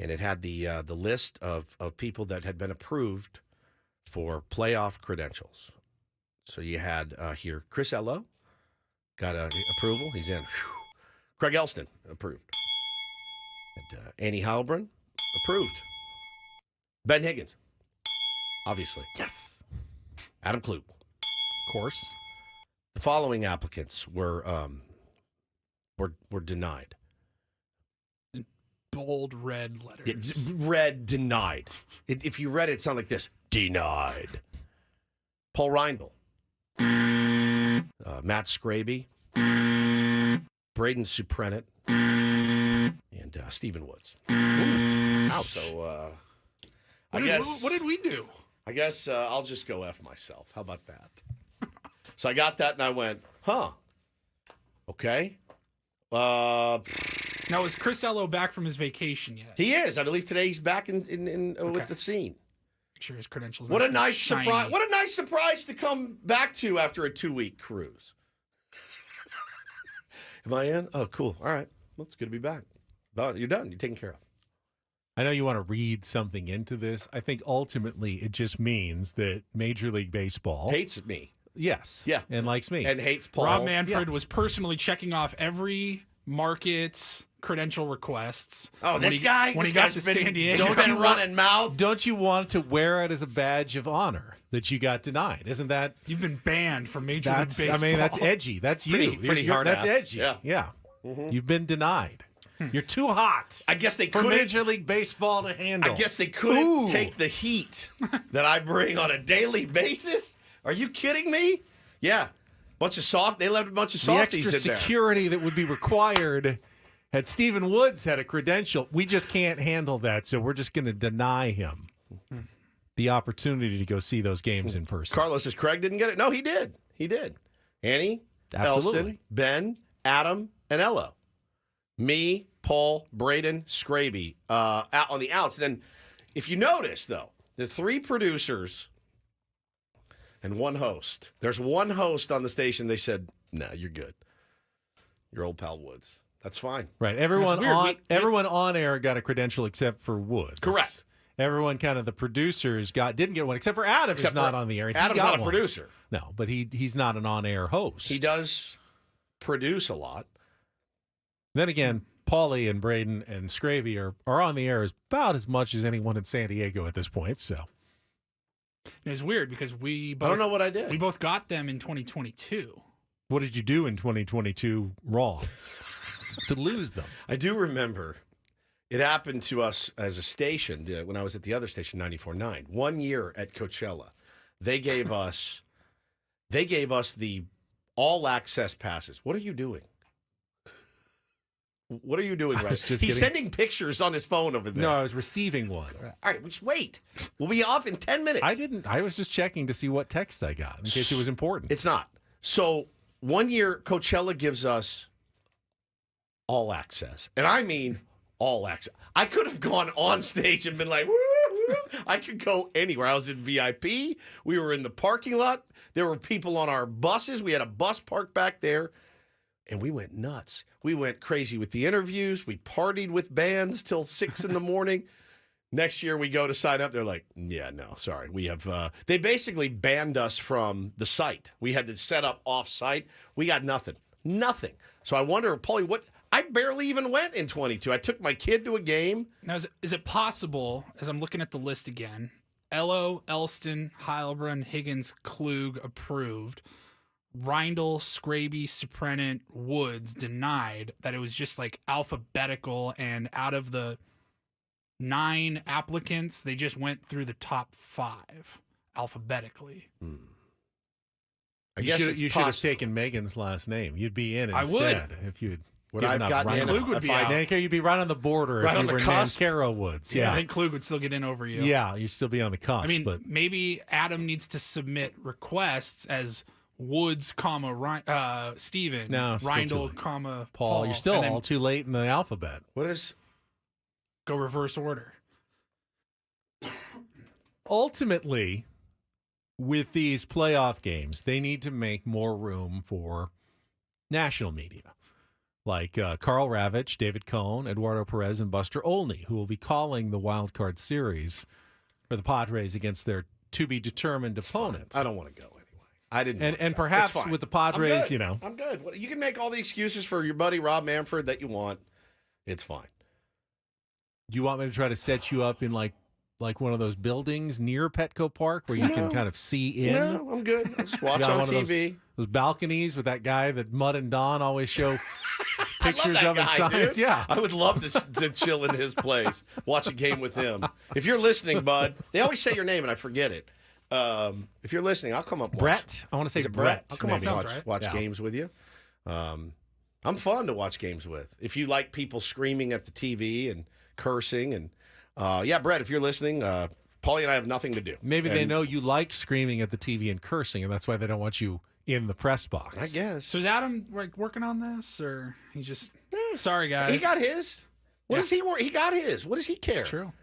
Speaker 1: and it had the list of people that had been approved for playoff credentials. So you had here Chris Ello got approval; he's in. Whew. Craig Elston approved. And Annie Heilbrunn, approved. Ben Higgins, obviously.
Speaker 3: Yes.
Speaker 1: Adam Klug.
Speaker 3: Of course.
Speaker 1: The following applicants were denied.
Speaker 2: In bold red letters.
Speaker 1: Yeah, red denied. If you read it, it sounded like this. Denied. Paul Rindle. Matt Scraby. Braden Suprenant. And Stephen Woods.
Speaker 2: Ouch.
Speaker 1: So,
Speaker 2: what did we do?
Speaker 1: I guess I'll just go F myself. How about that? So I got that, and I went, huh. Okay.
Speaker 2: Now, is Chris Ello back from his vacation yet?
Speaker 1: He is. I believe today he's back in with the scene.
Speaker 2: Make sure his credentials.
Speaker 1: What a nice surprise! What a nice surprise to come back to after a 2-week cruise. Am I in? Oh, cool. All right. Well, it's good to be back. You're done. You're taken care of.
Speaker 3: I know you want to read something into this. I think ultimately it just means that Major League Baseball
Speaker 1: hates me.
Speaker 3: Yes.
Speaker 1: Yeah.
Speaker 3: And likes me.
Speaker 1: And hates Paul.
Speaker 2: Rob Manfred was personally checking off every market's credential requests.
Speaker 1: Oh, when he got to
Speaker 2: San Diego.
Speaker 1: Running mouth.
Speaker 3: Don't you want to wear it as a badge of honor that you got denied? Isn't that?
Speaker 2: You've been banned from Major League Baseball.
Speaker 3: I mean, that's edgy. That's
Speaker 1: pretty hard.
Speaker 3: That's edgy.
Speaker 1: Yeah.
Speaker 3: Mm-hmm. You've been denied. You're too hot.
Speaker 1: I guess they
Speaker 3: for
Speaker 1: couldn't.
Speaker 3: Major League Baseball to handle.
Speaker 1: I guess they couldn't take the heat that I bring on a daily basis. Are you kidding me? Yeah, They left a bunch of softies in there.
Speaker 3: The extra security that would be required had Stephen Woods had a credential. We just can't handle that, so we're just going to deny him the opportunity to go see those games in person.
Speaker 1: Carlos says Craig didn't get it. No, he did. He did. Annie,
Speaker 3: Absolutely.
Speaker 1: Elston, Ben, Adam, and Ello. Me, Paul, Braden, Scraby on the outs. And then, if you notice, though, the 3 producers and 1 host. There's 1 host on the station. They said, "No, you're good. Your old pal Woods. That's fine."
Speaker 3: Right. Everyone on air got a credential except for Woods.
Speaker 1: Correct.
Speaker 3: Everyone, kind of the producers didn't get one except for Adam. Who's not on the air.
Speaker 1: Adam's not a producer.
Speaker 3: No, but he's not an on-air host.
Speaker 1: He does produce a lot.
Speaker 3: Then again, Paulie and Braden and Scravy are on the air about as much as anyone in San Diego at this point. So
Speaker 2: it's weird because we both,
Speaker 1: I don't know what I did.
Speaker 2: We both got them in 2022.
Speaker 3: What did you do in 2022 wrong to lose them?
Speaker 1: I do remember it happened to us as a station when I was at the other station, 94.9. 1 year at Coachella, they gave us the all access passes. What are you doing? What are you doing, right?
Speaker 3: He's
Speaker 1: sending pictures on his phone over there.
Speaker 3: No, I was receiving one.
Speaker 1: All right, just wait. We'll be off in 10 minutes.
Speaker 3: I didn't. I was just checking to see what text I got in case it was important.
Speaker 1: It's not. So 1 year, Coachella gives us all access. And I mean all access. I could have gone on stage and been like, woo, woo. I could go anywhere. I was in VIP. We were in the parking lot. There were people on our buses. We had a bus parked back there. And we went nuts. We went crazy with the interviews. We partied with bands till 6 in the morning. Next year we go to sign up. They're like, yeah, no, sorry. We have, they basically banned us from the site. We had to set up off-site. We got nothing. Nothing. So I wonder, Paulie, I barely even went in 22. I took my kid to a game.
Speaker 2: Now, is it possible, as I'm looking at the list again, Ello, Elston, Heilbronn, Higgins, Klug approved, Rundle, Scraby, Suprenant, Woods denied, that it was just like alphabetical, and out of the 9 applicants, they just went through the top 5 alphabetically.
Speaker 1: I guess
Speaker 3: you should have taken Megan's last name. You'd be in
Speaker 2: I
Speaker 3: instead if you'd.
Speaker 1: Would I have gotten in?
Speaker 2: Klug would be out.
Speaker 3: You'd be right on the border
Speaker 1: right
Speaker 3: if
Speaker 1: on
Speaker 3: you were
Speaker 1: the cusp.
Speaker 3: Nancaro Woods. Yeah,
Speaker 2: I think Klug would still get in over you.
Speaker 3: Yeah, you'd still be on the cusp.
Speaker 2: I mean,
Speaker 3: but
Speaker 2: maybe Adam needs to submit requests as Woods, Steven,
Speaker 3: No, still too
Speaker 2: Rundle,
Speaker 3: late.
Speaker 2: Paul.
Speaker 3: You're still
Speaker 2: and then
Speaker 3: all too late in the alphabet.
Speaker 1: What is?
Speaker 2: Go reverse order.
Speaker 3: Ultimately, with these playoff games, they need to make more room for national media, like Carl Ravitch, David Cohn, Eduardo Perez, and Buster Olney, who will be calling the Wild Card series for the Padres against their to-be-determined opponents.
Speaker 1: I don't want to go anyway. I didn't.
Speaker 3: And perhaps with the Padres,
Speaker 1: I'm good. You can make all the excuses for your buddy Rob Manfred that you want. It's fine.
Speaker 3: Do you want me to try to set you up in like one of those buildings near Petco Park where you can kind of see in?
Speaker 1: No, I'm good. I'll just watch on TV.
Speaker 3: Those balconies with that guy that Mud and Don always show pictures
Speaker 1: I love
Speaker 3: of
Speaker 1: that
Speaker 3: inside.
Speaker 1: guy, dude.
Speaker 3: Yeah,
Speaker 1: I would love to chill in his place, watch a game with him. If you're listening, Bud, they always say your name and I forget it. If you're listening, I'll come up.
Speaker 3: Brett. I want to say Brett.
Speaker 1: I'll come up and watch
Speaker 2: right.
Speaker 1: games with you. I'm fun to watch games with. If you like people screaming at the TV and cursing and Brett, if you're listening, Paulie and I have nothing to do.
Speaker 3: Maybe they know you like screaming at the TV and cursing, and that's why they don't want you in the press box.
Speaker 1: I guess.
Speaker 2: So is Adam working on this, or he just? Sorry, guys.
Speaker 1: He got his. What does he work? He got his. What does he care?
Speaker 2: It's true.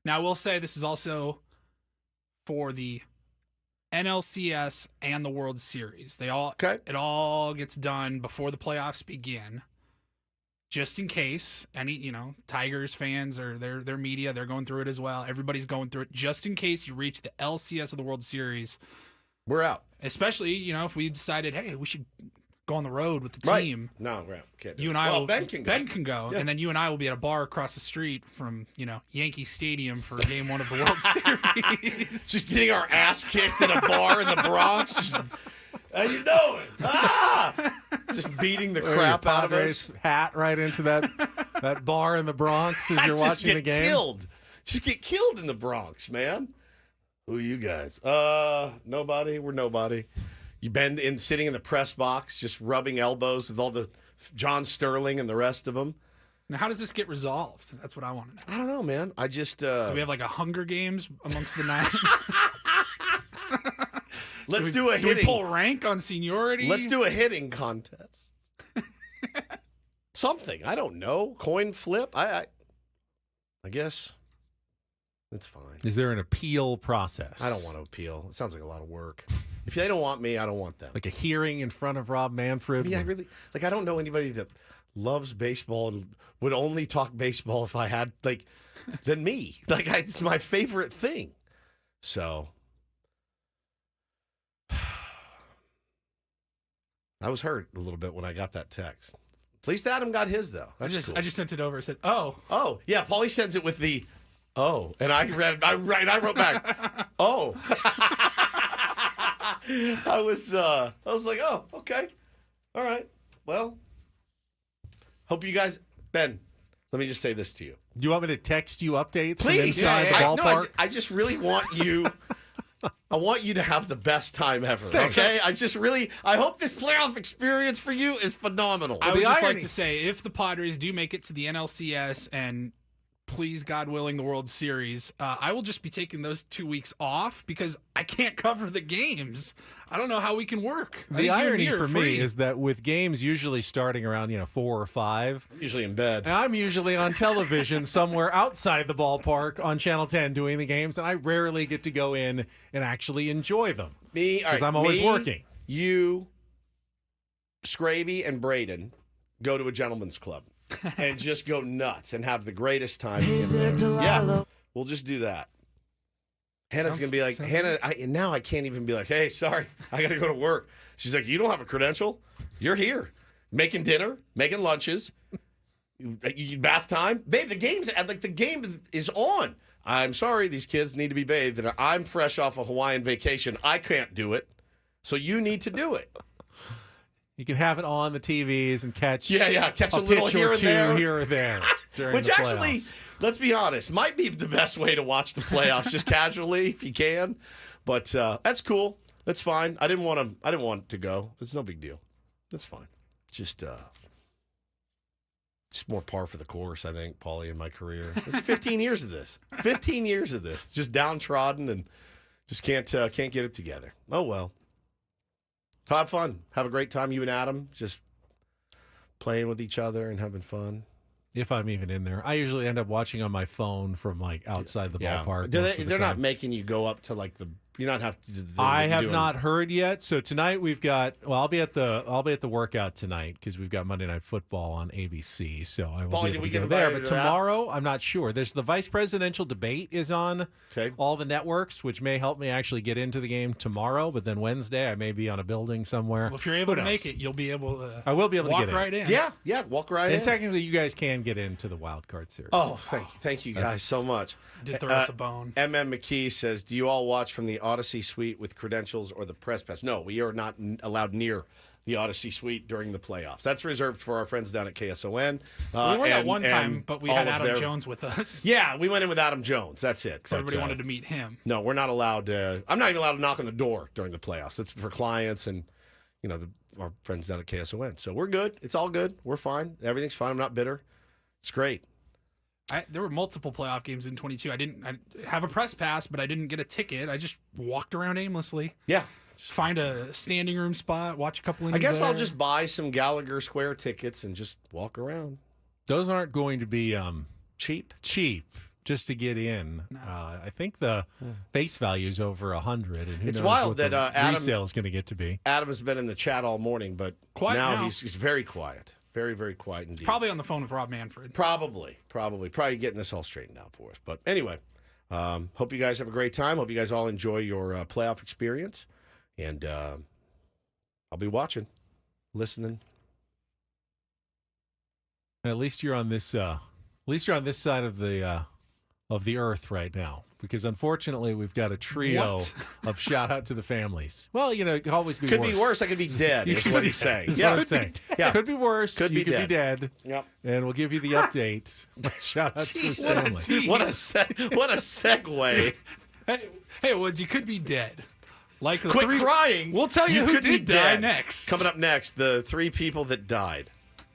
Speaker 2: Now I will say this is also for the NLCS and the World Series. It all gets done before the playoffs begin. Just in case any, Tigers fans or their media, they're going through it as well. Everybody's going through it. Just in case you reach the LCS of the World Series,
Speaker 1: we're out.
Speaker 2: Especially, if we decided, hey, we should go on the road with the team.
Speaker 1: No, right. Can't do
Speaker 2: you
Speaker 1: it.
Speaker 2: and I
Speaker 1: Ben can go. Yeah.
Speaker 2: And then you and I will be at a bar across the street from, Yankee Stadium for Game 1 of the World Series.
Speaker 1: Just getting our ass kicked at a bar in the Bronx. Just, how you doing? Just beating the crap out of us.
Speaker 3: Hat right into that bar in the Bronx as you're watching the game.
Speaker 1: Just get killed in the Bronx, man. Who are you guys? Nobody. We're nobody. You've been sitting in the press box, just rubbing elbows with all the John Sterling and the rest of them.
Speaker 2: Now, how does this get resolved? That's what I want to know.
Speaker 1: I don't know, man. I just
Speaker 2: do we have like a Hunger Games amongst the 9?
Speaker 1: Let's do a hitting.
Speaker 2: Do we pull rank on seniority?
Speaker 1: Let's do a hitting contest. Something. I don't know. Coin flip. I guess it's fine.
Speaker 3: Is there an appeal process?
Speaker 1: I don't want to appeal. It sounds like a lot of work. If they don't want me, I don't want them.
Speaker 3: Like a hearing in front of Rob Manfred?
Speaker 1: Yeah, I don't know anybody that loves baseball and would only talk baseball if I had, than me. It's my favorite thing. So I was hurt a little bit when I got that text. At least Adam got his, though. That's cool.
Speaker 2: I just sent it over and said, oh.
Speaker 1: Oh, yeah, Paulie sends it with the, oh. And I wrote back, oh. I was like, oh, okay. All right. Well, hope you guys, Ben, let me just say this to you.
Speaker 3: Do you want me to text you updates
Speaker 1: Please.
Speaker 3: from inside the ballpark?
Speaker 1: No, I just really want you I want you to have the best time ever.
Speaker 3: Thanks.
Speaker 1: Okay? I hope this playoff experience for you is phenomenal.
Speaker 2: I would just like to say, if the Padres do make it to the NLCS and please, God willing, the World Series, I will just be taking those 2 weeks off because I can't cover the games. I don't know how we can work.
Speaker 3: The irony for me is that with games usually starting around 4 or 5,
Speaker 1: I'm usually in bed.
Speaker 3: And I'm usually on television somewhere outside the ballpark on Channel 10 doing the games, and I rarely get to go in and actually enjoy them. Because I'm always working.
Speaker 1: You, Scraby, and Braden go to a gentleman's club. And just go nuts and have the greatest time. Yeah, we'll just do that. Hannah's going to be like, now I can't even be like, hey, sorry, I got to go to work. She's like, you don't have a credential? You're here. Making dinner, making lunches, bath time. Babe, the game is on. I'm sorry, these kids need to be bathed. And I'm fresh off a Hawaiian vacation. I can't do it. So you need to do it.
Speaker 3: You can have it on the TVs and catch
Speaker 1: catch a little here and there.
Speaker 3: Here or there.
Speaker 1: Which
Speaker 3: the
Speaker 1: actually,
Speaker 3: playoffs.
Speaker 1: let's be honest, might be the best way to watch the playoffs, just casually if you can. But that's cool. That's fine. I didn't want to go. It's no big deal. That's fine. Just more par for the course, I think, Paulie, in my career. It's 15 years of this. 15 years of this. Just downtrodden and just can't get it together. Oh well. Have fun. Have a great time. You and Adam just playing with each other and having fun.
Speaker 3: If I'm even in there. I usually end up watching on my phone from outside the ballpark.
Speaker 1: They're not making you go up to the. You're not have to.
Speaker 3: I have not heard yet. So tonight we've got. Well, I'll be at the workout tonight because we've got Monday Night Football on ABC. So I will be able to go there. But tomorrow, I'm not sure. There's the vice presidential debate is on all the networks, which may help me actually get into the game tomorrow. But then Wednesday, I may be on a building somewhere.
Speaker 2: Well, if you're able to make it, you'll be able to.
Speaker 3: I will be able to get in.
Speaker 2: Walk right in.
Speaker 1: Yeah, walk right in.
Speaker 3: And technically, you guys can get into the Wildcard series.
Speaker 1: Oh, thank you guys so much.
Speaker 2: Did throw us a bone.
Speaker 1: MM McKee says, do you all watch from the Odyssey Suite with credentials or the press pass? No, we are not allowed near the Odyssey Suite during the playoffs. That's reserved for our friends down at KSON.
Speaker 2: We were at one time, but we had Adam Jones with us.
Speaker 1: Yeah, we went in with Adam Jones. That's it.
Speaker 2: So everybody wanted to meet him.
Speaker 1: No, we're not allowed to. I'm not even allowed to knock on the door during the playoffs. It's for clients and, our friends down at KSON. So we're good. It's all good. We're fine. Everything's fine. I'm not bitter. It's great.
Speaker 2: There were multiple playoff games in 22. I have a press pass, but I didn't get a ticket. I just walked around aimlessly.
Speaker 1: Yeah.
Speaker 2: Just find a standing room spot, watch a couple innings.
Speaker 1: I guess I'll just buy some Gallagher Square tickets and just walk around.
Speaker 3: Those aren't going to be
Speaker 1: cheap
Speaker 3: just to get in. No. I think the face value is over 100. And
Speaker 1: it's wild that Adam
Speaker 3: resale is going to get to be.
Speaker 1: Adam has been in the chat all morning, but now he's very quiet. Very, very quiet indeed.
Speaker 2: Probably on the phone with Rob Manfred.
Speaker 1: Probably getting this all straightened out for us. But anyway, hope you guys have a great time. Hope you guys all enjoy your playoff experience. And I'll be watching, listening.
Speaker 3: At least you're on this. Side of the earth right now, because unfortunately we've got a trio of shout out to the families. Well, it could always be
Speaker 1: worse.
Speaker 3: Could
Speaker 1: be worse. I could be dead. Is what he's saying.
Speaker 3: That's what I'm saying. Yeah, could be worse.
Speaker 1: Could
Speaker 3: be
Speaker 1: dead.
Speaker 3: Yep. And we'll give you the update. Shout out to his family.
Speaker 1: What a segue.
Speaker 2: Hey, Woods, you could be dead. Like
Speaker 1: Quit crying.
Speaker 2: We'll tell you who did die next.
Speaker 1: Coming up next, the 3 people that died.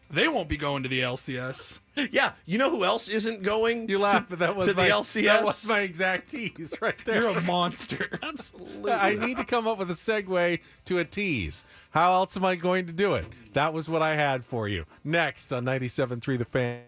Speaker 2: They won't be going to the LCS.
Speaker 1: Yeah, you know who else isn't going?
Speaker 3: You laugh, but that was
Speaker 1: the LCS.
Speaker 3: That was my exact tease right there.
Speaker 2: You're a monster.
Speaker 1: Absolutely.
Speaker 3: I need to come up with a segue to a tease. How else am I going to do it? That was what I had for you. Next on 97.3 The Fan.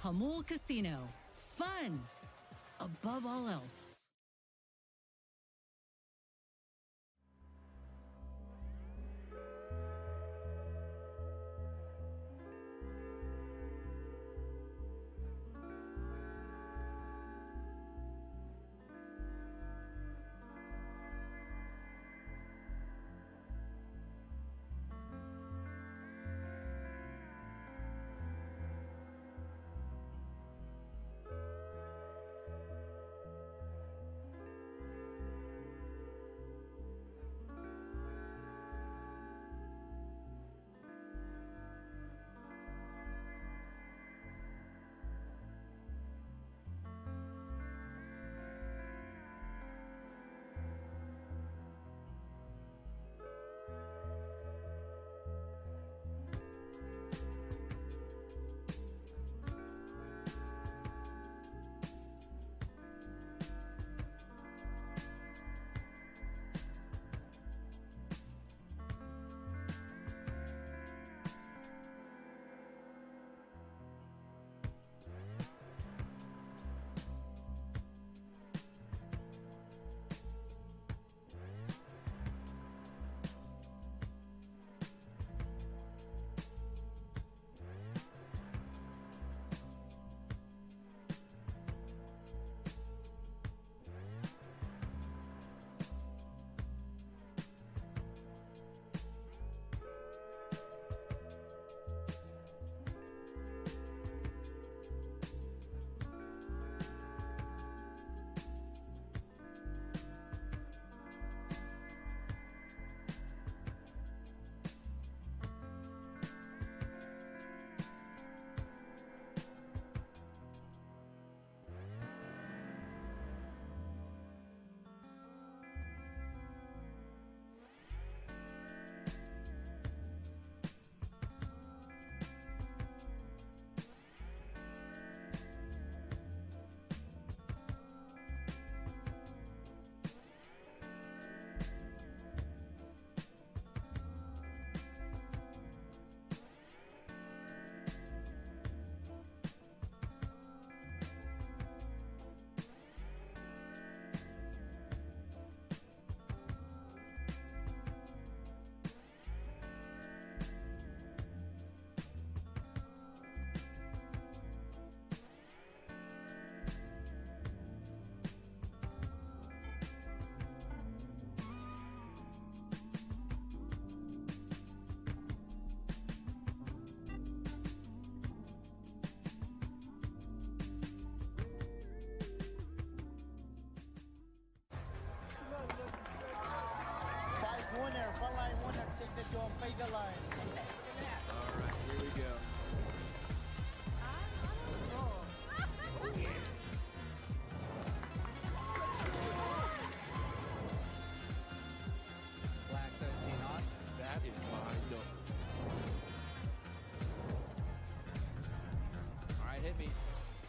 Speaker 4: Ha-Seong Casino. Fun above all else.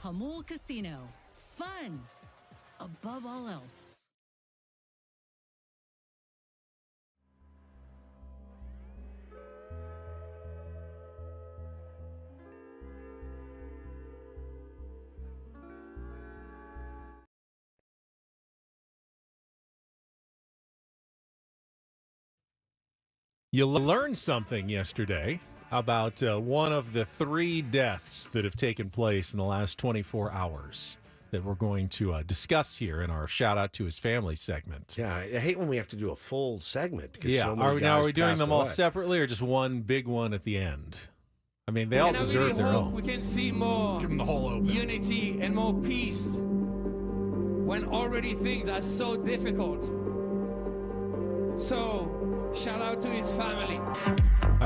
Speaker 4: Ha-Seong Casino. Fun above all else.
Speaker 3: You learned something yesterday about one of the 3 deaths that have taken place in the last 24 hours that we're going to discuss here in our shout out to his family segment.
Speaker 1: Yeah, I hate when we have to do a full segment because
Speaker 3: yeah,
Speaker 1: so many
Speaker 3: are we doing
Speaker 1: passed
Speaker 3: them all
Speaker 1: away.
Speaker 3: separately or just one big one at the end? I mean, they all deserve their own.
Speaker 15: We can see more
Speaker 2: Give them the whole open.
Speaker 15: unity and more peace when already things are so difficult. So, shout out to his family.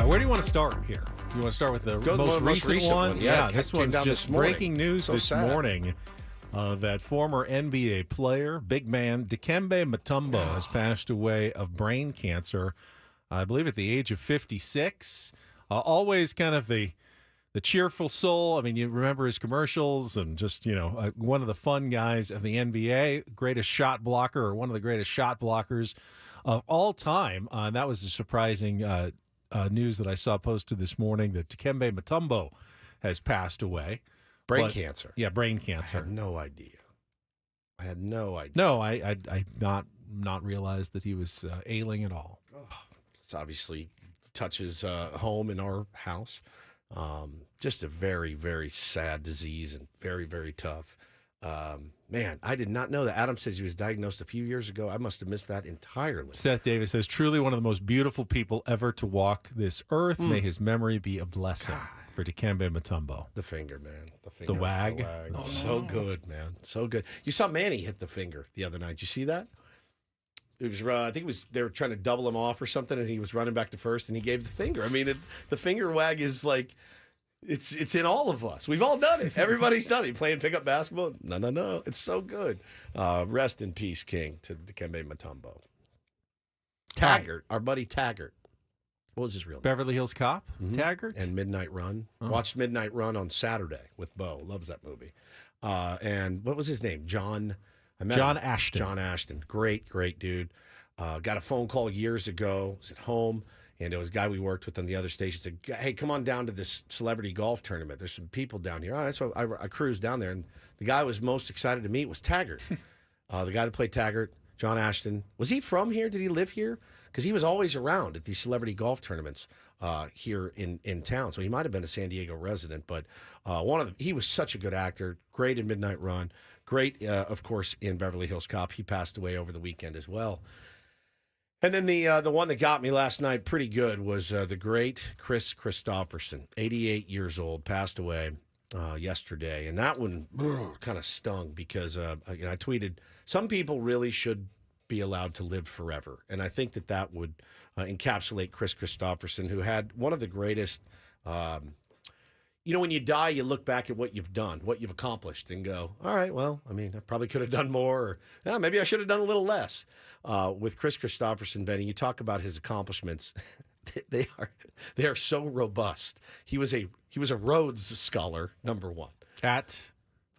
Speaker 3: Where do you want to start here? You want to start with the most recent one?
Speaker 1: Yeah,
Speaker 3: this
Speaker 1: came
Speaker 3: one's
Speaker 1: down
Speaker 3: just
Speaker 1: this morning.
Speaker 3: breaking news
Speaker 1: So
Speaker 3: this
Speaker 1: sad.
Speaker 3: morning. That former NBA player, big man, Dikembe Mutombo, has passed away of brain cancer, I believe at the age of 56. Always kind of the cheerful soul. I mean, you remember his commercials and just, one of the fun guys of the NBA, greatest shot blocker or one of the greatest shot blockers of all time. That was the surprising news that I saw posted this morning that Dikembe Mutombo has passed away.
Speaker 1: Brain cancer.
Speaker 3: Yeah, brain cancer.
Speaker 1: I had no idea.
Speaker 3: No, I not realized that he was ailing at all.
Speaker 1: It's obviously touches home in our house. Just a very, very sad disease and very, very tough. Man, I did not know that. Adam says he was diagnosed a few years ago. I must have missed that entirely.
Speaker 3: Seth Davis says, truly one of the most beautiful people ever to walk this earth. May his memory be a blessing. For Dikembe Mutombo.
Speaker 1: The finger, man.
Speaker 3: The wag.
Speaker 1: Oh, so good, man. So good. You saw Manny hit the finger the other night. Did you see that? It was, I think they were trying to double him off or something, and he was running back to first, and he gave the finger. I mean, the finger wag is like, it's in all of us. We've all done it. Everybody's done it. Playing pickup basketball? No. It's so good. Rest in peace, King, to Dikembe Mutombo. Taggart, our buddy Taggart. What was his real name?
Speaker 3: Beverly Hills Cop, Taggart?
Speaker 1: And Midnight Run. Watched Midnight Run on Saturday with Bo. Loves that movie. And what was his name? John
Speaker 3: Ashton.
Speaker 1: John Ashton. Great dude. Got a phone call years ago. Was at home, and there was a guy we worked with on the other station. Said, hey, come on down to this celebrity golf tournament. There's some people down here. All right, so I cruised down there, and the guy I was most excited to meet was Taggart. The guy that played Taggart, John Ashton. Was he from here? Did he live here? Because he was always around at these celebrity golf tournaments here in town. So he might have been a San Diego resident, but he was such a good actor. Great in Midnight Run. Great, of course, in Beverly Hills Cop. He passed away over the weekend as well. And then the one that got me last night pretty good was the great Chris Christopherson, 88 years old, passed away yesterday. And that one kind of stung because I tweeted, some people really should be allowed to live forever. And I think that would encapsulate Chris Christopherson, who had one of the greatest, when you die, you look back at what you've done, what you've accomplished, and go, all right, well, I mean, I probably could have done more, or maybe I should have done a little less. With Chris Christopherson, Benny, you talk about his accomplishments. They are so robust. He was a Rhodes Scholar, number one.
Speaker 3: At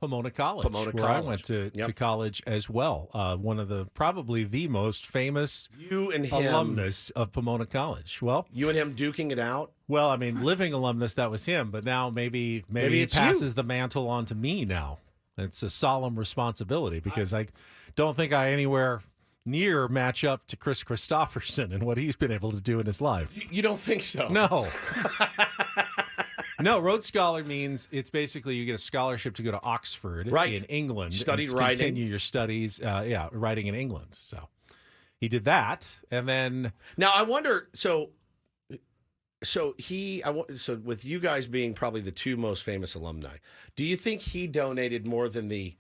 Speaker 3: Pomona College, where I went to college as well. One of probably the most famous alumnus of Pomona College. Well,
Speaker 1: you and him duking it out?
Speaker 3: Well, I mean, living alumnus, that was him, but now maybe he passes the mantle on to me now. It's a solemn responsibility because I don't think I anywhere near match up to Chris Christopherson and what he's been able to do in his life.
Speaker 1: You don't think so?
Speaker 3: No. No, Rhodes Scholar means it's basically you get a scholarship to go to Oxford in England.
Speaker 1: Studied
Speaker 3: and
Speaker 1: writing.
Speaker 3: Continue your studies, writing in England. So he did that, and then...
Speaker 1: Now, I wonder, so with you guys being probably the two most famous alumni, do you think he donated more than the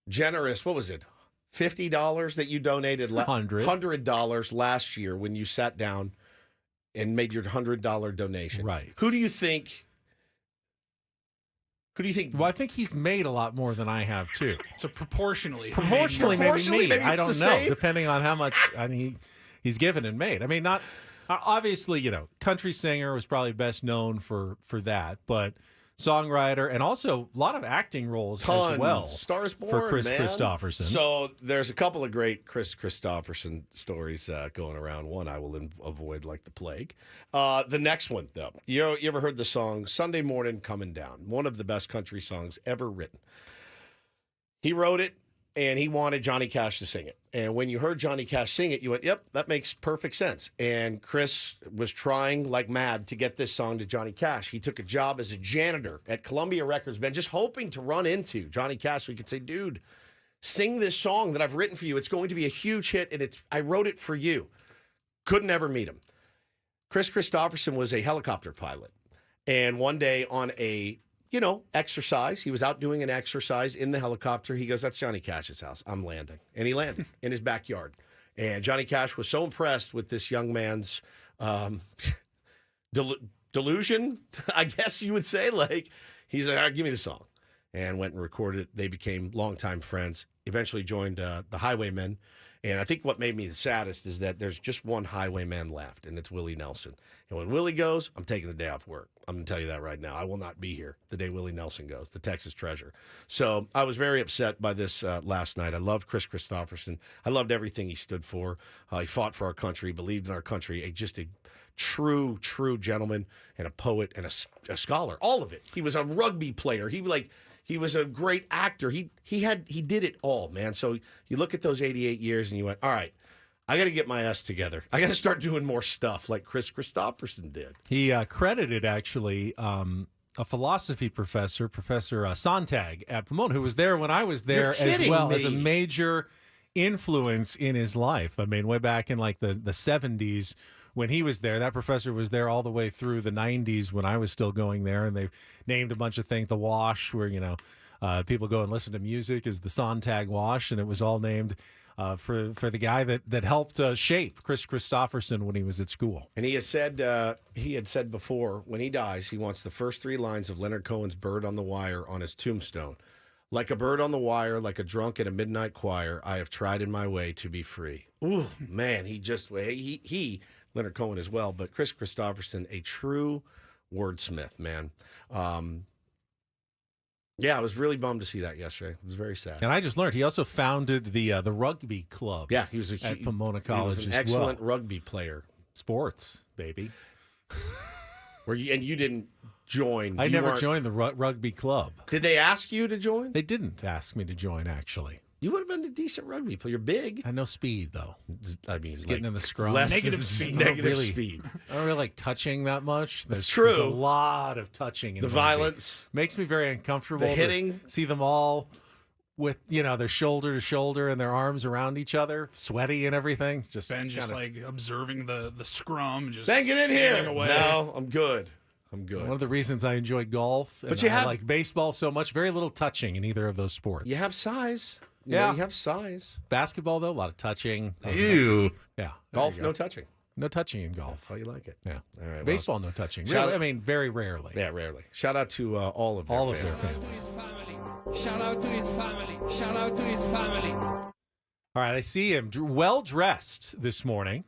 Speaker 1: generous, what was it, $50 that you donated? $100 last year when you sat down and made your $100 donation.
Speaker 3: Right.
Speaker 1: Who do you think?
Speaker 3: Well, I think he's made a lot more than I have too.
Speaker 2: So proportionally,
Speaker 3: maybe me. I don't know,
Speaker 1: same.
Speaker 3: depending on how much he's given and made. I mean, not obviously, country singer was probably best known for that, but songwriter and also a lot of acting roles as well.
Speaker 1: Stars Born
Speaker 3: for Chris
Speaker 1: man.
Speaker 3: Christopherson.
Speaker 1: So there's a couple of great Chris Christopherson stories going around. One I will avoid like the plague. The next one, though, you ever heard the song "Sunday Morning Coming Down"? One of the best country songs ever written. He wrote it, and he wanted Johnny Cash to sing it. And when you heard Johnny Cash sing it, you went, yep, that makes perfect sense. And Chris was trying like mad to get this song to Johnny Cash. He took a job as a janitor at Columbia Records, man, just hoping to run into Johnny Cash so he could say, dude, sing this song that I've written for you. It's going to be a huge hit, and I wrote it for you. Couldn't ever meet him. Chris Christopherson was a helicopter pilot. And one day on a exercise. He was out doing an exercise in the helicopter. He goes, that's Johnny Cash's house. I'm landing. And he landed in his backyard. And Johnny Cash was so impressed with this young man's delusion, I guess you would say. Like, he's like, all right, give me the song. And went and recorded it. They became longtime friends. Eventually joined the Highwaymen. And I think what made me the saddest is that there's just one Highwayman left, and it's Willie Nelson. And when Willie goes, I'm taking the day off work. I'm going to tell you that right now. I will not be here the day Willie Nelson goes, the Texas Treasure. So I was very upset by this last night. I loved Chris Christopherson. I loved everything he stood for. He fought for our country, believed in our country, just a true, true gentleman and a poet and a scholar. All of it. He was a rugby player. He was a great actor. He did it all, man. So you look at those 88 years and you went, all right, I got to get my S together. I got to start doing more stuff like Chris Christopherson did.
Speaker 3: He credited, actually, a philosophy professor, Professor Sontag at Pomona, who was there when I was there as well, as a major influence in his life. I mean, way back in like the 70s when he was there. That professor was there all the way through the 90s when I was still going there, and they've named a bunch of things. The Wash, where, people go and listen to music, is the Sontag Wash, and it was all named for the guy that helped shape Chris Christopherson when he was at school.
Speaker 1: And he had said before, when he dies, he wants the first 3 lines of Leonard Cohen's Bird on the Wire on his tombstone. Like a bird on the wire, like a drunk at a midnight choir, I have tried in my way to be free. Ooh, man, he Leonard Cohen as well, but Chris Christopherson, a true wordsmith, man. Yeah, I was really bummed to see that yesterday. It was very sad.
Speaker 3: And I just learned he also founded the rugby club.
Speaker 1: Yeah, he was
Speaker 3: at Pomona College.
Speaker 1: He was an excellent rugby player.
Speaker 3: Sports, baby.
Speaker 1: You didn't join.
Speaker 3: I never joined the rugby club.
Speaker 1: Did they ask you to join?
Speaker 3: They didn't ask me to join, actually.
Speaker 1: You would have been a decent rugby player. You're big.
Speaker 3: I know speed, though.
Speaker 1: I mean,
Speaker 3: getting in the scrum.
Speaker 2: Negative speed.
Speaker 1: Negative speed.
Speaker 3: I don't really like touching that much.
Speaker 1: That's true.
Speaker 3: There's a lot of touching.
Speaker 1: The violence.
Speaker 3: Makes me very uncomfortable.
Speaker 1: The hitting.
Speaker 3: See them all with, their shoulder to shoulder and their arms around each other, sweaty and everything.
Speaker 2: Ben just like observing the scrum. Just
Speaker 1: Ben, get in here.
Speaker 2: Away.
Speaker 1: No, I'm good. One
Speaker 3: of the reasons I enjoy golf, and I like baseball so much, very little touching in either of those sports.
Speaker 1: You have size. You have size.
Speaker 3: Basketball, though, a lot of touching.
Speaker 1: Ew.
Speaker 3: Yeah.
Speaker 1: Golf, no touching.
Speaker 3: No touching in golf.
Speaker 1: That's how you like it.
Speaker 3: Yeah.
Speaker 1: All right.
Speaker 3: Baseball, no touching. Very rarely.
Speaker 1: Yeah, rarely. Shout out to all of their fans.
Speaker 15: Shout out to his family. Shout out to his family.
Speaker 3: All right, I see him well dressed this morning.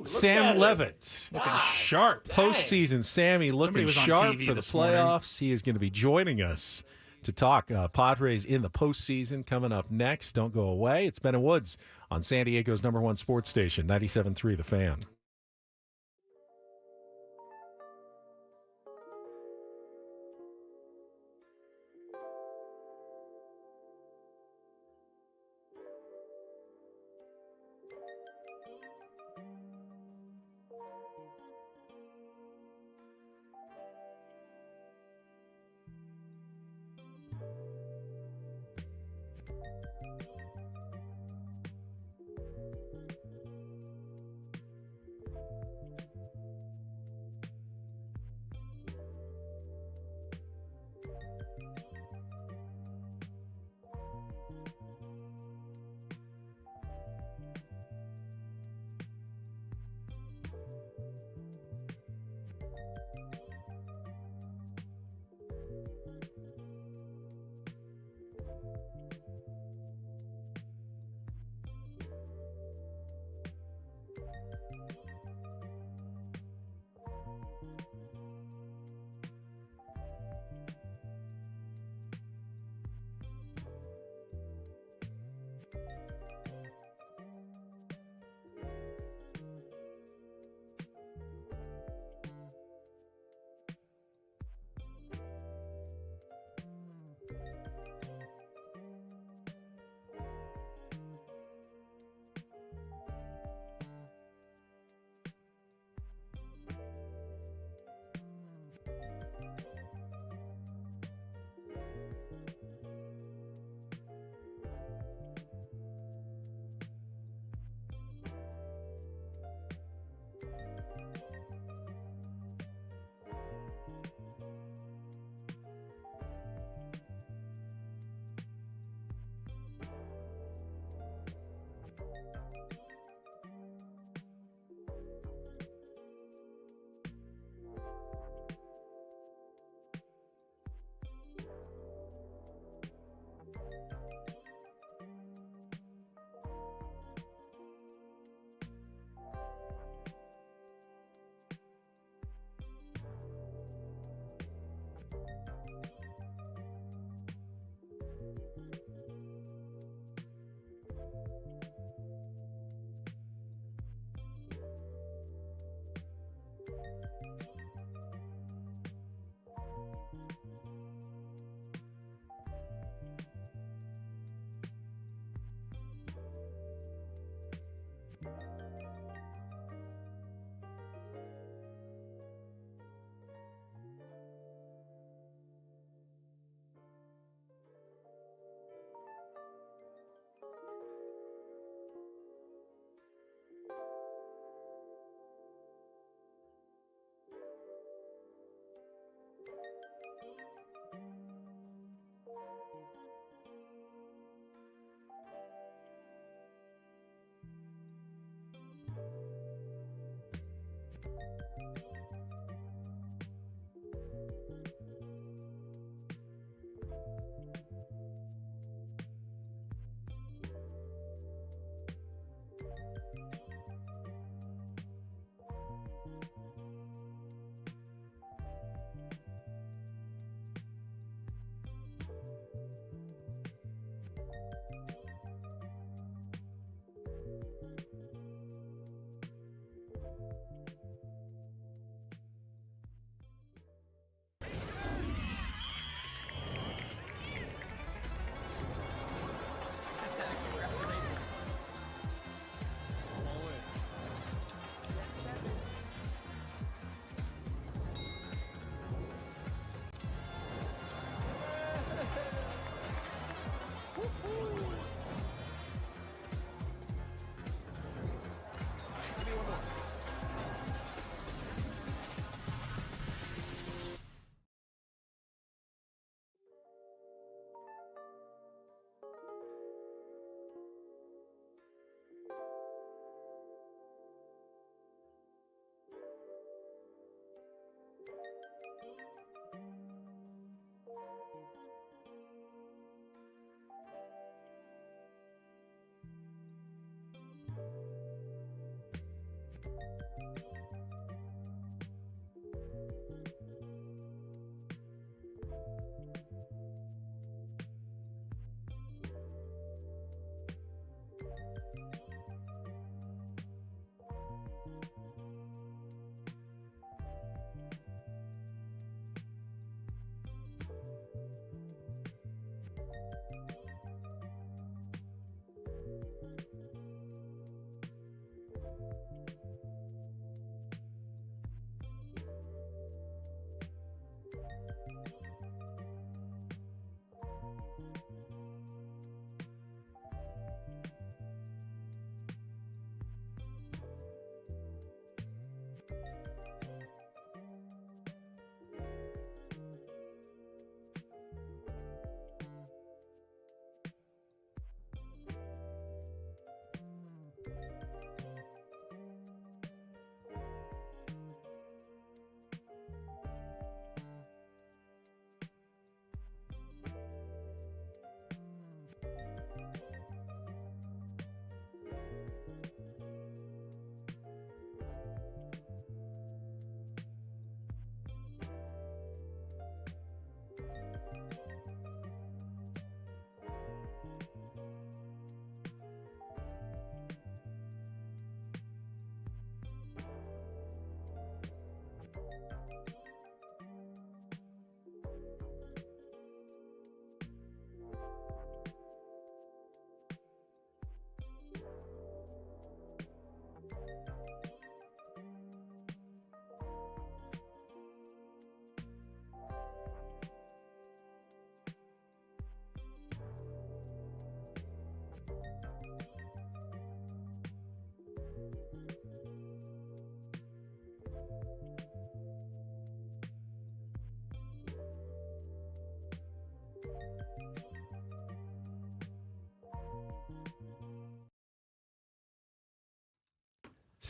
Speaker 3: Sam Levitt.
Speaker 2: Looking sharp.
Speaker 3: Postseason Sammy looking sharp for the playoffs. He is going to be joining us to talk Padres in the postseason coming up next. Don't go away. It's Ben and Woods on San Diego's #1 sports station, 97.3 The Fan.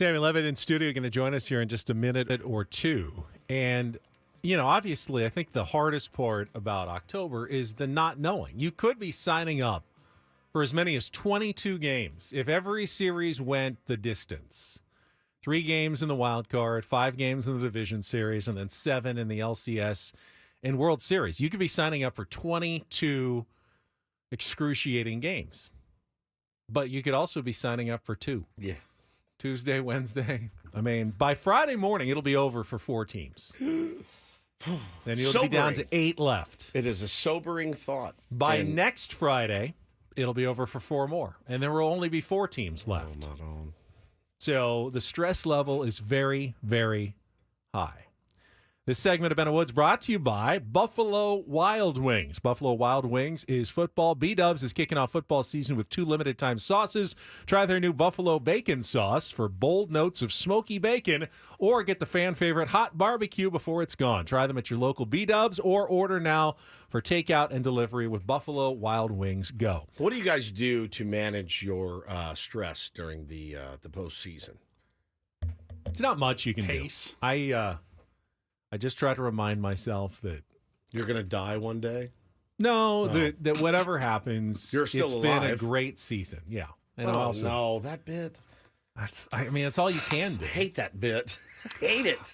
Speaker 3: Sammy Levitt in studio, going to join us here in just a minute or two. And, obviously, I think the hardest part about October is the not knowing. You could be signing up for as many as 22 games if every series went the distance. 3 games in the Wild Card, 5 games in the Division Series, and then 7 in the LCS and World Series. You could be signing up for 22 excruciating games. But you could also be signing up for 2.
Speaker 1: Yeah.
Speaker 3: Tuesday, Wednesday. I mean, by Friday morning, it'll be over for 4 teams. Then you'll be down to 8 left.
Speaker 1: It is a sobering thought.
Speaker 3: By next Friday, it'll be over for 4 more. And there will only be 4 teams left.
Speaker 1: Oh, not on.
Speaker 3: So the stress level is very, very high. This segment of Ben Woods brought to you by Buffalo Wild Wings. Buffalo Wild Wings is football. B-Dubs is kicking off football season with 2 limited-time sauces. Try their new Buffalo Bacon Sauce for bold notes of smoky bacon, or get the fan-favorite hot barbecue before it's gone. Try them at your local B-Dubs or order now for takeout and delivery with Buffalo Wild Wings Go.
Speaker 1: What do you guys do to manage your stress during the postseason?
Speaker 3: It's not much you can
Speaker 2: Pace.
Speaker 3: do. I just try to remind myself that
Speaker 1: you're going to die one day.
Speaker 3: No, that whatever happens,
Speaker 1: you're still
Speaker 3: it's
Speaker 1: alive.
Speaker 3: been a great season. Yeah, and
Speaker 1: no, that bit.
Speaker 3: That's it's all you can do.
Speaker 1: I hate that bit. I hate it.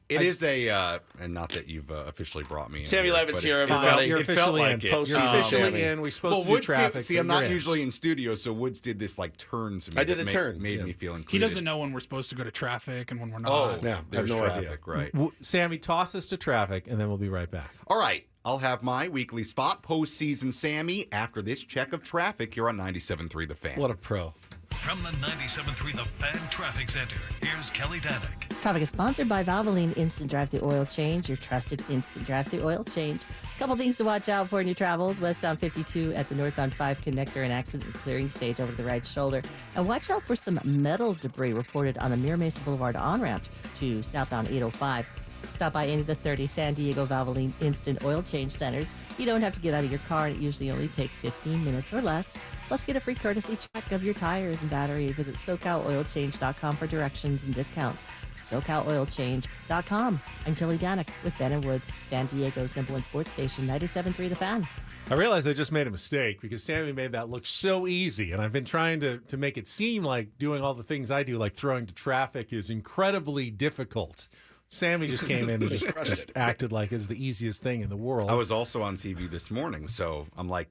Speaker 16: It is a, and not that you've officially brought me in.
Speaker 1: Sammy
Speaker 16: here,
Speaker 1: Levitt's
Speaker 16: but
Speaker 1: here, everybody.
Speaker 3: You're
Speaker 1: it felt
Speaker 3: officially
Speaker 1: like
Speaker 3: in.
Speaker 1: it.
Speaker 3: You're officially in. We're supposed to do
Speaker 16: Woods
Speaker 3: traffic.
Speaker 16: see, I'm
Speaker 3: but
Speaker 16: not
Speaker 3: you're in.
Speaker 16: usually in studio, so Woods did this turn to me.
Speaker 1: I did
Speaker 16: that
Speaker 1: the turn.
Speaker 16: Made me feel included.
Speaker 2: He doesn't know when we're supposed to go to traffic and when we're not.
Speaker 16: Oh,
Speaker 1: yeah,
Speaker 16: there's
Speaker 1: I have no
Speaker 16: traffic,
Speaker 1: idea.
Speaker 16: right.
Speaker 3: Sammy, toss us to traffic, and then we'll be right back.
Speaker 16: All right. I'll have my weekly spot, Postseason Sammy, after this check of traffic here on 97.3 The Fan.
Speaker 1: What a pro.
Speaker 6: From the 97.3 The Fan Traffic Center, here's Kelly Danick.
Speaker 7: Traffic is sponsored by Valvoline Instant Drive-Thru Oil Change, your trusted instant drive-thru oil change. Couple things to watch out for in your travels. Westbound 52 at the northbound 5 connector, an accident clearing stage over the right shoulder. And watch out for some metal debris reported on the Mira Mesa Boulevard on-ramp to southbound 805. Stop by any of the 30 San Diego Valvoline Instant Oil Change Centers. You don't have to get out of your car, and it usually only takes 15 minutes or less. Plus, get a free courtesy check of your tires and battery. Visit SoCalOilChange.com for directions and discounts. SoCalOilChange.com. I'm Kelly Danick with Ben & Woods, San Diego's #1 sports station, 97.3 The Fan.
Speaker 3: I realized I just made a mistake because Sammy made that look so easy, and I've been trying to make it seem like doing all the things I do, like throwing to traffic, is incredibly difficult. Sammy just came in and just acted like it's the easiest thing in the world.
Speaker 16: I was also on TV this morning, so I'm like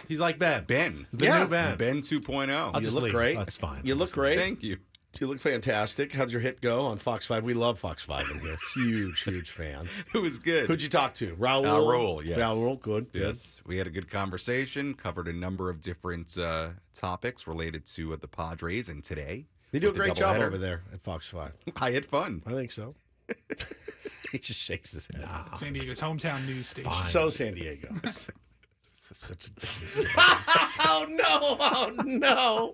Speaker 3: he's like Ben. The new Ben.
Speaker 16: Ben 2.0.
Speaker 3: I'll just
Speaker 1: look
Speaker 3: leave.
Speaker 1: great.
Speaker 3: That's fine.
Speaker 1: You look great.
Speaker 16: Thank you.
Speaker 1: You look fantastic. How'd your hit go on Fox 5? We love Fox 5 in here. Huge fans.
Speaker 16: It was good.
Speaker 1: Who'd you talk to? Raul?
Speaker 16: Raul, yes.
Speaker 1: Raul, good.
Speaker 16: Yes. We had a good conversation, covered a number of different topics related to the Padres and today.
Speaker 1: You do a
Speaker 16: with the
Speaker 1: great job
Speaker 16: doubleheader.
Speaker 1: over there at Fox 5.
Speaker 16: I had fun.
Speaker 1: I think so. He just shakes his head.
Speaker 2: San Diego's hometown news station.
Speaker 1: So San Diego.
Speaker 3: Such a
Speaker 1: Oh no!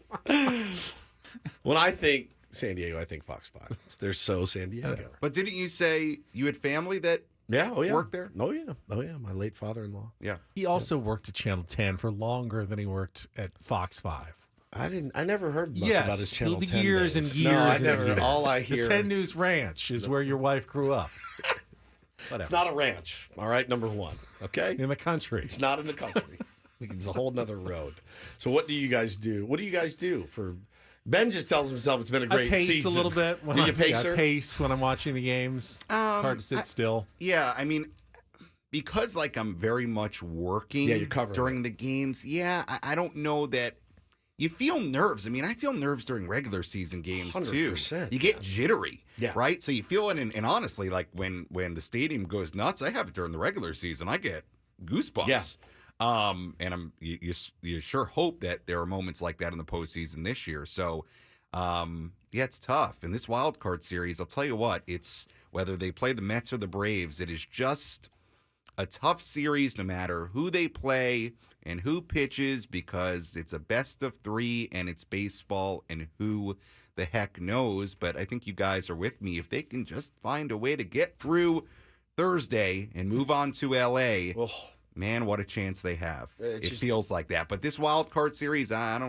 Speaker 1: When I think San Diego, I think Fox 5. They're so San Diego.
Speaker 16: But didn't you say you had family that worked there?
Speaker 1: Oh yeah. My late father-in-law.
Speaker 16: Yeah.
Speaker 3: He also worked at Channel 10 for longer than he worked at Fox 5.
Speaker 1: I never heard much about his Channel 10
Speaker 3: years
Speaker 1: days.
Speaker 3: and years.
Speaker 1: No, I
Speaker 3: and
Speaker 1: never.
Speaker 3: years.
Speaker 1: All I hear.
Speaker 3: The 10 News Ranch is where your wife grew up.
Speaker 1: It's not a ranch. All right, number one. Okay.
Speaker 3: In the country.
Speaker 1: It's not in the country. It's a whole nother road. So what do you guys do? What do you guys do for? Ben just tells himself it's been a great
Speaker 3: I pace
Speaker 1: season.
Speaker 3: a little bit.
Speaker 1: Do you pace her?
Speaker 3: I pace when I'm watching the games. It's hard to sit still.
Speaker 16: Yeah, I mean, because I'm very much working
Speaker 1: you're covering
Speaker 16: during the games. Yeah, I don't know that you feel nerves. I mean, I feel nerves during regular season games
Speaker 1: 100%,
Speaker 16: too. You get jittery,
Speaker 1: Yeah.
Speaker 16: right? So you feel it, and honestly, when the stadium goes nuts, I have it during the regular season. I get goosebumps.
Speaker 1: Yeah.
Speaker 16: And you sure hope that there are moments like that in the postseason this year. So, it's tough. In this wild card series, I'll tell you what, it's whether they play the Mets or the Braves, it is just a tough series no matter who they play and who pitches, because it's a best of 3 and it's baseball, and who the heck knows. But I think you guys are with me. If they can just find a way to get through Thursday and move on to LA, man, what a chance they have. It feels like that. But this wild card series, I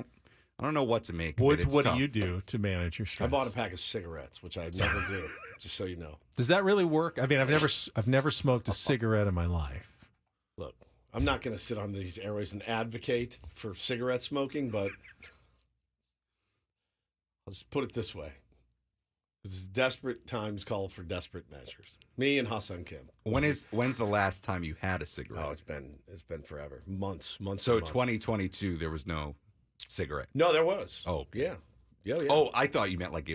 Speaker 16: I don't know what to make.
Speaker 3: Woods,
Speaker 16: of it.
Speaker 3: what
Speaker 16: Tough.
Speaker 3: do you do to manage your stress?
Speaker 1: I bought a pack of cigarettes, which I never do, just so you know.
Speaker 3: Does that really work? I mean, I've never smoked a cigarette in my life.
Speaker 1: Look, I'm not going to sit on these airways and advocate for cigarette smoking, but I'll just put it this way. It's desperate times call for desperate measures. Me and Ha-Seong Kim.
Speaker 16: When's the last time you had a cigarette?
Speaker 1: Oh, it's been forever. Months.
Speaker 16: So
Speaker 1: and months.
Speaker 16: 2022, there was no cigarette.
Speaker 1: No, there was.
Speaker 16: Oh,
Speaker 1: yeah. Yeah.
Speaker 16: Oh, I thought you meant like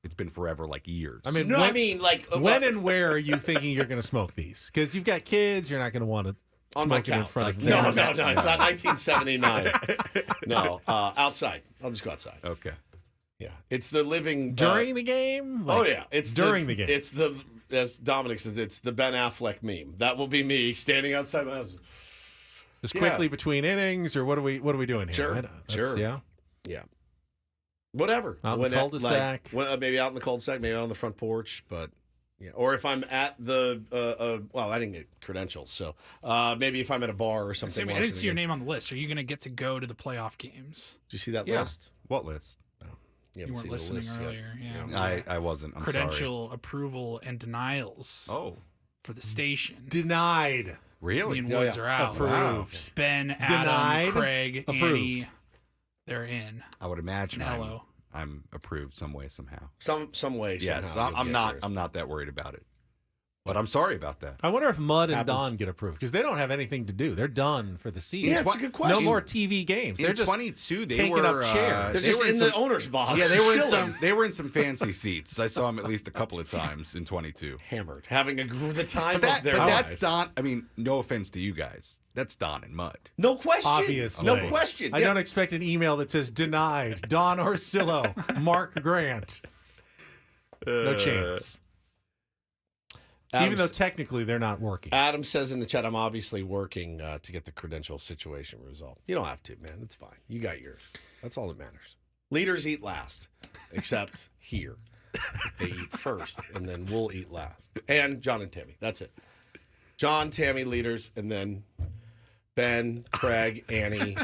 Speaker 16: it's been forever, like years.
Speaker 3: I mean,
Speaker 1: no, I mean like
Speaker 3: when and where are you thinking you're going to smoke these? Because you've got kids, you're not going to want to
Speaker 1: on my
Speaker 3: smoke it in
Speaker 1: couch.
Speaker 3: front of them.
Speaker 1: No, it's not 1979. No, outside. I'll just go outside.
Speaker 16: Okay.
Speaker 1: Yeah, it's the living
Speaker 3: during the game.
Speaker 1: Oh yeah, it's
Speaker 3: during the game.
Speaker 1: It's the, as Dominic says, it's the Ben Affleck meme. That will be me standing outside my house.
Speaker 3: Just quickly between innings, or what are we doing here?
Speaker 1: Sure. Yeah. Whatever.
Speaker 3: Out in the cul-de-sac.
Speaker 1: Maybe out in the cul-de-sac, maybe out on the front porch, but yeah. Or if I'm at the I didn't get credentials, so maybe if I'm at a bar or something.
Speaker 2: I didn't see your name on the list. Are you going to get to go to the playoff games?
Speaker 1: Did you see that list?
Speaker 16: What list?
Speaker 1: You
Speaker 2: weren't listening earlier.
Speaker 16: Yeah. I wasn't. I'm
Speaker 2: credential
Speaker 16: sorry.
Speaker 2: approval and denials. For the station.
Speaker 3: Denied.
Speaker 16: Really?
Speaker 2: Me and Woods are out.
Speaker 3: Approved.
Speaker 2: Wow. Ben, Adam,
Speaker 3: Denied.
Speaker 2: Craig,
Speaker 3: Approved.
Speaker 2: Annie, they're in.
Speaker 16: I would imagine
Speaker 2: Hello.
Speaker 16: I'm approved some way somehow.
Speaker 1: Some way.
Speaker 16: Yes,
Speaker 1: somehow
Speaker 16: I'm not that worried about it. But I'm sorry about that.
Speaker 3: I wonder if Mud and Don get approved because they don't have anything to do. They're done for the season.
Speaker 1: Yeah, that's a good question.
Speaker 3: No more TV games. They're just
Speaker 16: 22. They
Speaker 3: taking
Speaker 16: were
Speaker 3: up chairs.
Speaker 1: They're just in the owner's box.
Speaker 16: Yeah, they were in some fancy seats. I saw them at least a couple of times in 22.
Speaker 1: Hammered, having the time
Speaker 16: But
Speaker 1: of their
Speaker 16: that's
Speaker 1: lives.
Speaker 16: Don. I mean, no offense to you guys. That's Don and Mud.
Speaker 1: No question.
Speaker 3: Obviously.
Speaker 1: No question.
Speaker 3: I don't expect an email that says denied. Don Orsillo, Mark Grant. No chance. Even though technically they're not working.
Speaker 1: Adam says in the chat, I'm obviously working to get the credential situation resolved. You don't have to, man. It's fine. You got yours. That's all that matters. Leaders eat last, except here. They eat first, and then we'll eat last. And John and Tammy. That's it. John, Tammy, leaders, and then Ben, Craig, Annie.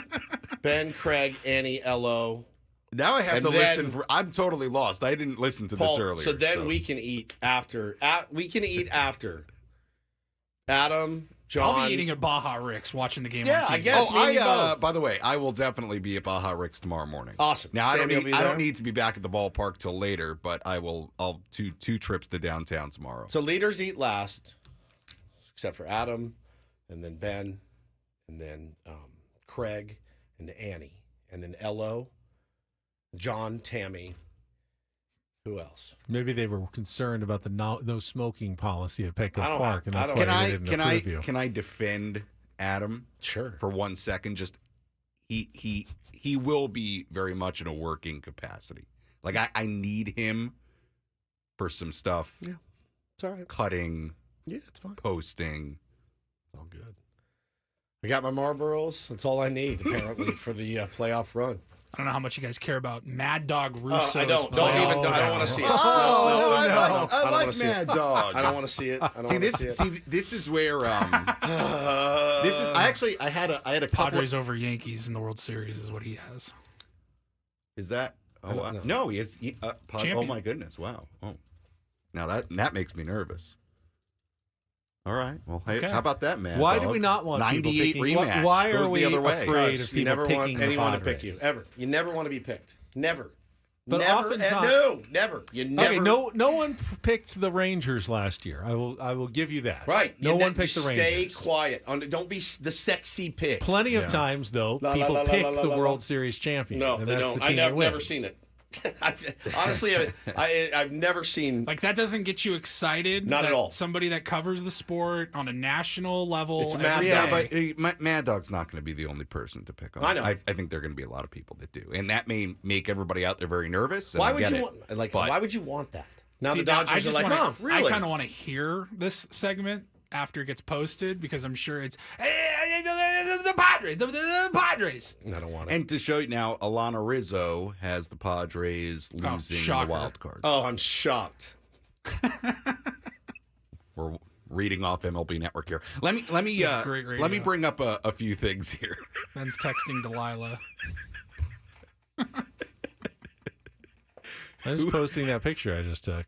Speaker 1: Ben, Craig, Annie, L.O.
Speaker 16: Now I have
Speaker 1: And
Speaker 16: to
Speaker 1: then-
Speaker 16: listen. I'm totally lost. I didn't listen to
Speaker 1: Paul,
Speaker 16: this earlier.
Speaker 1: So then we can eat after. Adam, John.
Speaker 2: I'll be eating at Baja Rick's watching the game
Speaker 1: Yeah,
Speaker 2: on TV.
Speaker 1: I guess. maybe both.
Speaker 16: By the way, I will definitely be at Baja Rick's tomorrow morning.
Speaker 1: Awesome.
Speaker 16: Now
Speaker 1: Sammy will be
Speaker 16: I
Speaker 1: there?
Speaker 16: don't need to be back at the ballpark till later, but I'll do 2 trips to downtown tomorrow.
Speaker 1: So leaders eat last, except for Adam, and then Ben, and then Craig, and Annie, and then L.O., John, Tammy. Who else?
Speaker 3: Maybe they were concerned about the no smoking policy at Petco
Speaker 1: I don't
Speaker 3: Park, and that's
Speaker 1: I
Speaker 3: why
Speaker 1: don't-
Speaker 3: they didn't approve you.
Speaker 16: Can I defend Adam?
Speaker 1: Sure.
Speaker 16: For 1 second, just he will be very much in a working capacity. Like I need him for some stuff.
Speaker 1: Yeah, it's all right.
Speaker 16: Cutting.
Speaker 1: Yeah, it's fine.
Speaker 16: Posting.
Speaker 1: It's all good. I got my Marlboros. That's all I need, apparently, for the playoff run.
Speaker 2: I don't know how much you guys care about Mad Dog Russo's.
Speaker 1: I don't. Don't even. I don't want to see it.
Speaker 16: Oh,
Speaker 1: I don't
Speaker 16: I like
Speaker 1: wanna see
Speaker 16: Mad
Speaker 1: it.
Speaker 16: Dog.
Speaker 1: I don't want to see it. I don't want to see it.
Speaker 16: See, this is where this is. I had a couple.
Speaker 2: Padres over Yankees in the World Series is what he has.
Speaker 16: Is that?
Speaker 1: I don't know.
Speaker 16: No, he has. Oh
Speaker 2: Champion.
Speaker 16: my goodness! Wow. Oh, now that makes me nervous. All right. Well, hey,
Speaker 2: Okay.
Speaker 16: how about that, man?
Speaker 3: Why do we not want people
Speaker 16: 98
Speaker 3: picking?
Speaker 16: rematch?
Speaker 3: Why
Speaker 16: Goes
Speaker 3: are we
Speaker 16: the other way.
Speaker 3: afraid
Speaker 1: Because
Speaker 3: of
Speaker 1: you
Speaker 3: people
Speaker 1: never want
Speaker 3: picking the
Speaker 1: anyone to pick you
Speaker 3: Padres?
Speaker 1: ever. You never want to be picked. Never.
Speaker 3: But
Speaker 1: never.
Speaker 3: oftentimes-
Speaker 1: No, never. You never.
Speaker 3: Okay, no one picked the Rangers last year. I will give you that.
Speaker 1: Right.
Speaker 3: No
Speaker 1: You
Speaker 3: one
Speaker 1: ne-
Speaker 3: picked the
Speaker 1: Stay
Speaker 3: Rangers.
Speaker 1: quiet. Don't be the sexy pick.
Speaker 3: Plenty of times though,
Speaker 1: La, la,
Speaker 3: people
Speaker 1: la, la,
Speaker 3: pick
Speaker 1: la, la,
Speaker 3: the
Speaker 1: la.
Speaker 3: World Series champion.
Speaker 1: No,
Speaker 3: and
Speaker 1: they
Speaker 3: that's
Speaker 1: don't.
Speaker 3: the team
Speaker 1: I've
Speaker 3: that
Speaker 1: never
Speaker 3: wins.
Speaker 1: seen it. Honestly, I've never seen.
Speaker 2: Like that doesn't get you excited.
Speaker 1: Not at
Speaker 2: that
Speaker 1: all.
Speaker 2: Somebody that covers the sport on a national level.
Speaker 1: It's Mad
Speaker 2: every
Speaker 1: Dog.
Speaker 2: day.
Speaker 16: but Mad Dog's not going to be the only person to pick on.
Speaker 1: I know.
Speaker 16: I think there are going to be a lot of people that do, and that may make everybody out there very nervous. And
Speaker 1: Why
Speaker 16: I
Speaker 1: would
Speaker 16: get
Speaker 1: you
Speaker 16: it.
Speaker 1: want? Like,
Speaker 16: But-
Speaker 1: why would you want that? Now
Speaker 2: See,
Speaker 1: the Dodgers
Speaker 2: I
Speaker 1: are
Speaker 2: just
Speaker 1: like,
Speaker 2: wanna,
Speaker 1: huh, really?
Speaker 2: I kind of want to hear this segment after it gets posted because I'm sure it's the Padres, the Padres.
Speaker 1: I don't want it.
Speaker 16: And to show you now, Alana Rizzo has the Padres losing the
Speaker 2: shocker.
Speaker 16: wild card.
Speaker 1: Oh, I'm shocked.
Speaker 16: We're reading off MLB Network here. Let me
Speaker 2: This is great radio.
Speaker 16: bring up a few things here.
Speaker 2: Ben's texting Delilah.
Speaker 3: I'm just posting that picture I just took.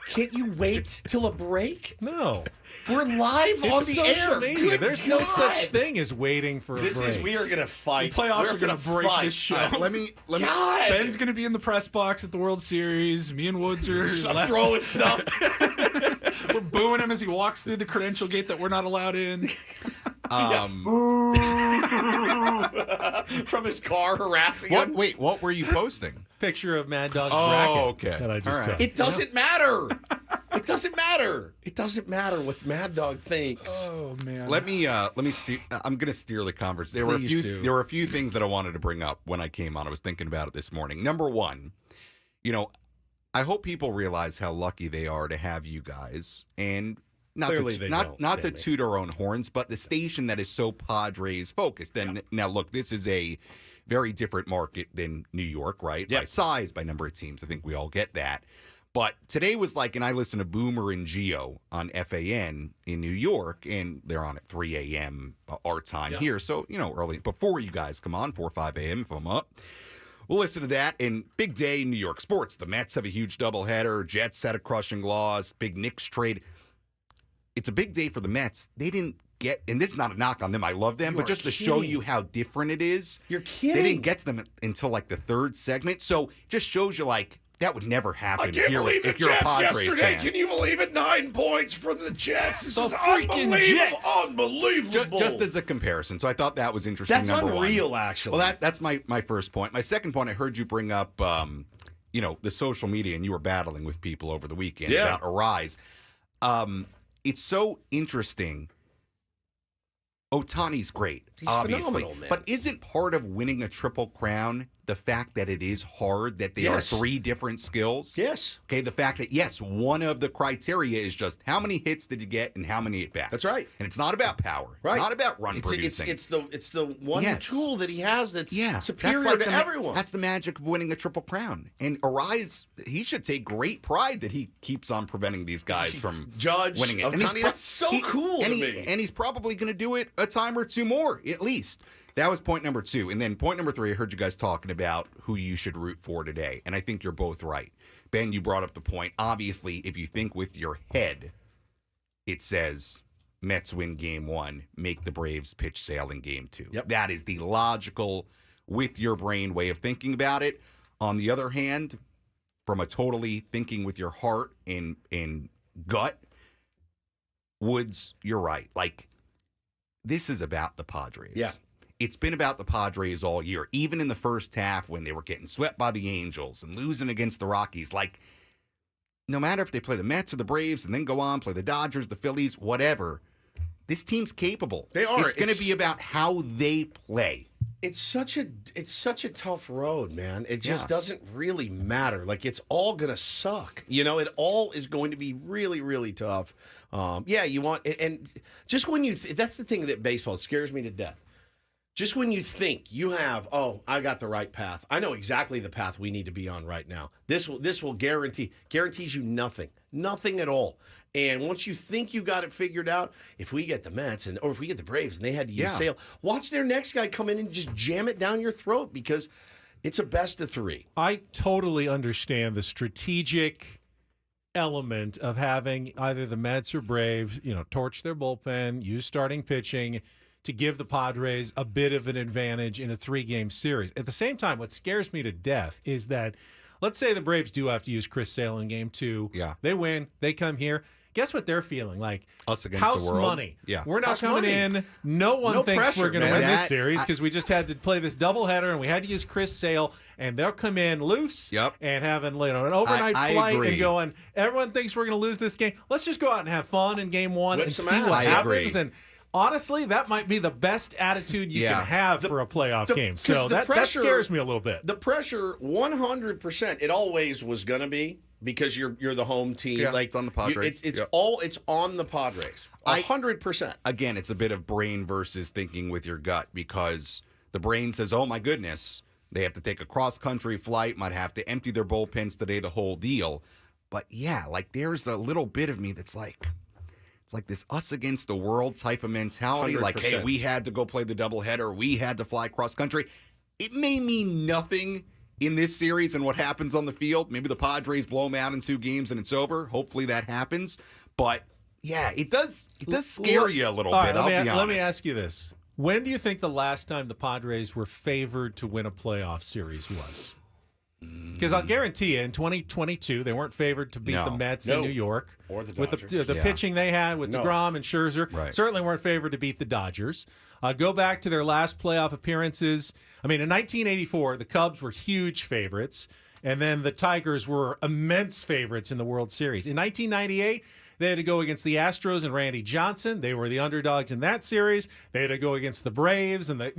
Speaker 1: Can't you wait till a break?
Speaker 3: No.
Speaker 1: We're live on the
Speaker 3: social
Speaker 1: air.
Speaker 3: media.
Speaker 1: Good
Speaker 3: There's
Speaker 1: God.
Speaker 3: no such thing as waiting for a break.
Speaker 1: We are going to fight.
Speaker 2: The playoffs
Speaker 1: We're
Speaker 2: are going to break
Speaker 1: fight.
Speaker 2: this show.
Speaker 16: Let me.
Speaker 1: God.
Speaker 2: Ben's going to be in the press box at the World Series. Me and Woods are
Speaker 1: throwing stuff.
Speaker 2: We're booing him as he walks through the credential gate that we're not allowed in.
Speaker 1: From his car, harassing him.
Speaker 16: Wait, what were you posting?
Speaker 3: Picture of Mad Dog's
Speaker 16: Oh,
Speaker 3: bracket
Speaker 16: okay.
Speaker 3: that I just
Speaker 16: All right.
Speaker 3: took.
Speaker 1: It doesn't matter. It doesn't matter. It doesn't matter what Mad Dog thinks.
Speaker 2: Oh man.
Speaker 16: Let me steer. I'm going to steer the conversation. There were a few things that I wanted to bring up when I came on. I was thinking about it this morning. Number one, I hope people realize how lucky they are to have you guys, and not to toot our own horns, but the station that is so Padres focused. And now, look, this is a very different market than New York, right?
Speaker 1: Yep.
Speaker 16: By size, by number of teams. I think we all get that. But today was like, and I listen to Boomer and Gio on FAN in New York, and they're on at 3 a.m. Our time here. So, early, before you guys come on, 4 or 5 a.m. if I'm up. We'll listen to that. And big day in New York sports. The Mets have a huge doubleheader. Jets had a crushing loss. Big Knicks trade. It's a big day for the Mets. They didn't get, and this is not a knock on them. I love them, but just to show you how different it is.
Speaker 1: You're kidding.
Speaker 16: They didn't get to them until like the third segment. So just shows you like that would never happen.
Speaker 1: I can't believe the
Speaker 16: if you're a
Speaker 1: Jets
Speaker 16: Padres
Speaker 1: yesterday.
Speaker 16: fan.
Speaker 1: Can you believe it? 9 points from the Jets. This
Speaker 2: The
Speaker 1: is
Speaker 2: freaking
Speaker 1: unbelievable.
Speaker 2: Jets.
Speaker 1: Unbelievable.
Speaker 16: Just as a comparison. So I thought that was interesting.
Speaker 1: That's
Speaker 16: number
Speaker 1: unreal,
Speaker 16: one.
Speaker 1: actually.
Speaker 16: Well, that's my first point. My second point, I heard you bring up, the social media, and you were battling with people over the weekend about Arraez. It's so interesting. Ohtani's great,
Speaker 1: He's
Speaker 16: obviously.
Speaker 1: phenomenal, man.
Speaker 16: But isn't part of winning a Triple Crown the fact that it is hard, that there are 3 different skills?
Speaker 1: Yes.
Speaker 16: Okay, the fact that, yes, one of the criteria is just how many hits did you get and how many at-bats.
Speaker 1: That's right.
Speaker 16: And it's not about power.
Speaker 1: Right.
Speaker 16: It's not about run producing.
Speaker 1: It's the one tool that he has that's superior
Speaker 16: That's like
Speaker 1: to everyone.
Speaker 16: That's the magic of winning a Triple Crown. And Arraez, he should take great pride that he keeps on preventing these guys from winning it.
Speaker 1: Ohtani, that's so cool to me.
Speaker 16: And he's probably going to do it a time or two more, at least. That was point number 2. And then point number 3, I heard you guys talking about who you should root for today. And I think you're both right. Ben, you brought up the point. Obviously, if you think with your head, it says Mets win game 1, make the Braves pitch sail in game 2.
Speaker 1: Yep.
Speaker 16: That is the logical, with your brain way of thinking about it. On the other hand, from a totally thinking with your heart and gut, Woods, you're right. Like, this is about the Padres.
Speaker 1: Yeah.
Speaker 16: It's been about the Padres all year, even in the first half when they were getting swept by the Angels and losing against the Rockies. Like, no matter if they play the Mets or the Braves and then go on, play the Dodgers, the Phillies, whatever, this team's capable.
Speaker 1: They are.
Speaker 16: It's going to be about how they play.
Speaker 1: It's such a tough road, man. It just doesn't really matter. Like, it's all gonna suck. It all is going to be really, really tough. You want, and just when you that's the thing that baseball scares me to death. Just when you think you have, I got the right path. I know exactly the path we need to be on right now. This will guarantees you nothing at all. And once you think you got it figured out, if we get the Mets or if we get the Braves and they had to use Sale, watch their next guy come in and just jam it down your throat because it's a best of 3.
Speaker 3: I totally understand the strategic element of having either the Mets or Braves, torch their bullpen, use starting pitching to give the Padres a bit of an advantage in a 3-game series. At the same time, what scares me to death is that, let's say the Braves do have to use Chris Sale in game 2.
Speaker 16: Yeah.
Speaker 3: They win. They come here. Guess what they're feeling? Like,
Speaker 16: us against
Speaker 3: house
Speaker 16: the world.
Speaker 3: money.
Speaker 16: Yeah.
Speaker 3: We're not
Speaker 1: House
Speaker 3: coming
Speaker 1: money.
Speaker 3: in. No one thinks
Speaker 1: pressure,
Speaker 3: we're going to
Speaker 16: man.
Speaker 3: win this
Speaker 16: That-
Speaker 3: series because we just had to play this doubleheader and we had to use Chris Sale, and they'll come in loose and having an overnight
Speaker 16: I
Speaker 3: flight
Speaker 16: agree.
Speaker 3: and going, everyone thinks we're going to lose this game. Let's just go out and have fun in game 1
Speaker 1: Whip
Speaker 3: and
Speaker 1: some
Speaker 3: see
Speaker 1: ass.
Speaker 3: what
Speaker 16: I
Speaker 3: happens.
Speaker 16: agree.
Speaker 3: And honestly, that might be the best attitude you can have for a playoff game. So that scares me a little bit.
Speaker 1: The pressure, 100%, it always was going to be because you're the home team.
Speaker 16: Yeah,
Speaker 1: like
Speaker 16: it's on the Padres.
Speaker 1: It's
Speaker 16: Yep.
Speaker 1: it's on the Padres. 100%.
Speaker 16: Again, it's a bit of brain versus thinking with your gut because the brain says, oh, my goodness, they have to take a cross-country flight, might have to empty their bullpens today, the whole deal. But, yeah, like there's a little bit of me that's like, it's like this us against the world type of mentality.
Speaker 1: 100%.
Speaker 16: Like, hey, we had to go play the doubleheader. We had to fly cross-country. It may mean nothing in this series and what happens on the field. Maybe the Padres blow them out in 2 games and it's over. Hopefully that happens. But, yeah, it does scare you a little bit, I'll be honest.
Speaker 3: Let me ask you this. When do you think the last time the Padres were favored to win a playoff series was? Because I'll guarantee you, in 2022, they weren't favored to beat the Mets in New York.
Speaker 1: Or the
Speaker 3: With
Speaker 1: Dodgers.
Speaker 3: the pitching they had with DeGrom and Scherzer.
Speaker 16: Right.
Speaker 3: Certainly weren't favored to beat the Dodgers. Go back to their last playoff appearances. I mean, in 1984, the Cubs were huge favorites, and then the Tigers were immense favorites in the World Series. In 1998, they had to go against the Astros and Randy Johnson. They were the underdogs in that series. They had to go against the Braves and the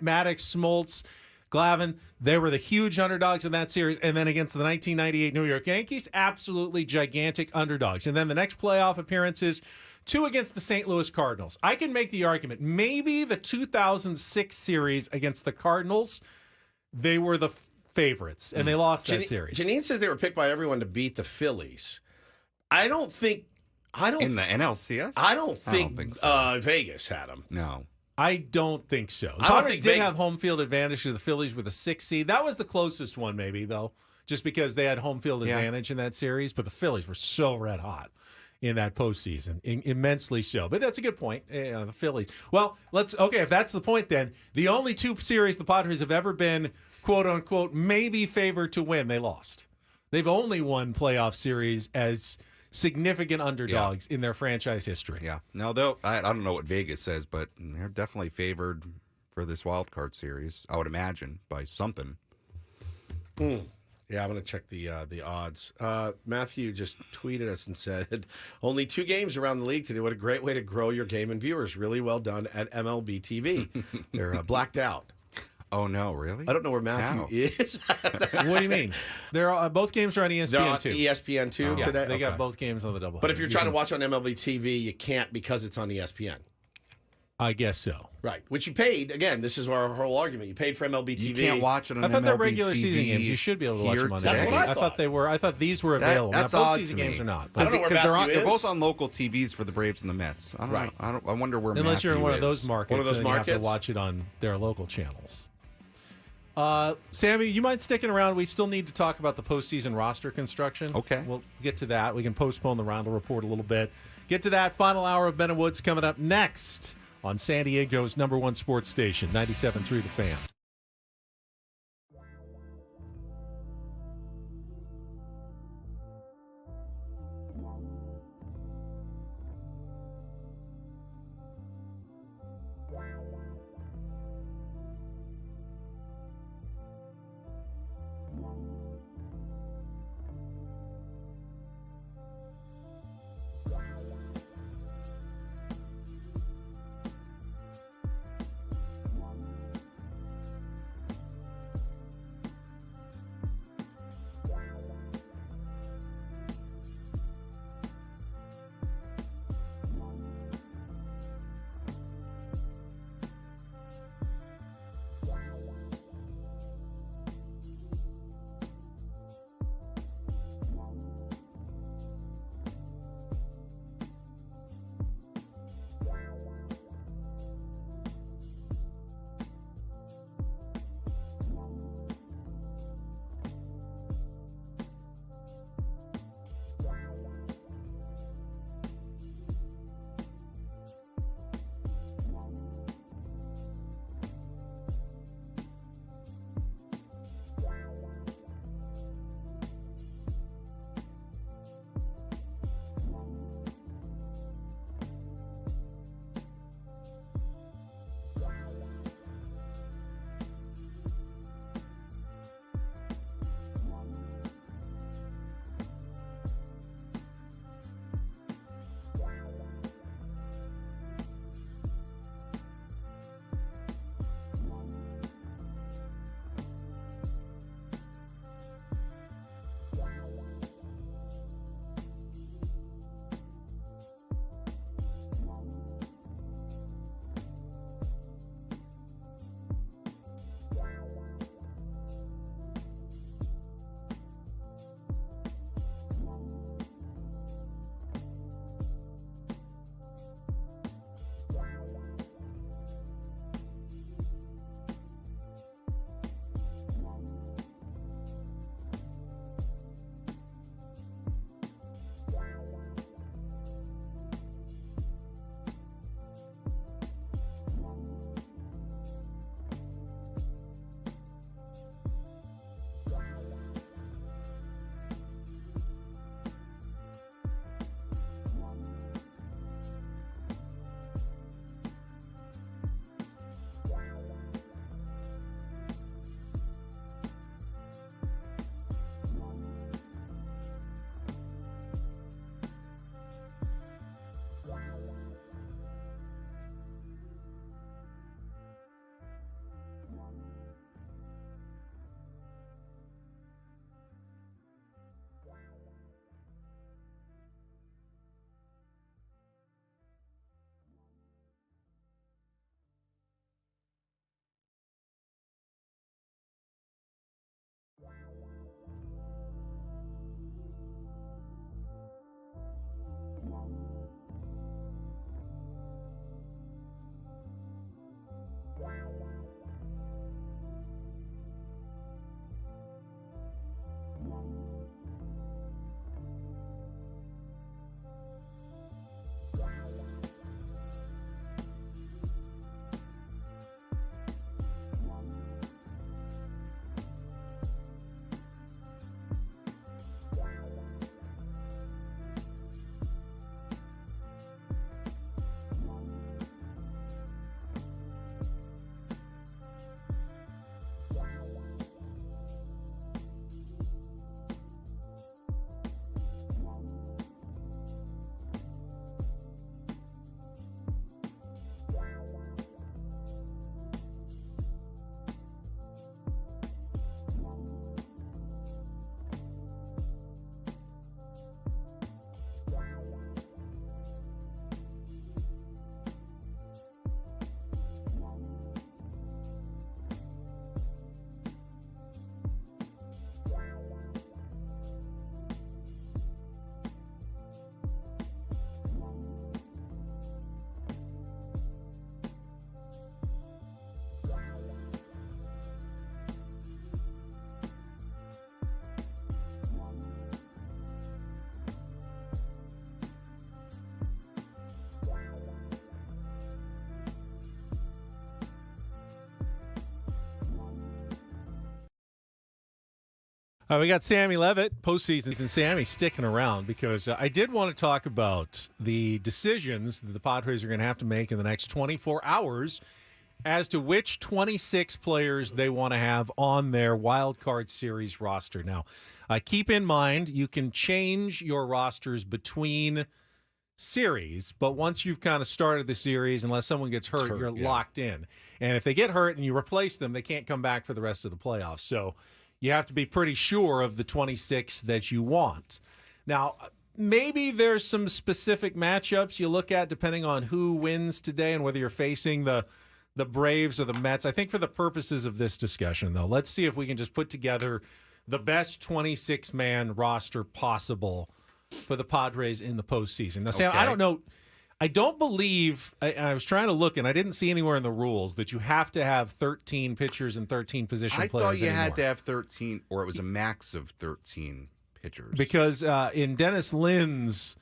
Speaker 3: Maddox, Smoltz, Glavine. They were the huge underdogs in that series. And then against the 1998 New York Yankees, absolutely gigantic underdogs. And then the next playoff appearances, 2 against the St. Louis Cardinals. I can make the argument, maybe the 2006 series against the Cardinals, they were the favorites, and they lost that series.
Speaker 1: Janine says they were picked by everyone to beat the Phillies. I don't think
Speaker 16: in the NLCS?
Speaker 1: I don't think
Speaker 16: so.
Speaker 1: Vegas had them.
Speaker 16: No.
Speaker 3: I don't think so. The
Speaker 1: I don't
Speaker 3: Padres
Speaker 1: think
Speaker 3: did have home field advantage to the Phillies with a 6 seed. That was the closest one, maybe, though, just because they had home field advantage in that series. But the Phillies were so red hot in that postseason, immensely so. But that's a good point, the Phillies. Well, if that's the point, then the only 2 series the Padres have ever been, quote unquote, maybe favored to win, they lost. They've only won playoff series as significant underdogs in their franchise history.
Speaker 16: Yeah. No, though, I don't know what Vegas says, but they're definitely favored for this wild card series, I would imagine, by something.
Speaker 1: Yeah, I'm going to check the odds. Matthew just tweeted us and said, only 2 games around the league today. What a great way to grow your game and viewers. Really well done at MLB TV. They're blacked out.
Speaker 16: Oh, no, really?
Speaker 1: I don't know where Matthew is.
Speaker 3: What do you mean? They're both games are on ESPN2.
Speaker 1: They're on ESPN2 today?
Speaker 3: They got both games on the double.
Speaker 1: But if you're trying to watch on MLB TV, you can't because it's on ESPN.
Speaker 3: I guess so.
Speaker 1: Right. Which you paid. Again, this is our whole argument. You paid for MLB TV.
Speaker 16: You can't watch it on MLB TV.
Speaker 3: I thought they're regular season games. You should be able to watch them on
Speaker 1: That's what I thought.
Speaker 3: I thought these were available.
Speaker 16: That's
Speaker 3: now,
Speaker 16: odd
Speaker 3: postseason
Speaker 16: to
Speaker 3: games
Speaker 16: me.
Speaker 3: are not.
Speaker 1: I don't know where Matthew
Speaker 16: they're both on local TVs for the Braves and the Mets. I wonder where
Speaker 3: Unless
Speaker 16: Matthew
Speaker 3: you're in one
Speaker 16: is.
Speaker 3: of those markets,
Speaker 1: One of those
Speaker 3: then
Speaker 1: markets?
Speaker 3: you have to watch it on their local channels. Sammy, you mind sticking around? We still need to talk about the postseason roster construction.
Speaker 16: Okay.
Speaker 3: We'll get to that. We can postpone the Rundle Report a little bit. Get to that. Final hour of Ben and Woods coming up next on San Diego's #1 sports station, 97.3 The Fan. We got Sammy Levitt, postseason, and Sammy sticking around because I did want to talk about the decisions that the Padres are going to have to make in the next 24 hours as to which 26 players they want to have on their Wild Card Series roster. Now, keep in mind, you can change your rosters between series, but once you've kind of started the series, unless someone gets hurt, you're locked in. And if they get hurt and you replace them, they can't come back for the rest of the playoffs. So you have to be pretty sure of the 26 that you want. Now, maybe there's some specific matchups you look at depending on who wins today and whether you're facing the Braves or the Mets. I think for the purposes of this discussion, though, let's see if we can just put together the best 26-man roster possible for the Padres in the postseason. Now, Sam, I don't know. I don't believe, I was trying to look, and I didn't see anywhere in the rules that you have to have 13 pitchers and 13 position players
Speaker 16: I thought you
Speaker 3: anymore.
Speaker 16: had to have 13, or it was a max of 13 pitchers.
Speaker 3: Because in Dennis Lynn's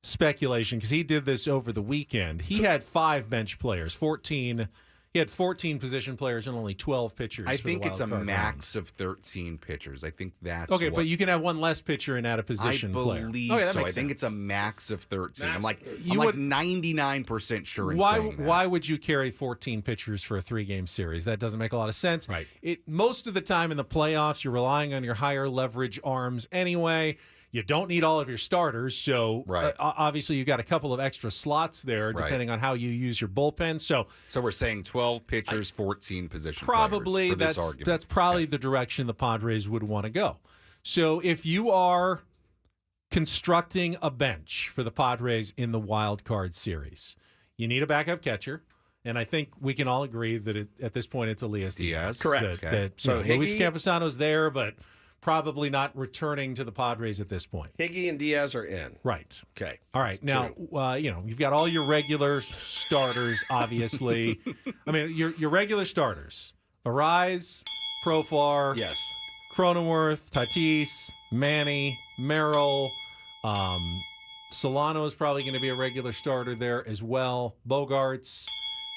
Speaker 3: speculation, because he did this over the weekend, he had 5 bench players, 14. He had 14 position players and only 12 pitchers.
Speaker 16: I
Speaker 3: for
Speaker 16: think
Speaker 3: the
Speaker 16: it's a
Speaker 3: wild card
Speaker 16: max of 13 pitchers. I think that's
Speaker 3: okay, but you can have one less pitcher and add a position player.
Speaker 16: I believe so. I think it's a max of 13. I'm like 99% sure in saying that.
Speaker 3: Why would you carry 14 pitchers for a 3-game series? That doesn't make a lot of sense.
Speaker 1: Right.
Speaker 3: Most of the time in the playoffs, you're relying on your higher leverage arms anyway. You don't need all of your starters, so obviously you've got a couple of extra slots there, depending on how you use your bullpen. So
Speaker 16: we're saying 12 pitchers, 14 position
Speaker 3: probably
Speaker 16: players for this argument.
Speaker 3: That's probably the direction the Padres would want to go. So if you are constructing a bench for the Padres in the Wild Card Series, you need a backup catcher. And I think we can all agree that at this point it's Elias Diaz.
Speaker 1: Correct.
Speaker 3: So Luis Campusano's there, but probably not returning to the Padres at this point.
Speaker 1: Higgy and Diaz are in.
Speaker 3: Right.
Speaker 1: Okay.
Speaker 3: All right. Now, you've got all your regular starters, obviously. I mean, your regular starters. Arraez, Profar.
Speaker 1: Yes.
Speaker 3: Cronenworth, Tatis, Manny, Merrill. Solano is probably going to be a regular starter there as well. Bogarts.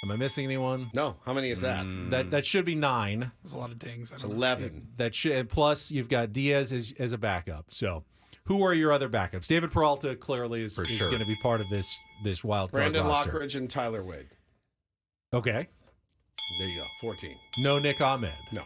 Speaker 3: Am I missing anyone?
Speaker 1: No. How many is that?
Speaker 3: That should be 9.
Speaker 2: There's a lot of dings.
Speaker 1: It's 11.
Speaker 3: That should, plus you've got Diaz as a backup. So, who are your other backups? David Peralta clearly is going to be part of this wild card
Speaker 1: Brandon
Speaker 3: roster.
Speaker 1: Lockridge and Tyler Wade.
Speaker 3: Okay.
Speaker 1: There you go. 14.
Speaker 3: No Nick Ahmed.
Speaker 1: No.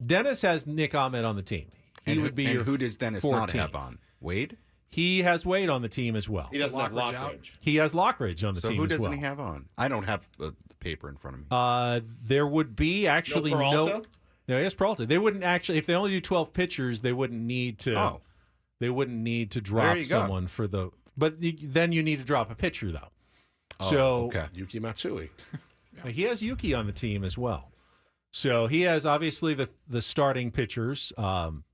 Speaker 3: Dennis has Nick Ahmed on the team.
Speaker 16: Who does Dennis
Speaker 3: 14.
Speaker 16: not have on? Wade?
Speaker 3: He has Wade on the team as well.
Speaker 1: He doesn't have Lockridge.
Speaker 3: He has Lockridge on the team as well.
Speaker 16: So who doesn't he have on? I don't have the paper in front of me.
Speaker 3: There would be actually
Speaker 1: no Peralta?
Speaker 3: No, yes, Peralta. They wouldn't actually, if they only do 12 pitchers, they wouldn't need to.
Speaker 16: Oh.
Speaker 3: They wouldn't need to drop someone for the. But then you need to drop a pitcher though.
Speaker 16: Okay.
Speaker 1: Yuki Matsui.
Speaker 3: He has Yuki on the team as well. So he has obviously the starting pitchers,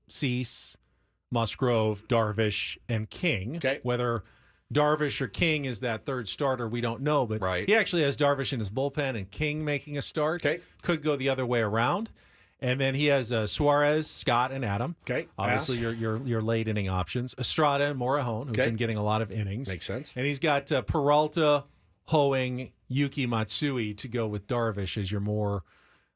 Speaker 3: Cease, Musgrove, Darvish, and King.
Speaker 1: Okay.
Speaker 3: Whether Darvish or King is that third starter, we don't know. But he actually has Darvish in his bullpen and King making a start.
Speaker 1: Okay.
Speaker 3: Could go the other way around. And then he has Suarez, Scott, and Adam.
Speaker 1: Okay.
Speaker 3: Obviously, your late inning options. Estrada and Morejon, who've been getting a lot of innings.
Speaker 1: Makes sense.
Speaker 3: And he's got Peralta, Hoeing, Yuki Matsui to go with Darvish as your more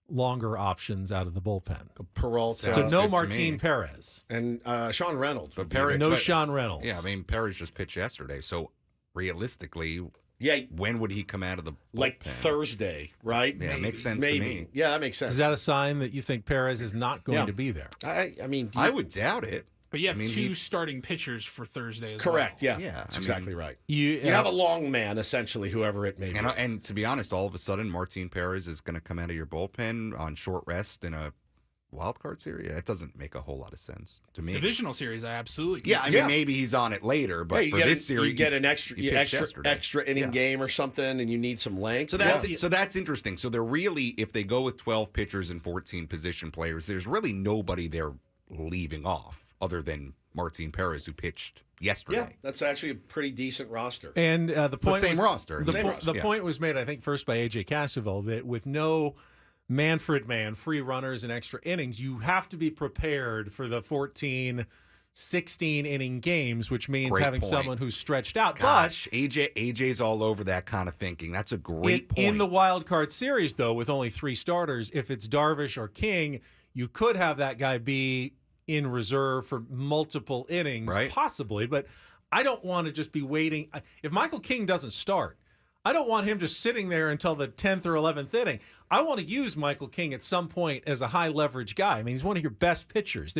Speaker 3: longer options out of the bullpen.
Speaker 1: Peralta.
Speaker 3: So no Martin Perez.
Speaker 1: And Sean Reynolds.
Speaker 16: But Perez,
Speaker 3: no Sean Reynolds.
Speaker 16: Yeah, I mean, Perez just pitched yesterday. So realistically, when would he come out of the bullpen?
Speaker 1: Like Thursday, right?
Speaker 16: Yeah, it makes sense to me.
Speaker 1: Yeah, that makes sense.
Speaker 3: Is that a sign that you think Perez is not going to be there?
Speaker 1: I mean,
Speaker 16: I would doubt it.
Speaker 2: But you have two starting pitchers for Thursday as
Speaker 1: correct,
Speaker 2: well.
Speaker 1: Yeah, that's exactly right.
Speaker 3: You
Speaker 1: have a long man, essentially, whoever it may be.
Speaker 16: And to be honest, all of a sudden, Martin Perez is going to come out of your bullpen on short rest in a wild card series. It doesn't make a whole lot of sense to me.
Speaker 2: Divisional series, I absolutely can
Speaker 16: Yeah,
Speaker 2: see.
Speaker 16: I mean, maybe he's on it later, but for this series,
Speaker 1: you get an extra inning game or something, and you need some length.
Speaker 16: So that's interesting. So they're really, if they go with 12 pitchers and 14 position players, there's really nobody they're leaving off other than Martin Perez, who pitched yesterday.
Speaker 1: Yeah, that's actually a pretty decent roster.
Speaker 3: And the point
Speaker 16: same
Speaker 3: was,
Speaker 16: roster.
Speaker 3: The point was made, I think, first by A.J. Cassavell, that with no Manfred free runners and extra innings, you have to be prepared for the 14 16-inning games, which means
Speaker 16: Great
Speaker 3: having
Speaker 16: point.
Speaker 3: someone who's stretched out.
Speaker 16: Gosh, AJ's all over that kind of thinking. That's a great point.
Speaker 3: In the wild card series, though, with only 3 starters, if it's Darvish or King, you could have that guy be in reserve for multiple innings, possibly. But I don't want to just be waiting. If Michael King doesn't start, I don't want him just sitting there until the 10th or 11th inning. I want to use Michael King at some point as a high-leverage guy. I mean, he's one of your best pitchers.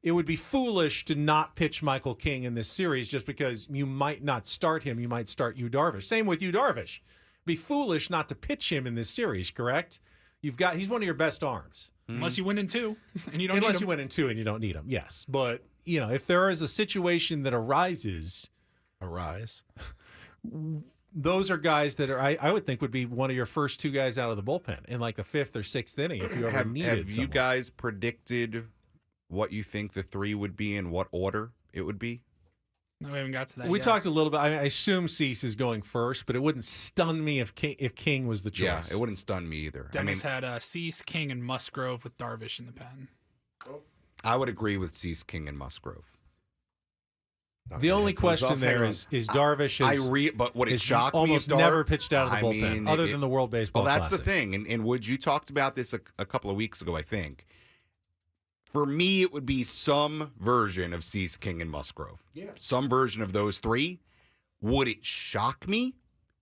Speaker 3: It would be foolish to not pitch Michael King in this series just because you might not start him. You might start Yu Darvish. Same with Yu Darvish. Be foolish not to pitch him in this series, correct? He's one of your best arms.
Speaker 2: Unless you win in 2 and you don't
Speaker 3: Unless
Speaker 2: need him.
Speaker 3: you win in 2 and you don't need him, yes. But, if there is a situation that arises, those are guys that I would think would be one of your first 2 guys out of the bullpen in like the 5th or 6th inning if you ever needed
Speaker 16: Have
Speaker 3: someone.
Speaker 16: you guys predicted what you think the 3 would be and what order it would be?
Speaker 2: No, we haven't got to that
Speaker 3: We
Speaker 2: yet.
Speaker 3: talked a little bit. I assume Cease is going first, but it wouldn't stun me if King was the choice.
Speaker 16: Yeah, it wouldn't stun me either.
Speaker 2: Dennis had Cease, King, and Musgrove with Darvish in the pen.
Speaker 16: I would agree with Cease, King, and Musgrove.
Speaker 3: The only question there is Darvish
Speaker 16: but would it shock me
Speaker 3: almost
Speaker 16: if
Speaker 3: never pitched out of the bullpen, other than the World Baseball
Speaker 16: Well, that's
Speaker 3: Classic.
Speaker 16: the thing. And Wood, you talked about this a couple of weeks ago, I think. For me, it would be some version of Cease, King, and Musgrove.
Speaker 3: Yeah.
Speaker 16: Some version of those 3. Would it shock me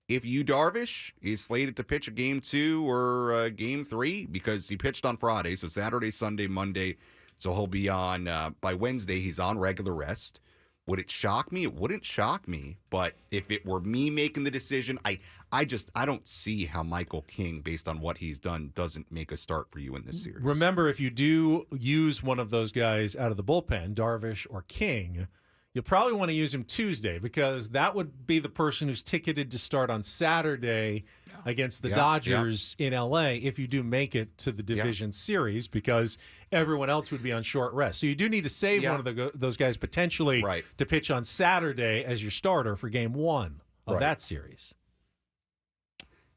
Speaker 16: if Yu Darvish is slated to pitch a game 2 or a game 3? Because he pitched on Friday, so Saturday, Sunday, Monday. So he'll be on, by Wednesday, he's on regular rest. Would it shock me? It wouldn't shock me. But if it were me making the decision, I don't see how Michael King, based on what he's done, doesn't make a start for you in this series.
Speaker 3: Remember, if you do use one of those guys out of the bullpen, Darvish or King, you'll probably want to use him Tuesday because that would be the person who's ticketed to start on Saturday against the Dodgers in L.A. if you do make it to the division series because everyone else would be on short rest. So you do need to save one of those guys potentially to pitch on Saturday as your starter for game 1 of that series.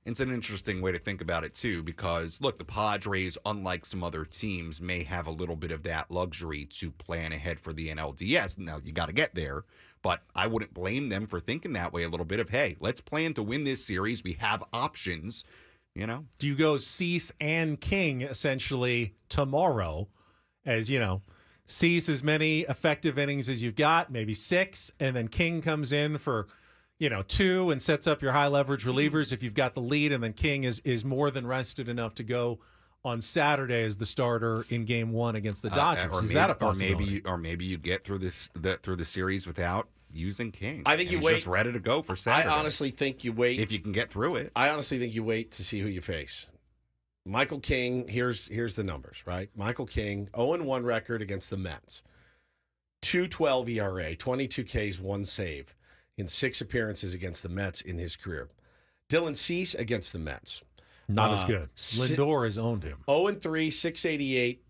Speaker 16: It's an interesting way to think about it, too, because, look, the Padres, unlike some other teams, may have a little bit of that luxury to plan ahead for the NLDS. Now, you got to get there, but I wouldn't blame them for thinking that way a little bit of, hey, let's plan to win this series. We have options,
Speaker 3: Do you go Cease and King, essentially, tomorrow, as, Cease as many effective innings as you've got, maybe 6, and then King comes in for 2 and sets up your high leverage relievers if you've got the lead, and then King is more than rested enough to go on Saturday as the starter in game 1 against the Dodgers. Is that a possibility?
Speaker 16: Or maybe you get through the series without using King.
Speaker 1: I think you
Speaker 16: he's
Speaker 1: wait.
Speaker 16: Just ready to go for Saturday.
Speaker 1: I honestly think you wait
Speaker 16: if you can get through it.
Speaker 1: I honestly think you wait to see who you face. Michael King. Here's the numbers, right? Michael King, 0-1 record against the Mets, 2.12 ERA, 22 Ks, 1 save. In 6 appearances against the Mets in his career. Dylan Cease against the Mets.
Speaker 3: Not as good. Lindor has owned him.
Speaker 1: 0-3, 688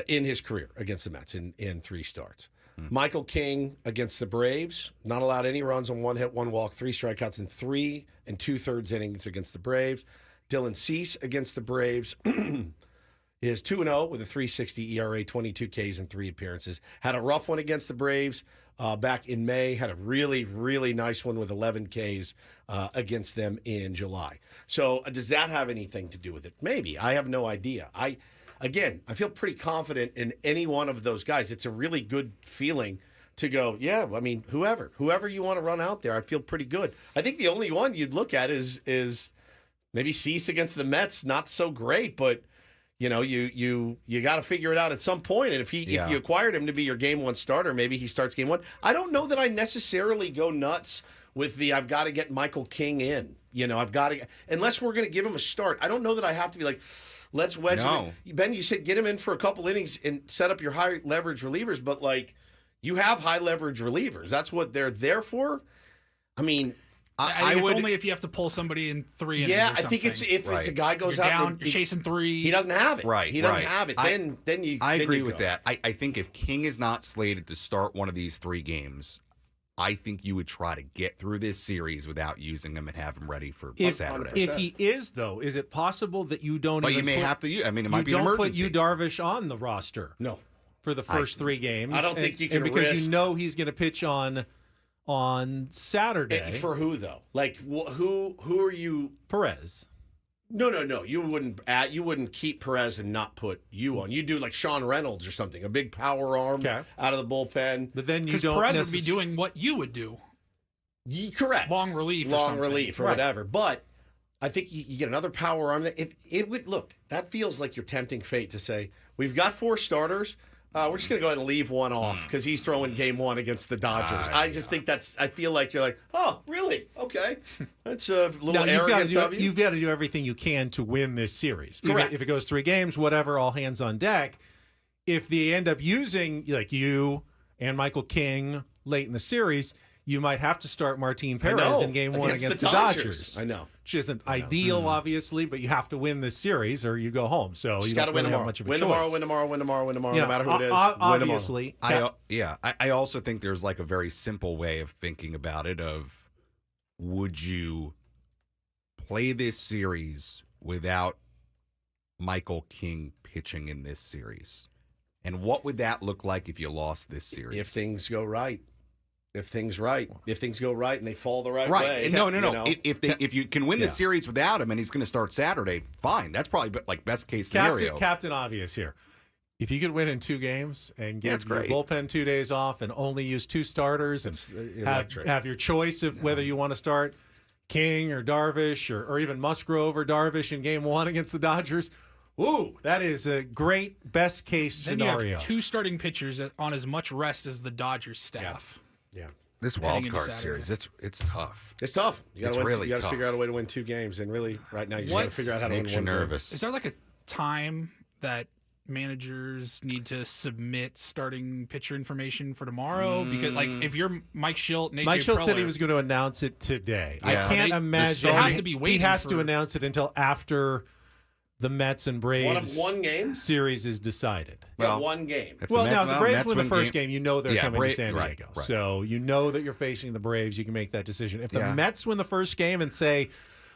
Speaker 1: in his career against the Mets in 3 starts. Michael King against the Braves. Not allowed any runs on 1 hit, 1 walk, 3 strikeouts in 3 2/3 innings against the Braves. Dylan Cease against the Braves. Is 2-0 with a 3.60 ERA, 22 Ks in 3 appearances. Had a rough one against the Braves back in May. Had a really, really nice one with 11 Ks against them in July. So does that have anything to do with it? Maybe. I have no idea. I feel pretty confident in any one of those guys. It's a really good feeling to go, yeah, I mean, whoever you want to run out there, I feel pretty good. I think the only one you'd look at is maybe Cease against the Mets. Not so great, but you got to figure it out at some point. And if you acquired him to be your game 1 starter, maybe he starts game 1. I don't know that I necessarily go nuts with I've got to get Michael King in. I've got to, unless we're going to give him a start. I don't know that I have to be like, let's wedge him in. Ben, you said get him in for a couple innings and set up your high leverage relievers, but you have high leverage relievers. That's what they're there for. I mean,
Speaker 2: I think it's only if you have to pull somebody in 3 innings.
Speaker 1: Yeah,
Speaker 2: or something.
Speaker 1: I think it's if it's a guy goes
Speaker 2: you're
Speaker 1: out
Speaker 2: down, you're chasing 3.
Speaker 1: He doesn't have it.
Speaker 16: Right.
Speaker 1: He doesn't have it. Then you.
Speaker 16: I agree
Speaker 1: you
Speaker 16: with that. I think if King is not slated to start one of these 3 games, I think you would try to get through this series without using him and have him ready for Saturday.
Speaker 3: If he is, though, is it possible that you don't?
Speaker 16: But
Speaker 3: even
Speaker 16: you may have to. I mean, it might be an emergency.
Speaker 3: You don't put Yu Darvish on the roster.
Speaker 1: No.
Speaker 3: for the first 3 games.
Speaker 1: I don't think you can
Speaker 3: because
Speaker 1: risk.
Speaker 3: you know he's going to pitch on Saturday.
Speaker 1: For who though? Like who are you?
Speaker 3: Perez.
Speaker 1: No. You wouldn't keep Perez and not put you on. You do like Sean Reynolds or something, a big power arm out of the bullpen.
Speaker 3: But then you
Speaker 2: because
Speaker 3: don't
Speaker 2: Perez would be doing what you would do.
Speaker 1: Correct.
Speaker 2: Long relief
Speaker 1: or whatever. But I think you get another power arm. It would look. That feels like you're tempting fate to say we've got 4 starters. We're just going to go ahead and leave one off because he's throwing game 1 against the Dodgers. I just think I feel like you're like, oh, really? Okay. That's a little arrogance of you.
Speaker 3: You've got to do everything you can to win this series.
Speaker 1: Correct.
Speaker 3: If it goes 3 games, whatever, all hands on deck. If they end up using, like you and Michael King late in the series, you might have to start Martin Perez in game 1 against the Dodgers.
Speaker 1: I know.
Speaker 3: Which isn't ideal, obviously, but you have to win this series or you go home. So you
Speaker 1: got to win tomorrow.
Speaker 3: Much of a
Speaker 1: win
Speaker 3: choice.
Speaker 1: tomorrow, no matter who it is.
Speaker 3: Obviously.
Speaker 16: I also think there's like a very simple way of thinking about it of would you play this series without Michael King pitching in this series? And what would that look like if you lost this series?
Speaker 1: If things go right. If things go right and they fall the right way.
Speaker 16: No. If you can win the series without him and he's going to start Saturday, fine. That's probably like best case scenario.
Speaker 3: Captain obvious here. If you could win in 2 games and give your bullpen 2 days off and only use 2 starters and have your choice of whether you want to start King or Darvish or even Musgrove or Darvish in game 1 against the Dodgers. Ooh, that is a great best case scenario.
Speaker 2: Then you have 2 starting pitchers on as much rest as the Dodgers staff.
Speaker 1: Yeah.
Speaker 16: This wild card series, it's tough.
Speaker 1: It's tough. You got to
Speaker 16: tough.
Speaker 1: figure out a way to win 2 games, and really, right now, you just got to figure out how to win 1
Speaker 16: nervous.
Speaker 2: Is there like a time that managers need to submit starting pitcher information for tomorrow? Because like if you're Mike Schilt, and AJ
Speaker 3: Mike Schilt
Speaker 2: Preller,
Speaker 3: said he was going to announce it today.
Speaker 16: Yeah.
Speaker 3: I can't imagine
Speaker 2: they have to be waiting
Speaker 3: he has to announce it until after the Mets and Braves
Speaker 1: one game
Speaker 3: series is decided.
Speaker 1: Well, 1 game.
Speaker 3: Well, now the Braves win the first game. You know they're coming to San Diego.
Speaker 16: Right.
Speaker 3: So you know that you're facing the Braves. You can make that decision. If the Mets win the first game and say,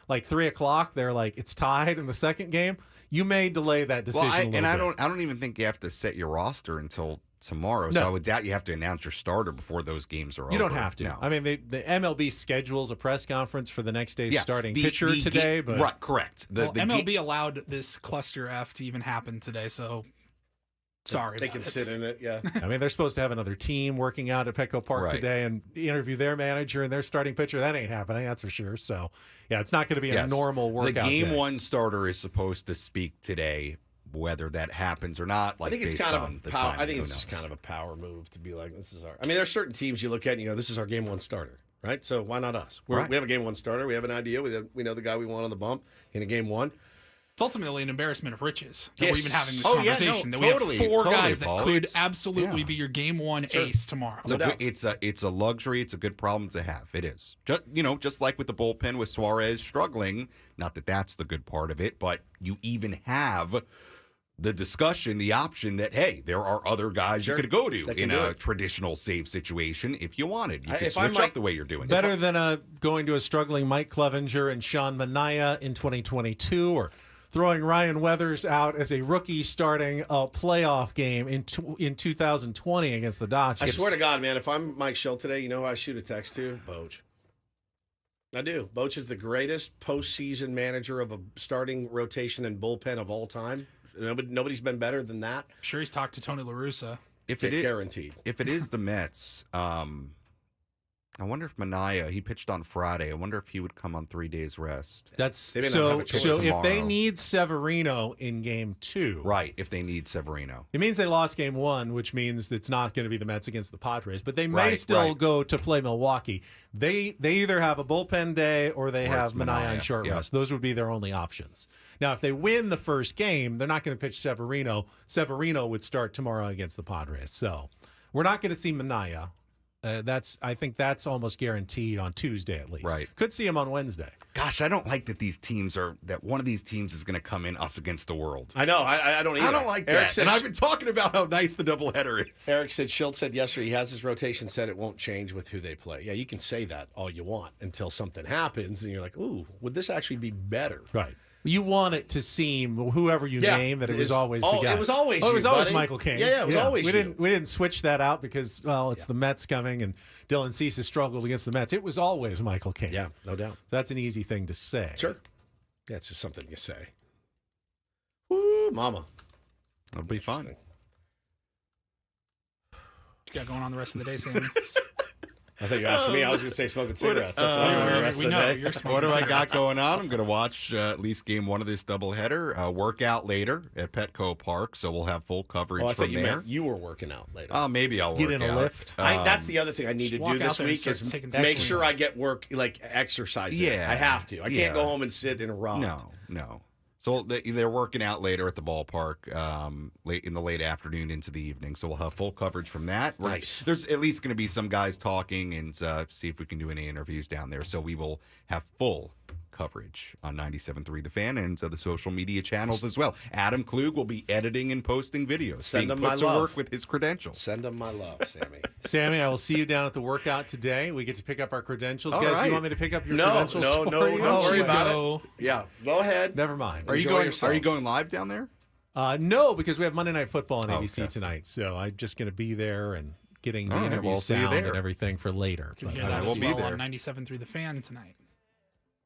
Speaker 3: like 3 o'clock, they're like it's tied in the second game, you may delay that decision.
Speaker 16: Well,
Speaker 3: a little bit.
Speaker 16: I don't even think you have to set your roster until tomorrow. So I would doubt you have to announce your starter before those games are over.
Speaker 3: You don't have to.
Speaker 16: No.
Speaker 3: I mean, the MLB schedules a press conference for the next day's starting pitcher today. But
Speaker 16: right, correct.
Speaker 2: MLB allowed this cluster F to even happen today, so sorry.
Speaker 1: They can sit in it, yeah.
Speaker 3: I mean, they're supposed to have another team working out at Petco Park today and interview their manager and their starting pitcher. That ain't happening, that's for sure. So, yeah, it's not going to be a normal workout.
Speaker 16: The game
Speaker 3: day.
Speaker 16: 1 starter is supposed to speak today. Whether that happens or not, like
Speaker 1: I think it's
Speaker 16: based
Speaker 1: kind
Speaker 16: on
Speaker 1: of
Speaker 16: the
Speaker 1: a power.
Speaker 16: time,
Speaker 1: I think
Speaker 16: who
Speaker 1: it's
Speaker 16: knows?
Speaker 1: just kind of a power move to be like, this is our. I mean, there's certain teams you look at and you go, this is our game 1 starter, right? So why not us? We have a game 1 starter. We have an idea. We know the guy we want on the bump in a game 1.
Speaker 2: It's ultimately an embarrassment of riches that we're even having this
Speaker 16: Oh, yeah,
Speaker 2: conversation.
Speaker 16: no,
Speaker 2: that
Speaker 16: totally,
Speaker 2: we have 4
Speaker 16: totally,
Speaker 2: guys
Speaker 16: Paul.
Speaker 2: that could
Speaker 16: It's-
Speaker 2: absolutely be your game 1 ace tomorrow.
Speaker 16: It's a luxury. It's a good problem to have. It is. Just like with the bullpen with Suarez struggling. Not that that's the good part of it, but you even have the discussion, the option that, hey, there are other guys you could go to in a traditional save situation if you wanted. You could switch up the way you're doing it.
Speaker 3: Better than going to a struggling Mike Clevenger and Sean Manaea in 2022 or throwing Ryan Weathers out as a rookie starting a playoff game in 2020 against the Dodgers.
Speaker 1: I swear to God, man, if I'm Mike Schilt today, you know who I shoot a text to? Boch. I do. Boch is the greatest postseason manager of a starting rotation and bullpen of all time. Nobody's been better than that.
Speaker 2: I'm sure he's talked to Tony La Russa.
Speaker 1: Guaranteed.
Speaker 16: If it is the Mets, I wonder if Manaea, he pitched on Friday. I wonder if he would come on 3 days rest.
Speaker 3: So if they need Severino in game 2.
Speaker 16: Right, if they need Severino.
Speaker 3: It means they lost game 1, which means it's not going to be the Mets against the Padres, but they may still go to play Milwaukee. They either have a bullpen day or they have Manaea on short rest. Those would be their only options. Now, if they win the first game, they're not going to pitch Severino. Severino would start tomorrow against the Padres. So we're not going to see Manaea. I think that's almost guaranteed on Tuesday at least.
Speaker 16: Right.
Speaker 3: Could see him on Wednesday.
Speaker 16: Gosh, I don't like that that one of these teams is going to come in us against the world.
Speaker 1: I know. I don't either.
Speaker 16: I don't like
Speaker 1: Eric
Speaker 16: that.
Speaker 1: said,
Speaker 16: and I've been talking about how nice the doubleheader is.
Speaker 1: Eric said, Schilt said yesterday he has his rotation set. It won't change with who they play. Yeah, you can say that all you want until something happens and you're like, ooh, would this actually be better?
Speaker 3: Right. You want it to seem whoever you name that it was always the guy.
Speaker 1: It was always
Speaker 3: it was
Speaker 1: you,
Speaker 3: always
Speaker 1: buddy.
Speaker 3: Michael King.
Speaker 1: Yeah, it was always
Speaker 3: we
Speaker 1: you.
Speaker 3: didn't switch that out because it's the Mets coming and Dylan Cease has struggled against the Mets. It was always Michael King.
Speaker 1: Yeah, no doubt.
Speaker 3: So that's an easy thing to say.
Speaker 1: Sure. Yeah, it's just something you say. Woo, mama.
Speaker 16: That'll be fun.
Speaker 2: What you got going on the rest of the day, Sammy?
Speaker 1: I thought you were asking me. I was going to say smoking cigarettes. That's what I'm doing the rest of the day.
Speaker 2: You're smoking
Speaker 16: What do I
Speaker 2: cigarettes.
Speaker 16: got going on? I'm going to watch at least game one of this doubleheader. Work out later at Petco Park, so we'll have full coverage
Speaker 1: Oh, I
Speaker 16: from
Speaker 1: thought you
Speaker 16: there.
Speaker 1: meant you were working out later.
Speaker 16: Maybe I'll
Speaker 3: Get
Speaker 16: work
Speaker 3: in a
Speaker 16: out.
Speaker 3: lift.
Speaker 1: That's the other thing I need to
Speaker 2: walk
Speaker 1: do
Speaker 2: out
Speaker 1: this
Speaker 2: there and
Speaker 1: week
Speaker 2: start
Speaker 1: is
Speaker 2: taking
Speaker 1: make
Speaker 2: swings.
Speaker 1: sure I get work, like exercise. in.
Speaker 16: Yeah.
Speaker 1: I have to. I
Speaker 16: Yeah.
Speaker 1: can't go home and sit in a rod.
Speaker 16: No. So they're working out later at the ballpark, late in the late afternoon into the evening. So we'll have full coverage from that.
Speaker 1: Nice.
Speaker 16: There's at least going to be some guys talking and see if we can do any interviews down there. So we will have full coverage on 97.3 The Fan and the social media channels as well. Adam Klug will be editing and posting videos.
Speaker 1: Send him
Speaker 16: being
Speaker 1: my
Speaker 16: put to
Speaker 1: love.
Speaker 16: work with his credentials.
Speaker 1: Send them my love, Sammy.
Speaker 3: Sammy, I will see you down at the workout today. We get to pick up our credentials.
Speaker 16: All
Speaker 3: Guys, do
Speaker 16: right.
Speaker 3: you want me to pick up your
Speaker 1: No,
Speaker 3: credentials
Speaker 1: no,
Speaker 3: for
Speaker 1: no,
Speaker 3: you?
Speaker 1: don't worry about
Speaker 2: go.
Speaker 1: it. Yeah, go ahead.
Speaker 3: Never mind.
Speaker 16: Are you
Speaker 1: Enjoy
Speaker 16: going?
Speaker 1: yourselves.
Speaker 16: Are you going live down there?
Speaker 3: No, because we have Monday Night Football on
Speaker 16: Oh,
Speaker 3: ABC
Speaker 16: okay.
Speaker 3: tonight. So I'm just going to be there and getting the
Speaker 16: All right,
Speaker 3: interview
Speaker 16: well, I'll see you
Speaker 3: sound
Speaker 16: there.
Speaker 3: and everything for later.
Speaker 2: You can
Speaker 3: But
Speaker 2: hear
Speaker 3: I
Speaker 2: that
Speaker 3: will
Speaker 2: as
Speaker 3: be
Speaker 2: well
Speaker 3: there.
Speaker 2: on 97 through the Fan tonight.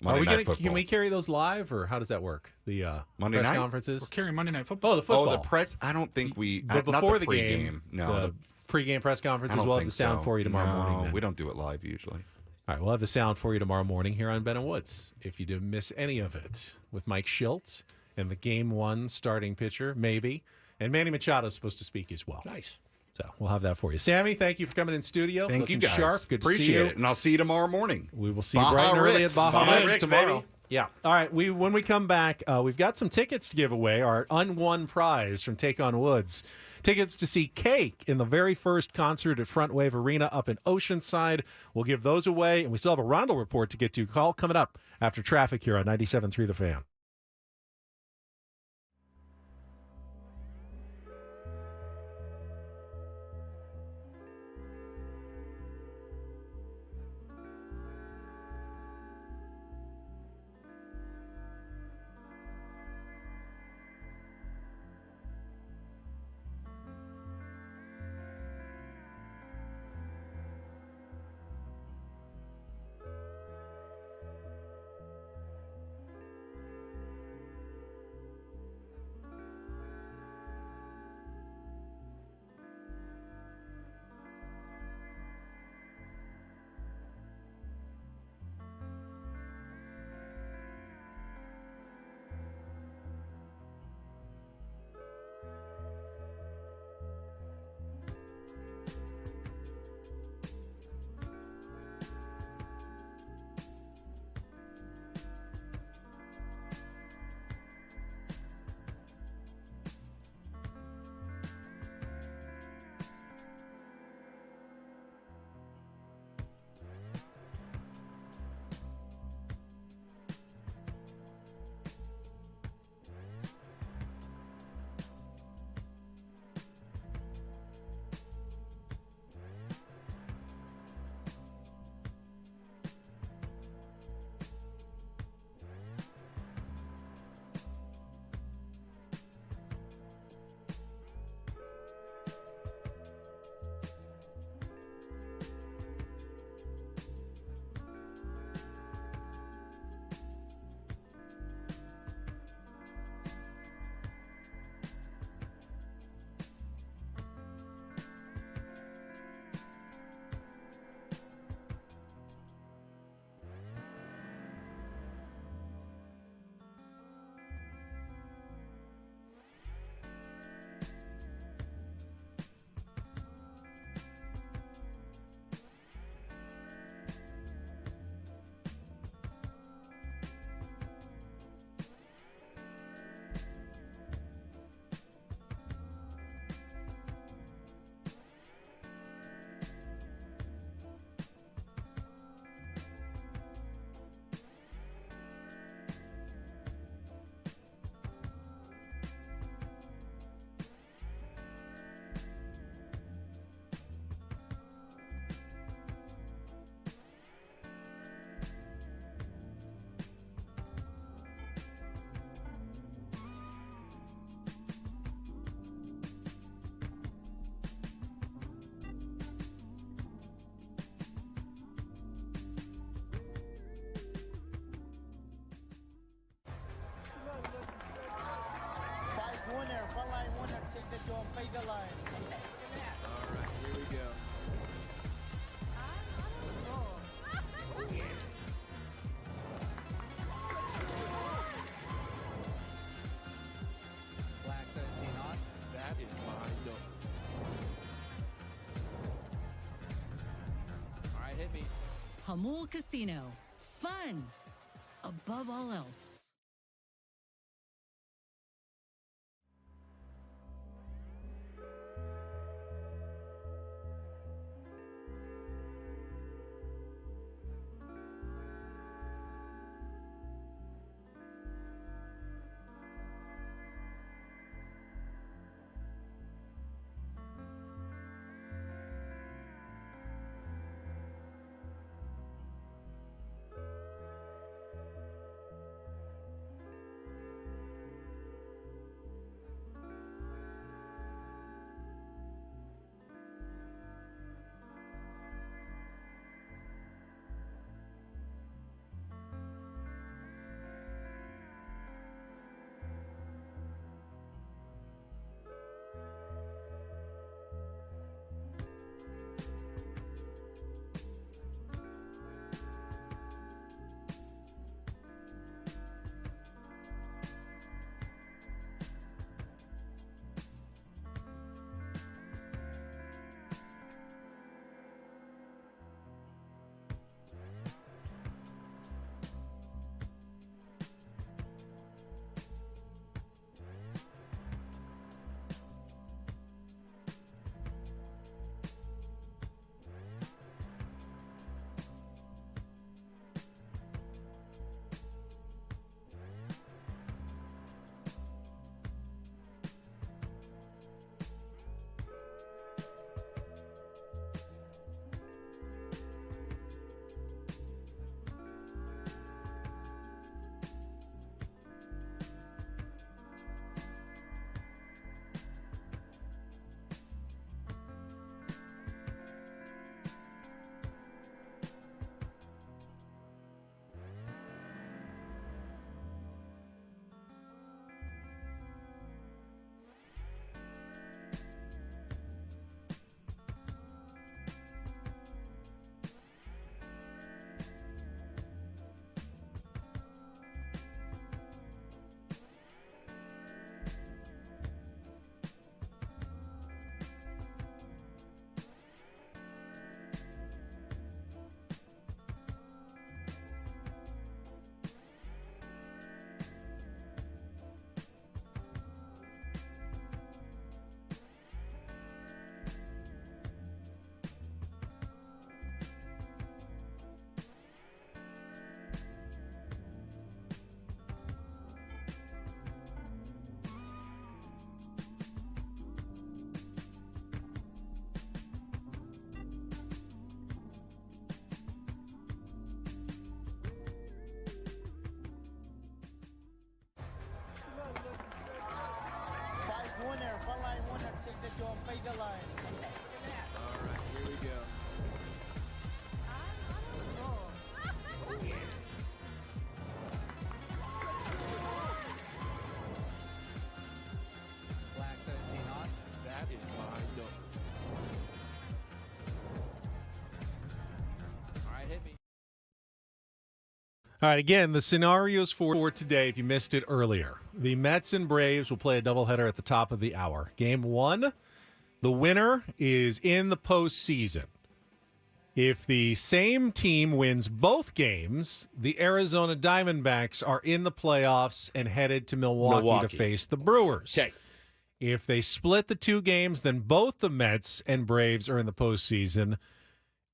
Speaker 16: Monday
Speaker 3: Are we
Speaker 16: Night
Speaker 3: gonna?
Speaker 16: Football.
Speaker 3: Can we carry those live, or how does that work? The
Speaker 16: Monday
Speaker 3: press
Speaker 16: night?
Speaker 3: conferences.
Speaker 2: We're carrying Monday Night Football.
Speaker 3: Oh, the football.
Speaker 16: Oh, the press. I don't think we.
Speaker 3: But
Speaker 16: not
Speaker 3: before
Speaker 16: the
Speaker 3: the game,
Speaker 16: pregame. No,
Speaker 3: the pregame press conference
Speaker 16: I
Speaker 3: as
Speaker 16: don't
Speaker 3: well. Have
Speaker 16: think
Speaker 3: the sound
Speaker 16: so.
Speaker 3: for you tomorrow
Speaker 16: No,
Speaker 3: morning. Then.
Speaker 16: we don't do it live usually.
Speaker 3: All right, we'll have the sound for you tomorrow morning here on Ben and Woods. If you didn't miss any of it, with Mike Schiltz and the game one starting pitcher, maybe, and Manny Machado is supposed to speak as well.
Speaker 1: Nice.
Speaker 3: So we'll have that for you. Sammy, thank you for coming in studio.
Speaker 16: Thank
Speaker 3: Looking
Speaker 16: you guys.
Speaker 3: sharp. Good to
Speaker 16: Appreciate
Speaker 3: see you.
Speaker 16: it, and I'll see you tomorrow morning.
Speaker 3: We will see you
Speaker 16: Baja
Speaker 3: bright and early
Speaker 16: Ricks.
Speaker 3: at Baja
Speaker 1: Baja
Speaker 3: Ricks
Speaker 1: Ricks,
Speaker 3: tomorrow.
Speaker 1: baby.
Speaker 3: Yeah. All right. When we come back, we've got some tickets to give away. Our unwon prize from Take on Woods. Tickets to see Cake in the very first concert at Front Wave Arena up in Oceanside. We'll give those away, and we still have a Rundle Report to get to. Call coming up after traffic here on 97.3 The Fan.
Speaker 15: line.
Speaker 17: All right, here we go. Flag 17 on. That is fine. No. All right, hit me.
Speaker 4: Ha-Seong Casino. Fun above all else.
Speaker 15: Winner, one line winner, take the job, pay the line.
Speaker 17: All right, here we go. Flag 17 on. That is fine. No. All right, hit me.
Speaker 3: All right, again, the scenarios for today, if you missed it earlier. The Mets and Braves will play a doubleheader at the top of the hour. Game one, the winner is in the postseason. If the same team wins both games, the Arizona Diamondbacks are in the playoffs and headed to Milwaukee. To face the Brewers.
Speaker 1: Okay.
Speaker 3: If they split the two games, then both the Mets and Braves are in the postseason.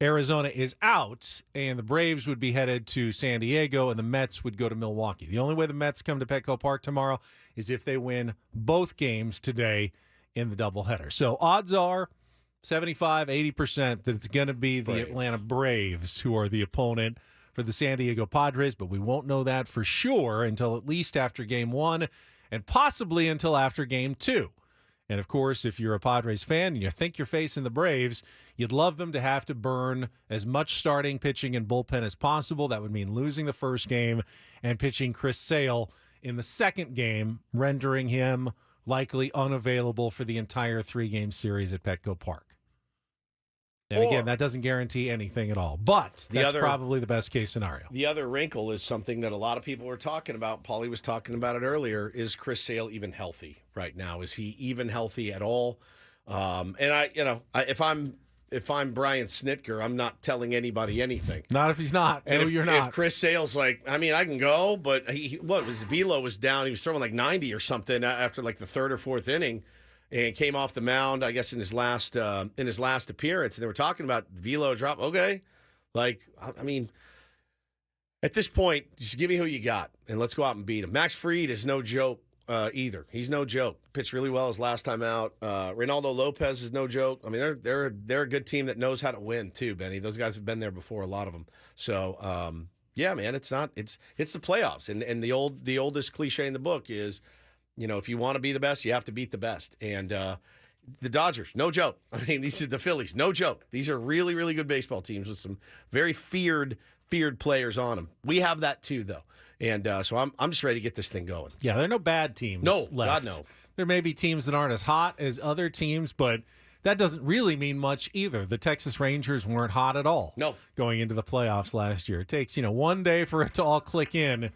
Speaker 3: Arizona is out, and the Braves would be headed to San Diego, and the Mets would go to Milwaukee. The only way the Mets come to Petco Park tomorrow is if they win both games today in the doubleheader. So odds are 75, 80% that it's going to be the Atlanta Braves who are the opponent for the San Diego Padres, but we won't know that for sure until at least after Game 1 and possibly until after Game 2. And, of course, if you're a Padres fan and you think you're facing the Braves, you'd love them to have to burn as much starting pitching and bullpen as possible. That would mean losing the first game and pitching Chris Sale in the second game, rendering him likely unavailable for the entire 3-game series at Petco Park. And again, that doesn't guarantee anything at all, but that's probably the best case scenario.
Speaker 1: The other wrinkle is something that a lot of people were talking about. Paulie was talking about it earlier. Is Chris Sale even healthy right now? Is he even healthy at all? And if I'm Brian Snitker, I'm not telling anybody anything.
Speaker 3: Not if he's not.
Speaker 1: And
Speaker 3: you're not.
Speaker 1: If Chris Sale's like, I mean, I can go, but velo was down. He was throwing like 90 or something after like the third or fourth inning. And came off the mound, I guess, in his last appearance. And they were talking about velo drop. Okay, like I mean, at this point, just give me who you got, and let's go out and beat him. Max Fried is no joke either. He's no joke. Pitched really well his last time out. Reynaldo Lopez is no joke. I mean, they're a good team that knows how to win too, Benny. Those guys have been there before, a lot of them. So yeah, man, it's the playoffs, and the oldest cliche in the book is, if you want to be the best, you have to beat the best. And the Dodgers, no joke. I mean, these are the Phillies, no joke. These are really, really good baseball teams with some very feared players on them. We have that too, though. And so I'm just ready to get this thing going.
Speaker 3: Yeah, there are no bad teams left.
Speaker 1: God, no.
Speaker 3: There may be teams that aren't as hot as other teams, but that doesn't really mean much either. The Texas Rangers weren't hot at all going into the playoffs last year. It takes, one day for it to all click in,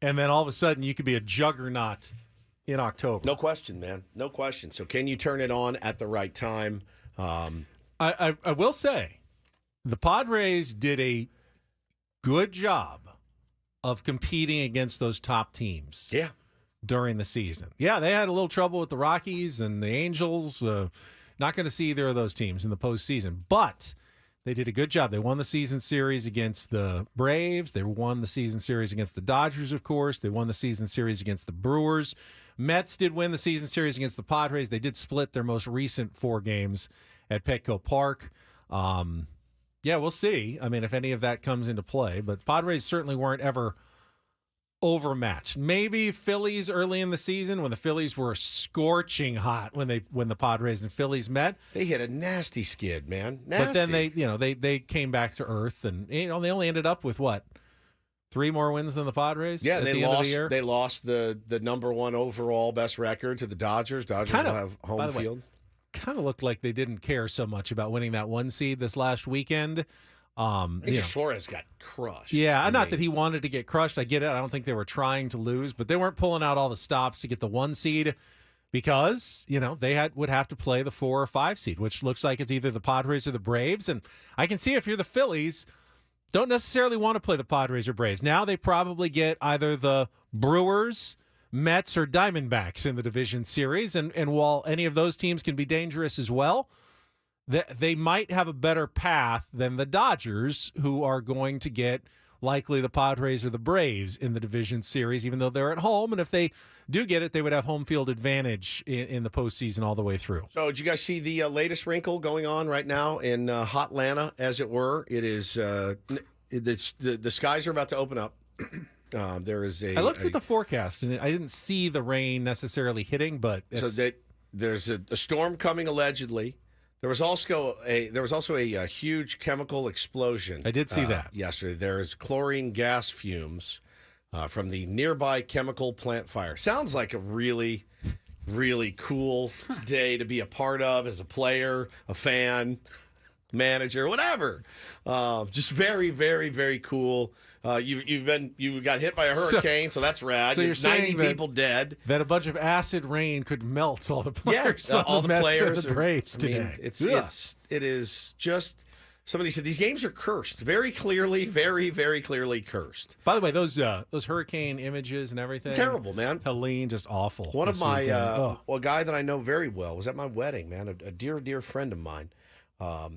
Speaker 3: and then all of a sudden you could be a juggernaut in October.
Speaker 1: No question, man. No question. So can you turn it on at the right time?
Speaker 3: I will say the Padres did a good job of competing against those top teams.
Speaker 1: Yeah.
Speaker 3: During the season. Yeah, they had a little trouble with the Rockies and the Angels. Not going to see either of those teams in the postseason, but they did a good job. They won the season series against the Braves. They won the season series against the Dodgers, of course. They won the season series against the Brewers. Mets did win the season series against the Padres. They did split their most recent 4 games at Petco Park. Yeah, we'll see. I mean, if any of that comes into play. But Padres certainly weren't ever overmatched. Maybe Phillies early in the season when the Phillies were scorching hot when the Padres and Phillies met.
Speaker 1: They hit a nasty skid, man. Nasty.
Speaker 3: But then they came back to earth, and they only ended up with what? 3 more wins than the Padres?
Speaker 1: Yeah,
Speaker 3: at
Speaker 1: they
Speaker 3: the end of the year?
Speaker 1: They lost the number 1 overall best record to the Dodgers. Dodgers will have home field.
Speaker 3: Kind of looked like they didn't care so much about winning that 1 seed this last weekend.
Speaker 1: Suarez got crushed.
Speaker 3: Yeah, not that he wanted to get crushed. I get it. I don't think they were trying to lose, but they weren't pulling out all the stops to get the 1 seed because, they would have to play the 4 or 5 seed, which looks like it's either the Padres or the Braves. And I can see if you're the Phillies, don't necessarily want to play the Padres or Braves. Now they probably get either the Brewers, Mets, or Diamondbacks in the division series. And while any of those teams can be dangerous as well, they might have a better path than the Dodgers, who are going to get likely the Padres or the Braves in the division series, even though they're at home. And if they do get it, they would have home field advantage in the postseason all the way through.
Speaker 1: So did you guys see the latest wrinkle going on right now in Hot Atlanta, as it were? It is the skies are about to open up. There is
Speaker 3: I looked at the forecast, and I didn't see the rain necessarily hitting, but
Speaker 1: there's a storm coming allegedly. There was also a huge chemical explosion.
Speaker 3: I did see that
Speaker 1: yesterday. There is chlorine gas fumes from the nearby chemical plant fire. Sounds like a really, really cool day to be a part of as a player, a fan, manager, whatever. Just very, very, very cool. You got hit by a hurricane, so that's rad.
Speaker 3: So you're
Speaker 1: 90 people dead.
Speaker 3: That a bunch of acid rain could melt all the players.
Speaker 1: All the
Speaker 3: Mets
Speaker 1: players
Speaker 3: and the Braves today.
Speaker 1: It is just. Somebody said these games are cursed. Very clearly, very, very clearly cursed.
Speaker 3: By the way, those hurricane images and everything.
Speaker 1: Terrible, man.
Speaker 3: Helene, just awful.
Speaker 1: One of my a guy that I know very well was at my wedding, man. A dear, dear friend of mine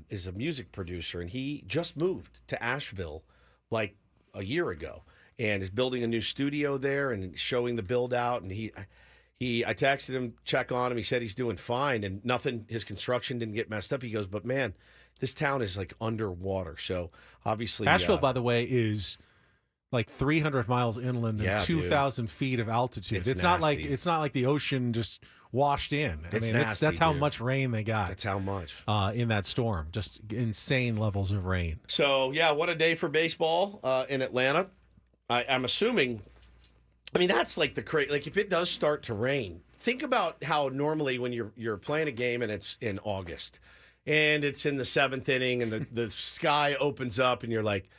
Speaker 1: is a music producer, and he just moved to Asheville like a year ago and is building a new studio there and showing the build out. And I texted him, check on him. He said he's doing fine and nothing, his construction didn't get messed up. He goes, but man, this town is like underwater. So obviously
Speaker 3: Asheville, by the way, is like 300 miles inland and 2,000 feet of altitude. It's not like the ocean just washed in. That's how much rain they got.
Speaker 1: That's how much
Speaker 3: in that storm. Just insane levels of rain.
Speaker 1: So yeah, what a day for baseball in Atlanta. I'm assuming. I mean, that's like the crazy. Like if it does start to rain think about how normally when you're playing a game and it's in August and it's in the 7th inning and the sky opens up and you're like,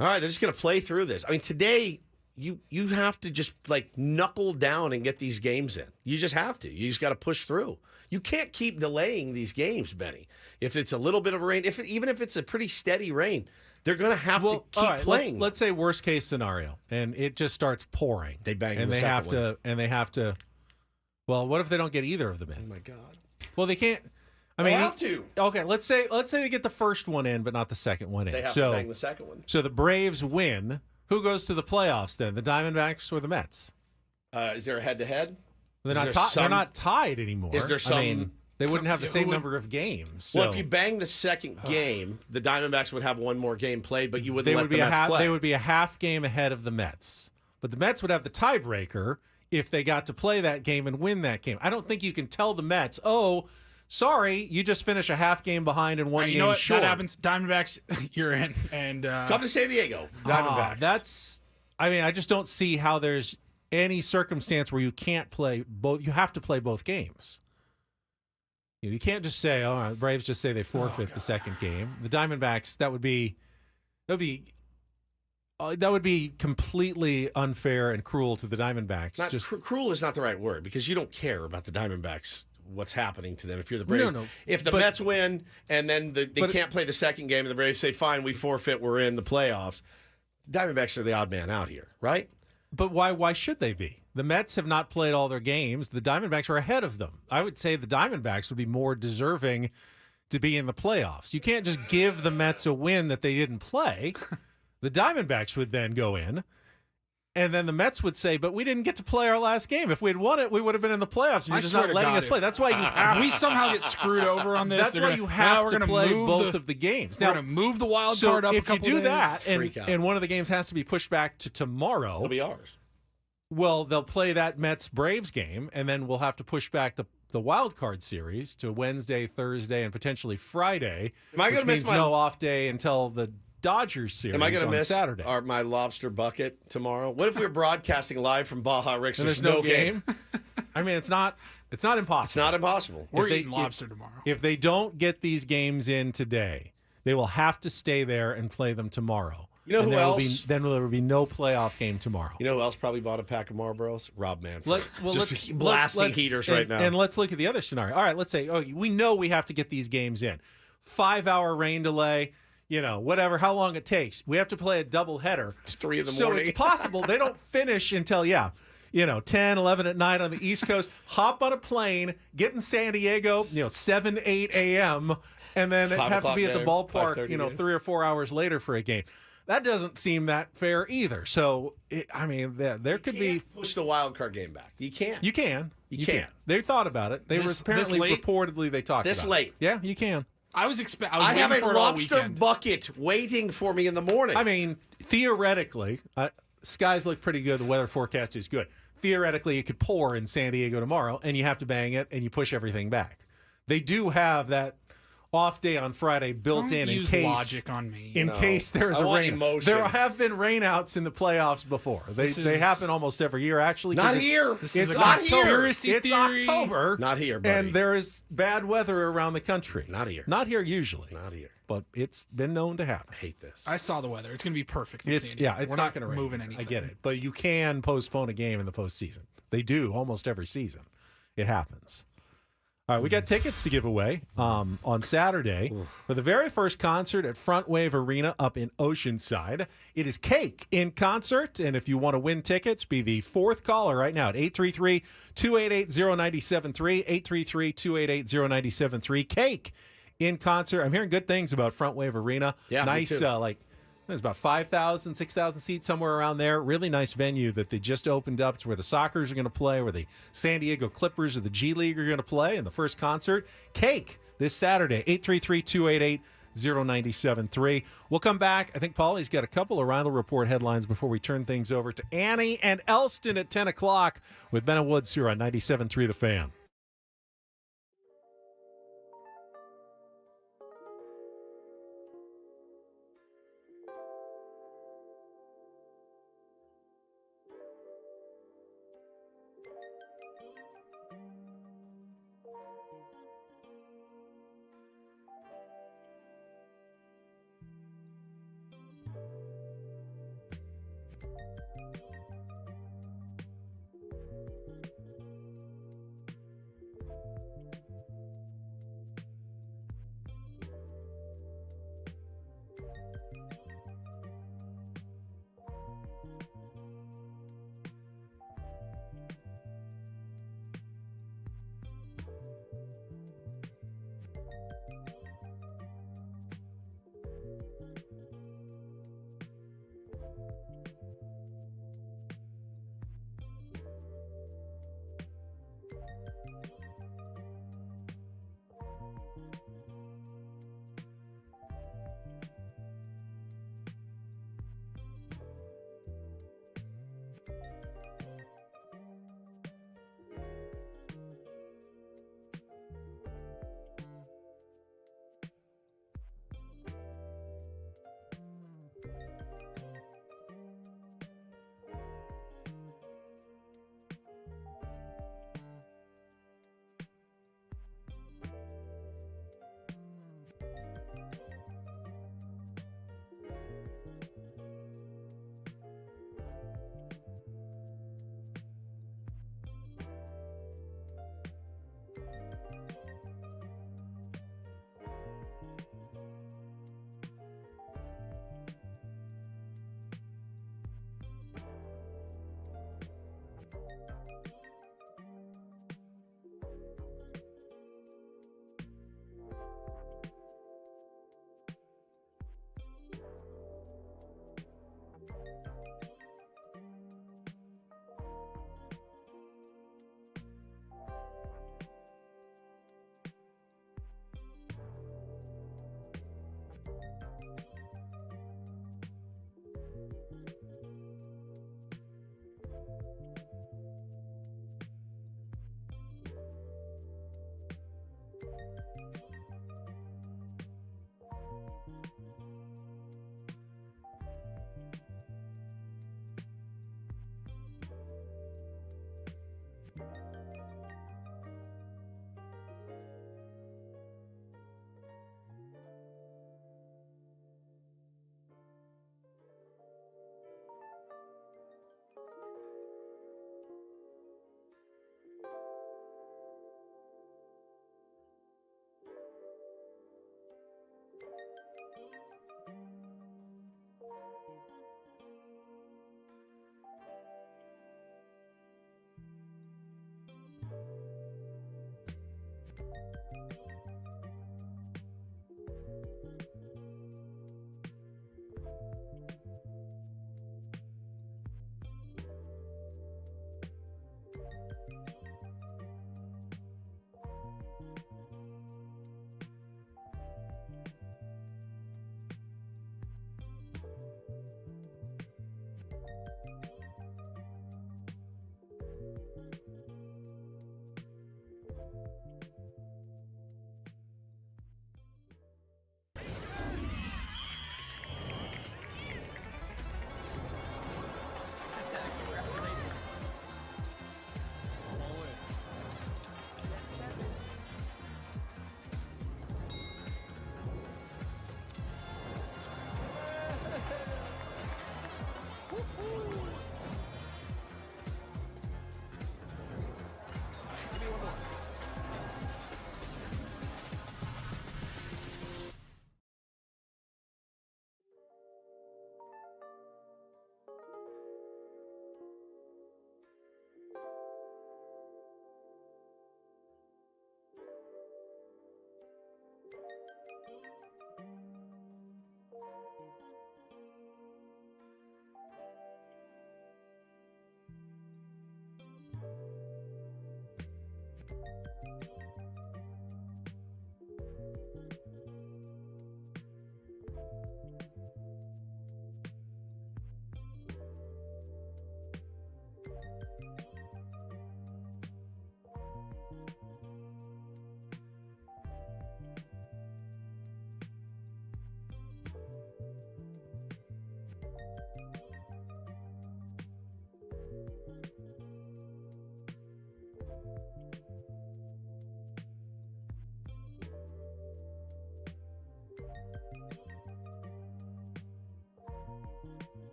Speaker 1: all right, they're just going to play through this. I mean, today you have to just like knuckle down and get these games in. You just have to. You just got to push through. You can't keep delaying these games, Benny. If it's a little bit of rain, even if it's a pretty steady rain, they're going to have to keep playing.
Speaker 3: Let's say worst case scenario, and it just starts pouring.
Speaker 1: They bang
Speaker 3: and
Speaker 1: the
Speaker 3: they
Speaker 1: second
Speaker 3: have
Speaker 1: one.
Speaker 3: to, and they have to. Well, what if they don't get either of them in?
Speaker 1: Oh my God.
Speaker 3: Well, they can't. I
Speaker 1: They
Speaker 3: mean,
Speaker 1: have to.
Speaker 3: Okay, let's say they get the first one in, but not the second one in.
Speaker 1: They have to bang the second one.
Speaker 3: So the Braves win. Who goes to the playoffs then? The Diamondbacks or the Mets?
Speaker 1: Is there a head-to-head?
Speaker 3: They're not tied anymore.
Speaker 1: Is there some?
Speaker 3: I mean, they wouldn't have the same number of games. So.
Speaker 1: Well, if you bang the second game, the Diamondbacks would have one more game played, but you wouldn't let the Mets play.
Speaker 3: They would be a half game ahead of the Mets. But the Mets would have the tiebreaker if they got to play that game and win that game. I don't think you can tell the Mets, oh, sorry, you just finished a half game behind and one game
Speaker 2: you know what?
Speaker 3: short.
Speaker 2: That happens. Diamondbacks, you're in. And
Speaker 1: come to San Diego, Diamondbacks.
Speaker 3: I just don't see how there's any circumstance where you can't play both. You have to play both games. You can't just say, "Oh, the Braves just say they forfeit the second game." The Diamondbacks, that would be completely unfair and cruel to the Diamondbacks.
Speaker 1: Cruel is not the right word because you don't care about the Diamondbacks. What's happening to them if you're the Braves?
Speaker 3: No.
Speaker 1: If the Mets win and then they can't play the second game and the Braves say, fine, we forfeit, we're in the playoffs, the Diamondbacks are the odd man out here, right?
Speaker 3: But why should they be? The Mets have not played all their games. The Diamondbacks are ahead of them. I would say the Diamondbacks would be more deserving to be in the playoffs. You can't just give the Mets a win that they didn't play. The Diamondbacks would then go in. And then the Mets would say, but we didn't get to play our last game. If we'd won it, we would have been in the playoffs. And you're just not letting us play. That's why you have
Speaker 2: If we somehow get screwed over on this,
Speaker 3: that's why you have to play both of the games.
Speaker 2: Now, we're going to move the wild card up a couple
Speaker 3: if you do
Speaker 2: days.
Speaker 3: that, and one of the games has to be pushed back to tomorrow.
Speaker 1: It'll be ours.
Speaker 3: Well, they'll play that Mets-Braves game, and then we'll have to push back the wild card series to Wednesday, Thursday, and potentially Friday.
Speaker 1: Am I going to miss
Speaker 3: no off day until the Dodgers series
Speaker 1: Am I going to miss
Speaker 3: Saturday.
Speaker 1: My lobster bucket tomorrow? What if we were broadcasting live from Baja Rick?
Speaker 3: So there's no game? I mean, it's not impossible.
Speaker 1: It's not impossible.
Speaker 2: We're eating lobster tomorrow.
Speaker 3: If they don't get these games in today, they will have to stay there and play them tomorrow.
Speaker 1: You know who else?
Speaker 3: Then there will be no playoff game tomorrow.
Speaker 1: You know who else probably bought a pack of Marlboros? Rob Manfred.
Speaker 3: Let's
Speaker 1: blasting heaters right now.
Speaker 3: And let's look at the other scenario. All right, let's say, we know we have to get these games in. 5-hour rain delay. Whatever, how long it takes. We have to play a doubleheader.
Speaker 1: It's 3 in the
Speaker 3: morning. So it's possible they don't finish until, 10, 11 at night on the East Coast, hop on a plane, get in San Diego, 7, 8 a.m., and then have to be at the ballpark, 3 or 4 hours later for a game. That doesn't seem that fair either. So, there could be...
Speaker 1: push the wild card game back. You can't.
Speaker 3: You can.
Speaker 1: You can't.
Speaker 3: They thought about it. They were apparently, reportedly, they talked about it.
Speaker 1: This late.
Speaker 3: Yeah, you can.
Speaker 2: I
Speaker 1: have a lobster bucket waiting for me in the morning.
Speaker 3: I mean, theoretically, skies look pretty good. The weather forecast is good. Theoretically, it could pour in San Diego tomorrow, and you have to bang it, and you push everything back. They do have that off day on Friday built in
Speaker 2: use
Speaker 3: case
Speaker 2: logic on me.
Speaker 3: In case there's a rain.
Speaker 1: Emotion.
Speaker 3: There have been rainouts in the playoffs before. They happen almost every year, actually.
Speaker 1: Not here.
Speaker 2: This is a
Speaker 1: conspiracy
Speaker 2: theory.
Speaker 3: It's October.
Speaker 1: Not here, buddy.
Speaker 3: And there is bad weather around the country.
Speaker 1: Not here.
Speaker 3: Not here usually.
Speaker 1: Not here.
Speaker 3: But it's been known to happen.
Speaker 1: I hate this.
Speaker 2: I saw the weather. It's going to be perfect.
Speaker 3: It's
Speaker 2: We're
Speaker 3: not going to rain.
Speaker 2: moving anything.
Speaker 3: I get it. But you can postpone a game in the postseason. They do almost every season. It happens. All right, we got tickets to give away on Saturday for the very first concert at Front Wave Arena up in Oceanside. It is Cake in concert, and if you want to win tickets, be the fourth caller right now at 833-288-0973, 833-288-0973. Cake in concert. I'm hearing good things about Front Wave Arena.
Speaker 1: Yeah,
Speaker 3: nice,
Speaker 1: me too.
Speaker 3: There's about 5,000, 6,000 seats, somewhere around there. Really nice venue that they just opened up. It's where the Sockers are going to play, where the San Diego Clippers or the G League are going to play. And the first concert, Cake, this Saturday, 833-288-0973. We'll come back. I think Paulie's got a couple of Rundle Report headlines before we turn things over to Annie and Elston at 10 o'clock with Ben and Woods here on 97.3 The Fan.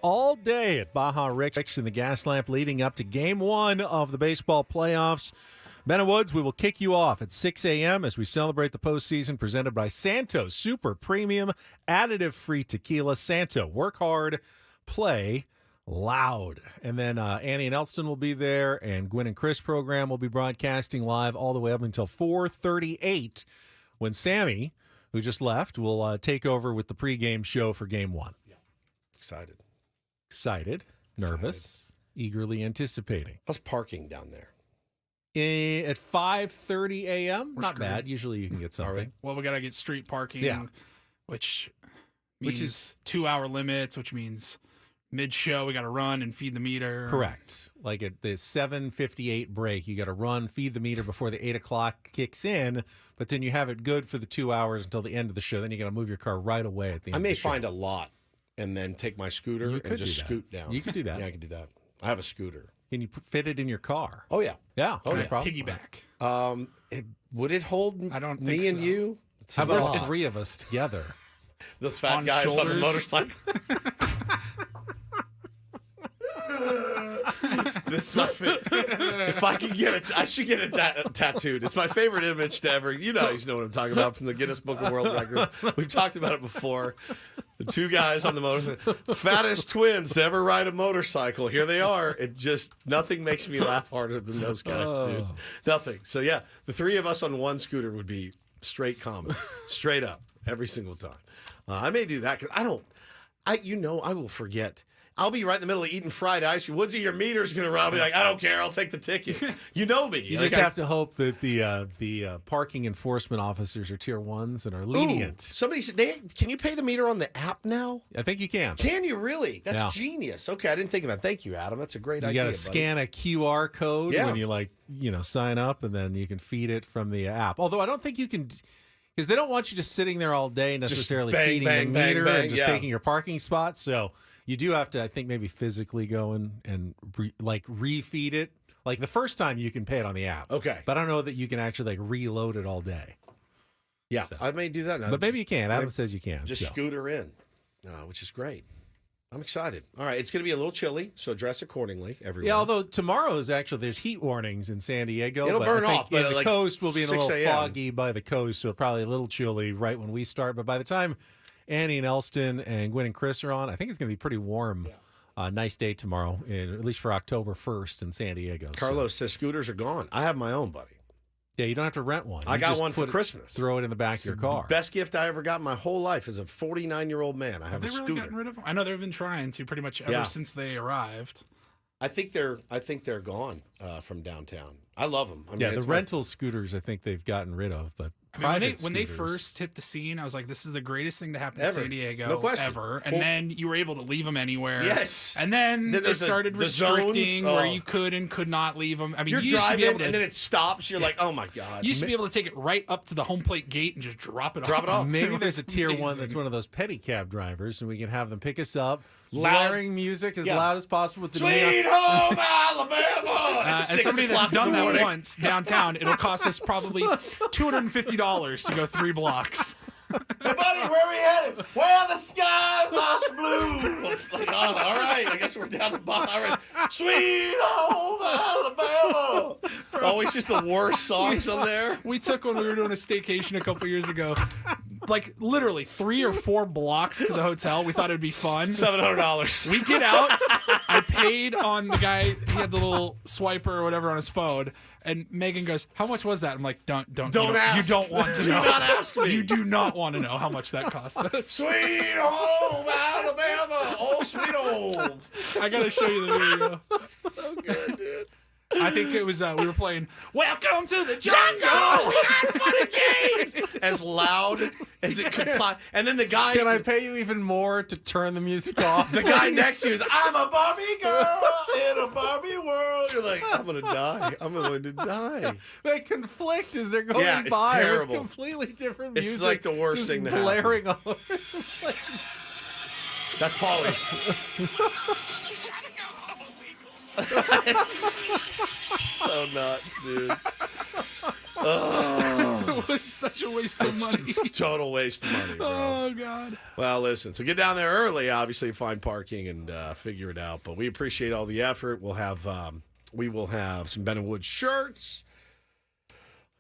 Speaker 3: all day at Baja Rick in the gas lamp leading up to Game 1 of the baseball playoffs. Ben and Woods, we will kick you off at 6 a.m. as we celebrate the postseason, presented by Santo Super Premium Additive-Free Tequila. Santo, work hard, play loud. And then Annie and Elston will be there, and Gwen and Chris program will be broadcasting live all the way up until 4:38 when Sammy, who just left, will take over with the pregame show for Game 1. Excited, nervous, eagerly anticipating.
Speaker 1: How's parking down there?
Speaker 3: At 5:30 a.m.
Speaker 2: We're
Speaker 3: Not
Speaker 2: screwed.
Speaker 3: bad. Usually you can get something.
Speaker 2: Well, we got to get street parking,
Speaker 3: Yeah.
Speaker 2: which
Speaker 3: Which
Speaker 2: means
Speaker 3: is-
Speaker 2: 2-hour limits, which means mid-show we got to run and feed the meter.
Speaker 3: Correct. Like at the 7:58 break, you got to run, feed the meter before the 8 o'clock kicks in, but then you have it good for the 2 hours until the end of the show. Then you got to move your car right away at the end
Speaker 1: I
Speaker 3: of
Speaker 1: may
Speaker 3: the show.
Speaker 1: find a lot and then take my scooter
Speaker 3: You
Speaker 1: and
Speaker 3: could
Speaker 1: just
Speaker 3: do that.
Speaker 1: scoot down.
Speaker 3: You could do that.
Speaker 1: Yeah, I could do that. I have a scooter.
Speaker 3: Can you fit it in your car?
Speaker 1: Oh, yeah.
Speaker 3: Yeah.
Speaker 1: Oh,
Speaker 3: no
Speaker 1: yeah.
Speaker 3: problem.
Speaker 2: Piggyback.
Speaker 1: Would it hold
Speaker 2: I don't
Speaker 1: me
Speaker 2: think
Speaker 1: and
Speaker 2: so.
Speaker 1: you? It's
Speaker 3: How
Speaker 1: a
Speaker 3: about
Speaker 1: lot.
Speaker 3: the three of us together?
Speaker 1: Those fat
Speaker 2: On
Speaker 1: guys on
Speaker 2: shoulders?
Speaker 1: the motorcycle. This is my if I could get it, I should get it tattooed. It's my favorite image to ever. You guys know what I'm talking about from the Guinness Book of World Records. We've talked about it before. The two guys on the motorcycle, fattest twins to ever ride a motorcycle. Here they are. It just nothing makes me laugh harder than those guys, dude. Nothing. So yeah, the three of us on one scooter would be straight comedy, straight up every single time. I may do that because I will forget. I'll be right in the middle of eating fried ice cream. Woodsy, your meter's going to run. I'll be like, I don't care. I'll take the ticket. You know me.
Speaker 3: You
Speaker 1: Like,
Speaker 3: just have to hope that the parking enforcement officers are tier 1s and are lenient.
Speaker 1: Somebody said, can you pay the meter on the app now?
Speaker 3: I think you can.
Speaker 1: Can you really? That's
Speaker 3: Yeah.
Speaker 1: genius. Okay, I didn't think of that. Thank you, Adam. That's a great
Speaker 3: You
Speaker 1: idea.
Speaker 3: got to scan a QR code
Speaker 1: Yeah.
Speaker 3: when you sign up, and then you can feed it from the app. Although I don't think you can, because they don't want you just sitting there all day necessarily
Speaker 1: bang,
Speaker 3: feeding
Speaker 1: bang,
Speaker 3: the
Speaker 1: bang,
Speaker 3: meter
Speaker 1: bang,
Speaker 3: and just
Speaker 1: yeah.
Speaker 3: taking your parking spot. So you do have to, I think, maybe physically go in and refeed it. Like the first time you can pay it on the app.
Speaker 1: Okay.
Speaker 3: But I don't know that you can actually reload it all day.
Speaker 1: Yeah, I may do that now.
Speaker 3: But maybe you can. Adam says you can.
Speaker 1: Just
Speaker 3: so.
Speaker 1: scooter in, which is great. I'm excited. All right, it's going to be a little chilly, so dress accordingly, everyone.
Speaker 3: Yeah, although tomorrow is actually, there's heat warnings in San Diego.
Speaker 1: It'll
Speaker 3: but
Speaker 1: burn
Speaker 3: I think,
Speaker 1: off, but
Speaker 3: the
Speaker 1: like
Speaker 3: coast will be a
Speaker 1: 6
Speaker 3: little
Speaker 1: a.m.
Speaker 3: foggy by the coast, so probably a little chilly right when we start. But by the time Annie and Elston and Gwen and Chris are on, I think it's going to be pretty warm. Nice day tomorrow, at least for October 1st in San Diego.
Speaker 1: Carlos says scooters are gone. I have my own, buddy.
Speaker 3: Yeah, you don't have to rent one.
Speaker 1: I
Speaker 3: You
Speaker 1: got
Speaker 3: just
Speaker 1: one for
Speaker 3: put it-
Speaker 1: Christmas.
Speaker 3: Throw it in the back of your car.
Speaker 1: Best gift I ever got in my whole life as a 49-year-old man. I have
Speaker 2: Have
Speaker 1: a
Speaker 2: they really
Speaker 1: scooter.
Speaker 2: gotten rid of them? I know they've been trying to pretty much ever
Speaker 1: Yeah.
Speaker 2: since they arrived.
Speaker 1: I think they're gone from downtown. I love them. I mean,
Speaker 3: Yeah, the
Speaker 1: it's my-
Speaker 3: rental scooters I think they've gotten rid of, but
Speaker 2: I mean,
Speaker 3: private
Speaker 2: when they
Speaker 3: scooters-
Speaker 2: first hit the scene, I was like, "This is the greatest thing to happen
Speaker 1: Ever.
Speaker 2: to San Diego
Speaker 1: No question.
Speaker 2: ever." And
Speaker 1: Well-
Speaker 2: then you were able to leave them anywhere.
Speaker 1: Yes.
Speaker 2: And then they
Speaker 1: there's
Speaker 2: started
Speaker 1: the zones.
Speaker 2: restricting where
Speaker 1: Oh.
Speaker 2: you could and could not leave them. I mean,
Speaker 1: You're
Speaker 2: you used to be
Speaker 1: driving
Speaker 2: able to,
Speaker 1: and then it stops. You're like, oh my god.
Speaker 2: you used to be able to take it right up to the home plate gate and just drop it off.
Speaker 3: Maybe
Speaker 2: It
Speaker 3: there's a
Speaker 2: was
Speaker 3: tier
Speaker 2: amazing.
Speaker 3: one that's one of those pedicab drivers, and we can have them pick us up,
Speaker 1: Loud.
Speaker 3: blaring music as
Speaker 1: Yeah.
Speaker 3: loud as possible with the
Speaker 1: Sweet
Speaker 3: neon.
Speaker 1: home Alabama.
Speaker 2: As
Speaker 1: It's 6
Speaker 2: somebody
Speaker 1: o'clock
Speaker 2: that's
Speaker 1: in
Speaker 2: done
Speaker 1: the
Speaker 2: that
Speaker 1: morning.
Speaker 2: once downtown, it'll cost us probably $250 to go 3 blocks.
Speaker 1: Hey, buddy, where are we headed? Where the skies are blue. Like, oh, all right, I guess we're down to Baja Rick. Sweet home Alabama. Always just the worst songs on there.
Speaker 2: We took when we were doing a staycation a couple years ago, like literally 3 or 4 blocks to the hotel. We thought it'd be fun.
Speaker 1: $700.
Speaker 2: We get out. I paid on the guy. He had the little swiper or whatever on his phone. And Megan goes, "How much was that?" I'm like, "Don't
Speaker 1: ask.
Speaker 2: You don't want to
Speaker 1: Do
Speaker 2: know.
Speaker 1: not ask me.
Speaker 2: You do not want to know how much that cost us."
Speaker 1: Sweet home Alabama. Oh, sweet home.
Speaker 2: I gotta show you the video.
Speaker 1: So good, dude.
Speaker 2: I think it was we were playing "Welcome to the Jungle."
Speaker 1: We got fun and games. As loud as it could possibly. And then the guy.
Speaker 3: Can I pay you even more to turn the music off?
Speaker 1: The guy next to you is, I'm a Barbie girl in a Barbie world. You're like, I'm going to die. I'm going to die.
Speaker 3: They conflict as they're going
Speaker 1: Yeah, it's
Speaker 3: by
Speaker 1: terrible.
Speaker 3: with completely different
Speaker 1: It's
Speaker 3: music.
Speaker 1: like the worst
Speaker 3: just
Speaker 1: thing to happen.
Speaker 3: blaring all over.
Speaker 1: That's Paulie's. It's so nuts, dude. Oh.
Speaker 2: was such a waste of money.
Speaker 1: It's a total waste of money, bro.
Speaker 2: Oh, God.
Speaker 1: Well, listen, so get down there early, obviously, find parking and figure it out. But we appreciate all the effort. We will have some Ben & Woods shirts.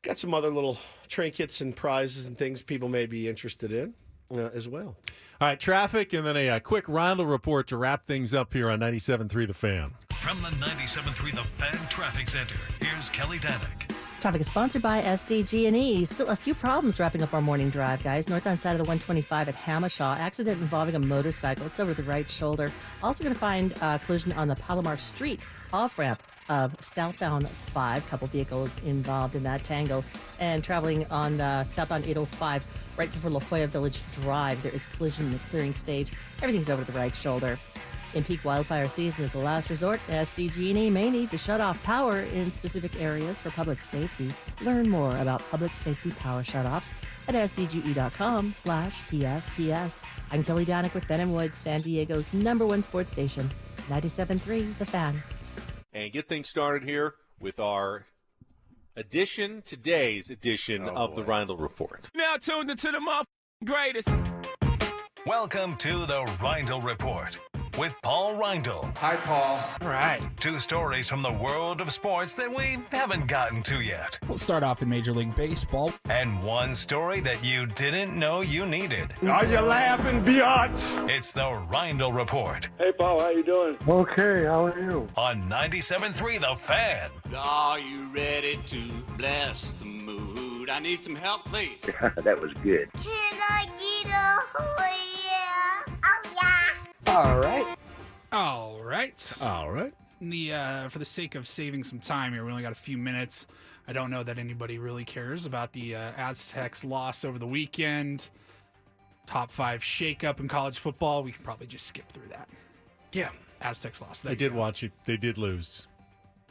Speaker 1: Got some other little trinkets and prizes and things people may be interested in as well.
Speaker 3: All right, traffic, and then a quick Rundle Report to wrap things up here on 97.3 The Fan.
Speaker 6: From the 97.3 The Fan Traffic Center, here's Kelly Danick.
Speaker 7: Traffic is sponsored by SDG&E. Still a few problems wrapping up our morning drive, guys. Northbound side of the 125 at Hamashaw. Accident involving a motorcycle. It's over the right shoulder. Also going to find a collision on the Palomar Street off-ramp of southbound 5. Couple vehicles involved in that tangle. And traveling on the southbound 805 right before La Jolla Village Drive. There is collision in the clearing stage. Everything's over the right shoulder. In peak wildfire season, as a last resort, SDG&E may need to shut off power in specific areas for public safety. Learn more about public safety power shutoffs at sdge.com/PSPS. I'm Kelly Danick with Ben & Woods, San Diego's #1 sports station, 97.3 The Fan.
Speaker 3: And get things started here with our today's edition of the Rundle Report.
Speaker 17: Now tuned into the greatest.
Speaker 6: Welcome to the Rundle Report with Paul Rundle.
Speaker 8: Hi, Paul.
Speaker 2: All right.
Speaker 6: 2 stories from the world of sports that we haven't gotten to yet.
Speaker 2: We'll start off in Major League Baseball.
Speaker 6: And 1 story that you didn't know you needed.
Speaker 8: Are you laughing, biatch?
Speaker 6: It's the Rundle Report
Speaker 12: Hey, Paul, how you doing?
Speaker 8: Okay, how are you?
Speaker 6: on 97.3 The Fan.
Speaker 17: Are you ready to bless the mood? I need some help, please.
Speaker 12: That was good.
Speaker 13: Can I get a oh yeah? Oh yeah.
Speaker 8: All right.
Speaker 2: All right.
Speaker 1: All right.
Speaker 2: For the sake of saving some time here, we only got a few minutes. I don't know that anybody really cares about the Aztecs loss over the weekend. Top 5 shakeup in college football. We can probably just skip through that.
Speaker 1: Yeah.
Speaker 2: Aztecs lost.
Speaker 3: I did watch it. They did lose.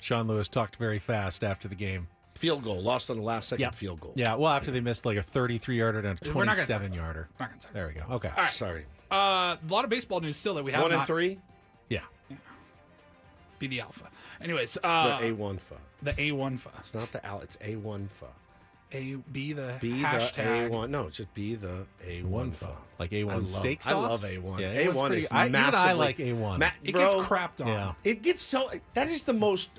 Speaker 3: Sean Lewis talked very fast after the game.
Speaker 1: Field goal. Lost on the last second field goal.
Speaker 3: Yeah, well, after they missed like a 33-yarder and a 27-yarder. There we go. Okay.
Speaker 2: All right.
Speaker 1: Sorry.
Speaker 2: A lot of baseball news still that we have
Speaker 1: 1 and 3?
Speaker 3: Yeah.
Speaker 2: Be the alpha. Anyways.
Speaker 1: It's the A1 FA.
Speaker 2: The A1 FA.
Speaker 1: It's not the Al. It's A1 FA.
Speaker 2: Be the
Speaker 1: hashtag. A1. No, just be the A1 FA.
Speaker 3: Like A1 steak sauce?
Speaker 1: I love A1.
Speaker 3: Yeah,
Speaker 1: A1 is
Speaker 3: even
Speaker 1: massively.
Speaker 3: I like A1.
Speaker 2: It gets crapped on.
Speaker 3: Yeah.
Speaker 1: It gets so. That is the most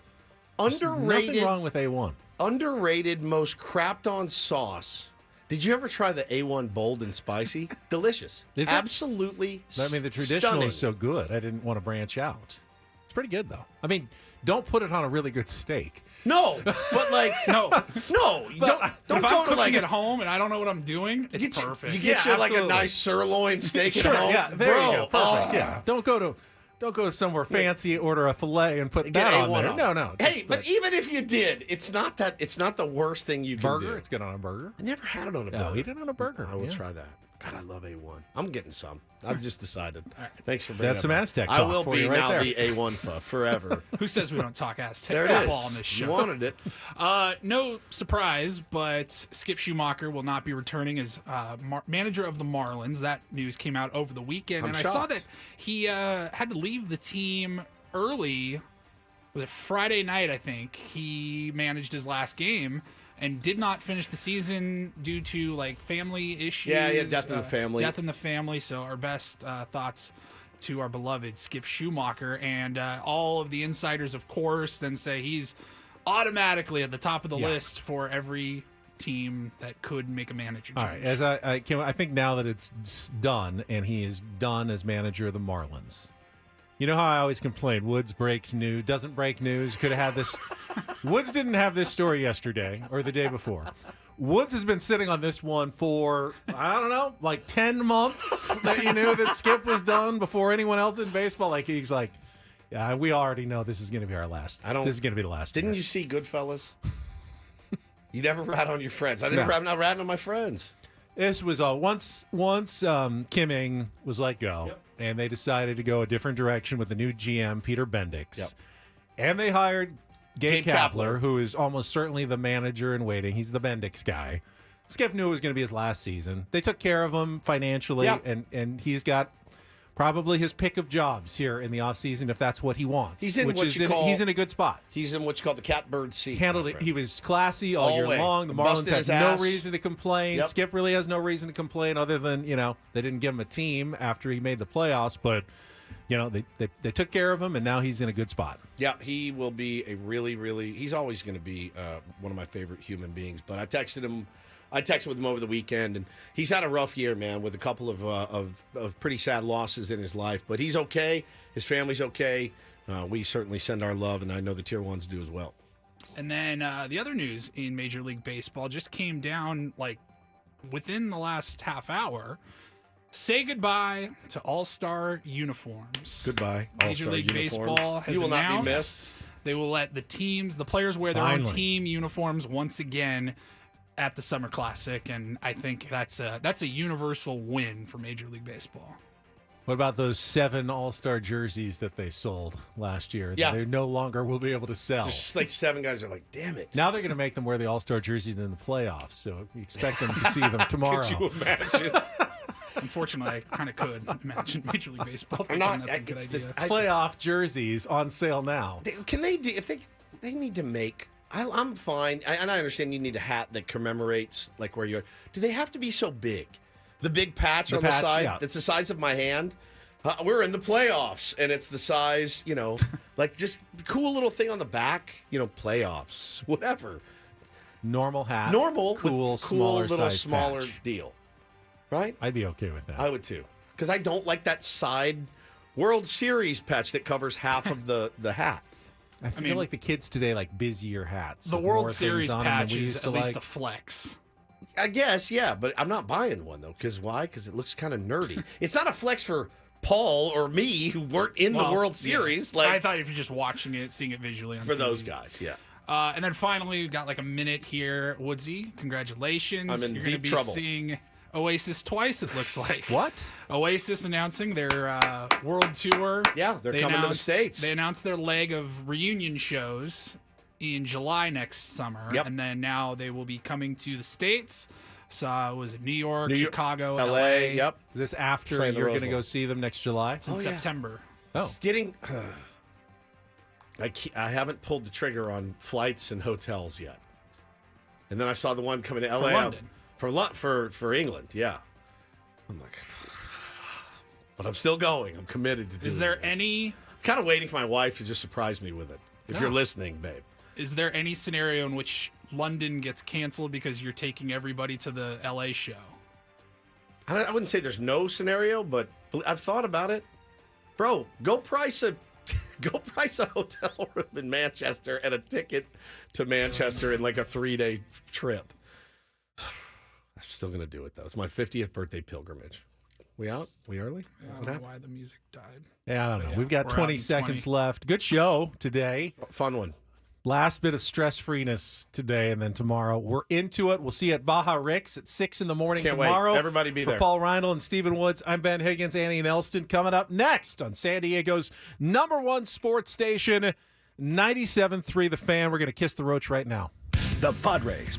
Speaker 3: There's
Speaker 1: underrated.
Speaker 3: nothing wrong with A1.
Speaker 1: Underrated, most crapped on sauce. Did you ever try the A1 bold and spicy? Delicious.
Speaker 3: Is it?
Speaker 1: Absolutely.
Speaker 3: I mean, the traditional
Speaker 1: stunning.
Speaker 3: is so good. I didn't want to branch out. It's pretty good though. I mean, don't put it on a really good steak.
Speaker 1: No, but like
Speaker 2: No.
Speaker 1: you don't
Speaker 2: If
Speaker 1: go
Speaker 2: I'm
Speaker 1: to
Speaker 2: cooking
Speaker 1: like
Speaker 2: at home and I don't know what I'm doing, it's perfect.
Speaker 1: You get you like a nice sirloin steak at home,
Speaker 3: Yeah, there
Speaker 1: bro.
Speaker 3: you go. Perfect. Yeah. Don't go to somewhere fancy, order a fillet, and put
Speaker 1: Get
Speaker 3: that on
Speaker 1: A1
Speaker 3: there.
Speaker 1: on.
Speaker 3: No.
Speaker 1: Hey, but even if you did, it's not the worst thing you can
Speaker 3: burger.
Speaker 1: do.
Speaker 3: It's good on a burger.
Speaker 1: I never had it on a burger.
Speaker 3: No, eat it on a burger.
Speaker 1: I will
Speaker 3: Yeah.
Speaker 1: try that. God, I love A1. I'm getting some. I've just decided. Thanks for bringing
Speaker 3: That's
Speaker 1: that
Speaker 3: some
Speaker 1: up.
Speaker 3: Aztec
Speaker 1: I
Speaker 3: talk
Speaker 1: will
Speaker 3: for
Speaker 1: be
Speaker 3: you right
Speaker 1: now
Speaker 3: there.
Speaker 1: the A1 forever.
Speaker 2: Who says we don't talk Aztec
Speaker 1: There it
Speaker 2: football
Speaker 1: is.
Speaker 2: on this show?
Speaker 1: You wanted it.
Speaker 2: No surprise, but Skip Schumacher will not be returning as manager of the Marlins. That news came out over the weekend,
Speaker 1: I'm
Speaker 2: and I saw
Speaker 1: shocked.
Speaker 2: that he had to leave the team early. Was it Friday night? I think he managed his last game and did not finish the season due to like family issues.
Speaker 1: Yeah, he had death in the family.
Speaker 2: Death in the family. So our best thoughts to our beloved Skip Schumacher, and all of the insiders, of course, then say he's automatically at the top of the list for every team that could make a manager change.
Speaker 3: All right, as I think now that it's done and he is done as manager of the Marlins. You know how I always complain, Woods breaks news, doesn't break news. Could have had this. Woods didn't have this story yesterday or the day before. Woods has been sitting on this one for, I don't know, like 10 months that you knew that Skip was done before anyone else in baseball. Like, he's like, yeah, we already know this is going to be our last. This is going to be the last.
Speaker 1: Didn't
Speaker 3: year.
Speaker 1: you see Goodfellas? You never rat on your friends. I'm not ratting on my friends.
Speaker 3: This was once Kim was let go, and they decided to go a different direction with the new GM, Peter Bendix.
Speaker 1: Yep.
Speaker 3: And they hired Gabe Kapler,
Speaker 1: Kapler,
Speaker 3: who is almost certainly the manager in waiting. He's the Bendix guy. Skip knew it was going to be his last season. They took care of him financially,
Speaker 1: Yep.
Speaker 3: and he's got Probably his pick of jobs here in the offseason if that's what he wants.
Speaker 1: He's in
Speaker 3: he's in a good spot.
Speaker 1: He's in what's called the catbird seat.
Speaker 3: Handled it. He was classy all year long. The Marlins has no reason to complain.
Speaker 1: Yep.
Speaker 3: Skip really has no reason to complain other than, they didn't give him a team after he made the playoffs, but they took care of him, and now he's in a good spot.
Speaker 1: Yeah, he will be a really, really. He's always going to be one of my favorite human beings. But I texted with him over the weekend, and he's had a rough year, man, with a couple of pretty sad losses in his life. But he's okay. His family's okay. We certainly send our love, and I know the Tier 1s do as well.
Speaker 2: And then the other news in Major League Baseball just came down within the last half hour. Say goodbye to All-Star uniforms.
Speaker 1: Goodbye,
Speaker 2: Major League
Speaker 1: uniforms.
Speaker 2: Baseball has
Speaker 1: You will
Speaker 2: announced
Speaker 1: not be missed.
Speaker 2: They will let the players wear their own team uniforms once again at the Summer Classic, and I think that's a universal win for Major League Baseball.
Speaker 3: What about those 7 All-Star jerseys that they sold last year?
Speaker 1: Yeah.
Speaker 3: That they no longer will be able to sell.
Speaker 1: Just like 7 guys are like, damn it.
Speaker 3: Now they're going to make them wear the All-Star jerseys in the playoffs, so we expect them to see them tomorrow.
Speaker 1: Could you imagine?
Speaker 2: Unfortunately, I kind of could imagine Major League Baseball thinking that's a good idea.
Speaker 3: Playoff jerseys on sale now.
Speaker 1: Can they do, if they need to make, I'm fine, and I understand you need a hat that commemorates where you're. Do they have to be so big? The big patch on the side, that's the size of my hand. We're in the playoffs, and it's the size, just cool little thing on the back, playoffs, whatever.
Speaker 3: Normal hat.
Speaker 1: Normal,
Speaker 3: cool,
Speaker 1: smaller
Speaker 3: patch.
Speaker 1: deal. Right?
Speaker 3: I'd be okay with that.
Speaker 1: I would too. Because I don't like that side World Series patch that covers half of the hat.
Speaker 3: I feel like the kids today like busier hats.
Speaker 2: The
Speaker 3: with
Speaker 2: World
Speaker 3: more
Speaker 2: Series
Speaker 3: things on them than
Speaker 2: patch
Speaker 3: we
Speaker 2: is
Speaker 3: used
Speaker 2: at
Speaker 3: to
Speaker 2: least
Speaker 3: like.
Speaker 2: a flex.
Speaker 1: I guess, yeah, but I'm not buying one, though. Because why? Because it looks kind of nerdy. It's not a flex for Paul or me who weren't in the World Series.
Speaker 2: Yeah. I thought if you're just watching it, seeing it visually on
Speaker 1: for
Speaker 2: TV.
Speaker 1: those guys, yeah.
Speaker 2: And then finally, we've got a minute here. Woodsy, congratulations.
Speaker 1: I'm in
Speaker 2: You're
Speaker 1: deep
Speaker 2: be
Speaker 1: trouble.
Speaker 2: Seeing Oasis twice, it looks like.
Speaker 3: What?
Speaker 2: Oasis announcing their world tour.
Speaker 1: Yeah, they're coming to the States.
Speaker 2: They announced their leg of reunion shows in July next summer.
Speaker 1: Yep.
Speaker 2: And then now they will be coming to the States. So was it New York, Chicago,
Speaker 1: LA? Yep.
Speaker 3: Is this after
Speaker 1: Playing the
Speaker 3: you're
Speaker 1: Rose
Speaker 3: going to
Speaker 1: Bowl.
Speaker 3: go see them next July?
Speaker 2: It's in September.
Speaker 1: It's getting. I haven't pulled the trigger on flights and hotels yet. And then I saw the one coming to LA. For England, yeah. I'm like, but I'm still going. I'm committed to doing it.
Speaker 2: Is there any...
Speaker 1: kind of waiting for my wife to just surprise me with it. If you're listening, babe.
Speaker 2: Is there any scenario in which London gets canceled because you're taking everybody to the LA show?
Speaker 1: I wouldn't say there's no scenario, but I've thought about it. Bro, go price a hotel room in Manchester and a ticket to Manchester in a 3-day trip. I'm still going to do it, though. It's my 50th birthday pilgrimage. We out? We early?
Speaker 2: I don't know why the music died.
Speaker 3: Yeah, I don't know.
Speaker 2: Yeah,
Speaker 3: We've got
Speaker 2: we're
Speaker 3: 20
Speaker 2: out in
Speaker 3: seconds
Speaker 2: 20.
Speaker 3: left. Good show today.
Speaker 1: Fun one.
Speaker 3: Last bit of stress-freeness today, and then tomorrow we're into it. We'll see you at Baja Rick's at 6 in the morning
Speaker 1: Can't
Speaker 3: tomorrow.
Speaker 1: wait. Everybody be
Speaker 3: for
Speaker 1: there.
Speaker 3: Paul Rundle and Stephen Woods, I'm Ben Higgins, Annie and Elston. Coming up next on San Diego's #1 sports station, 97.3 The Fan. We're going to kiss the roach right now.
Speaker 18: The Padres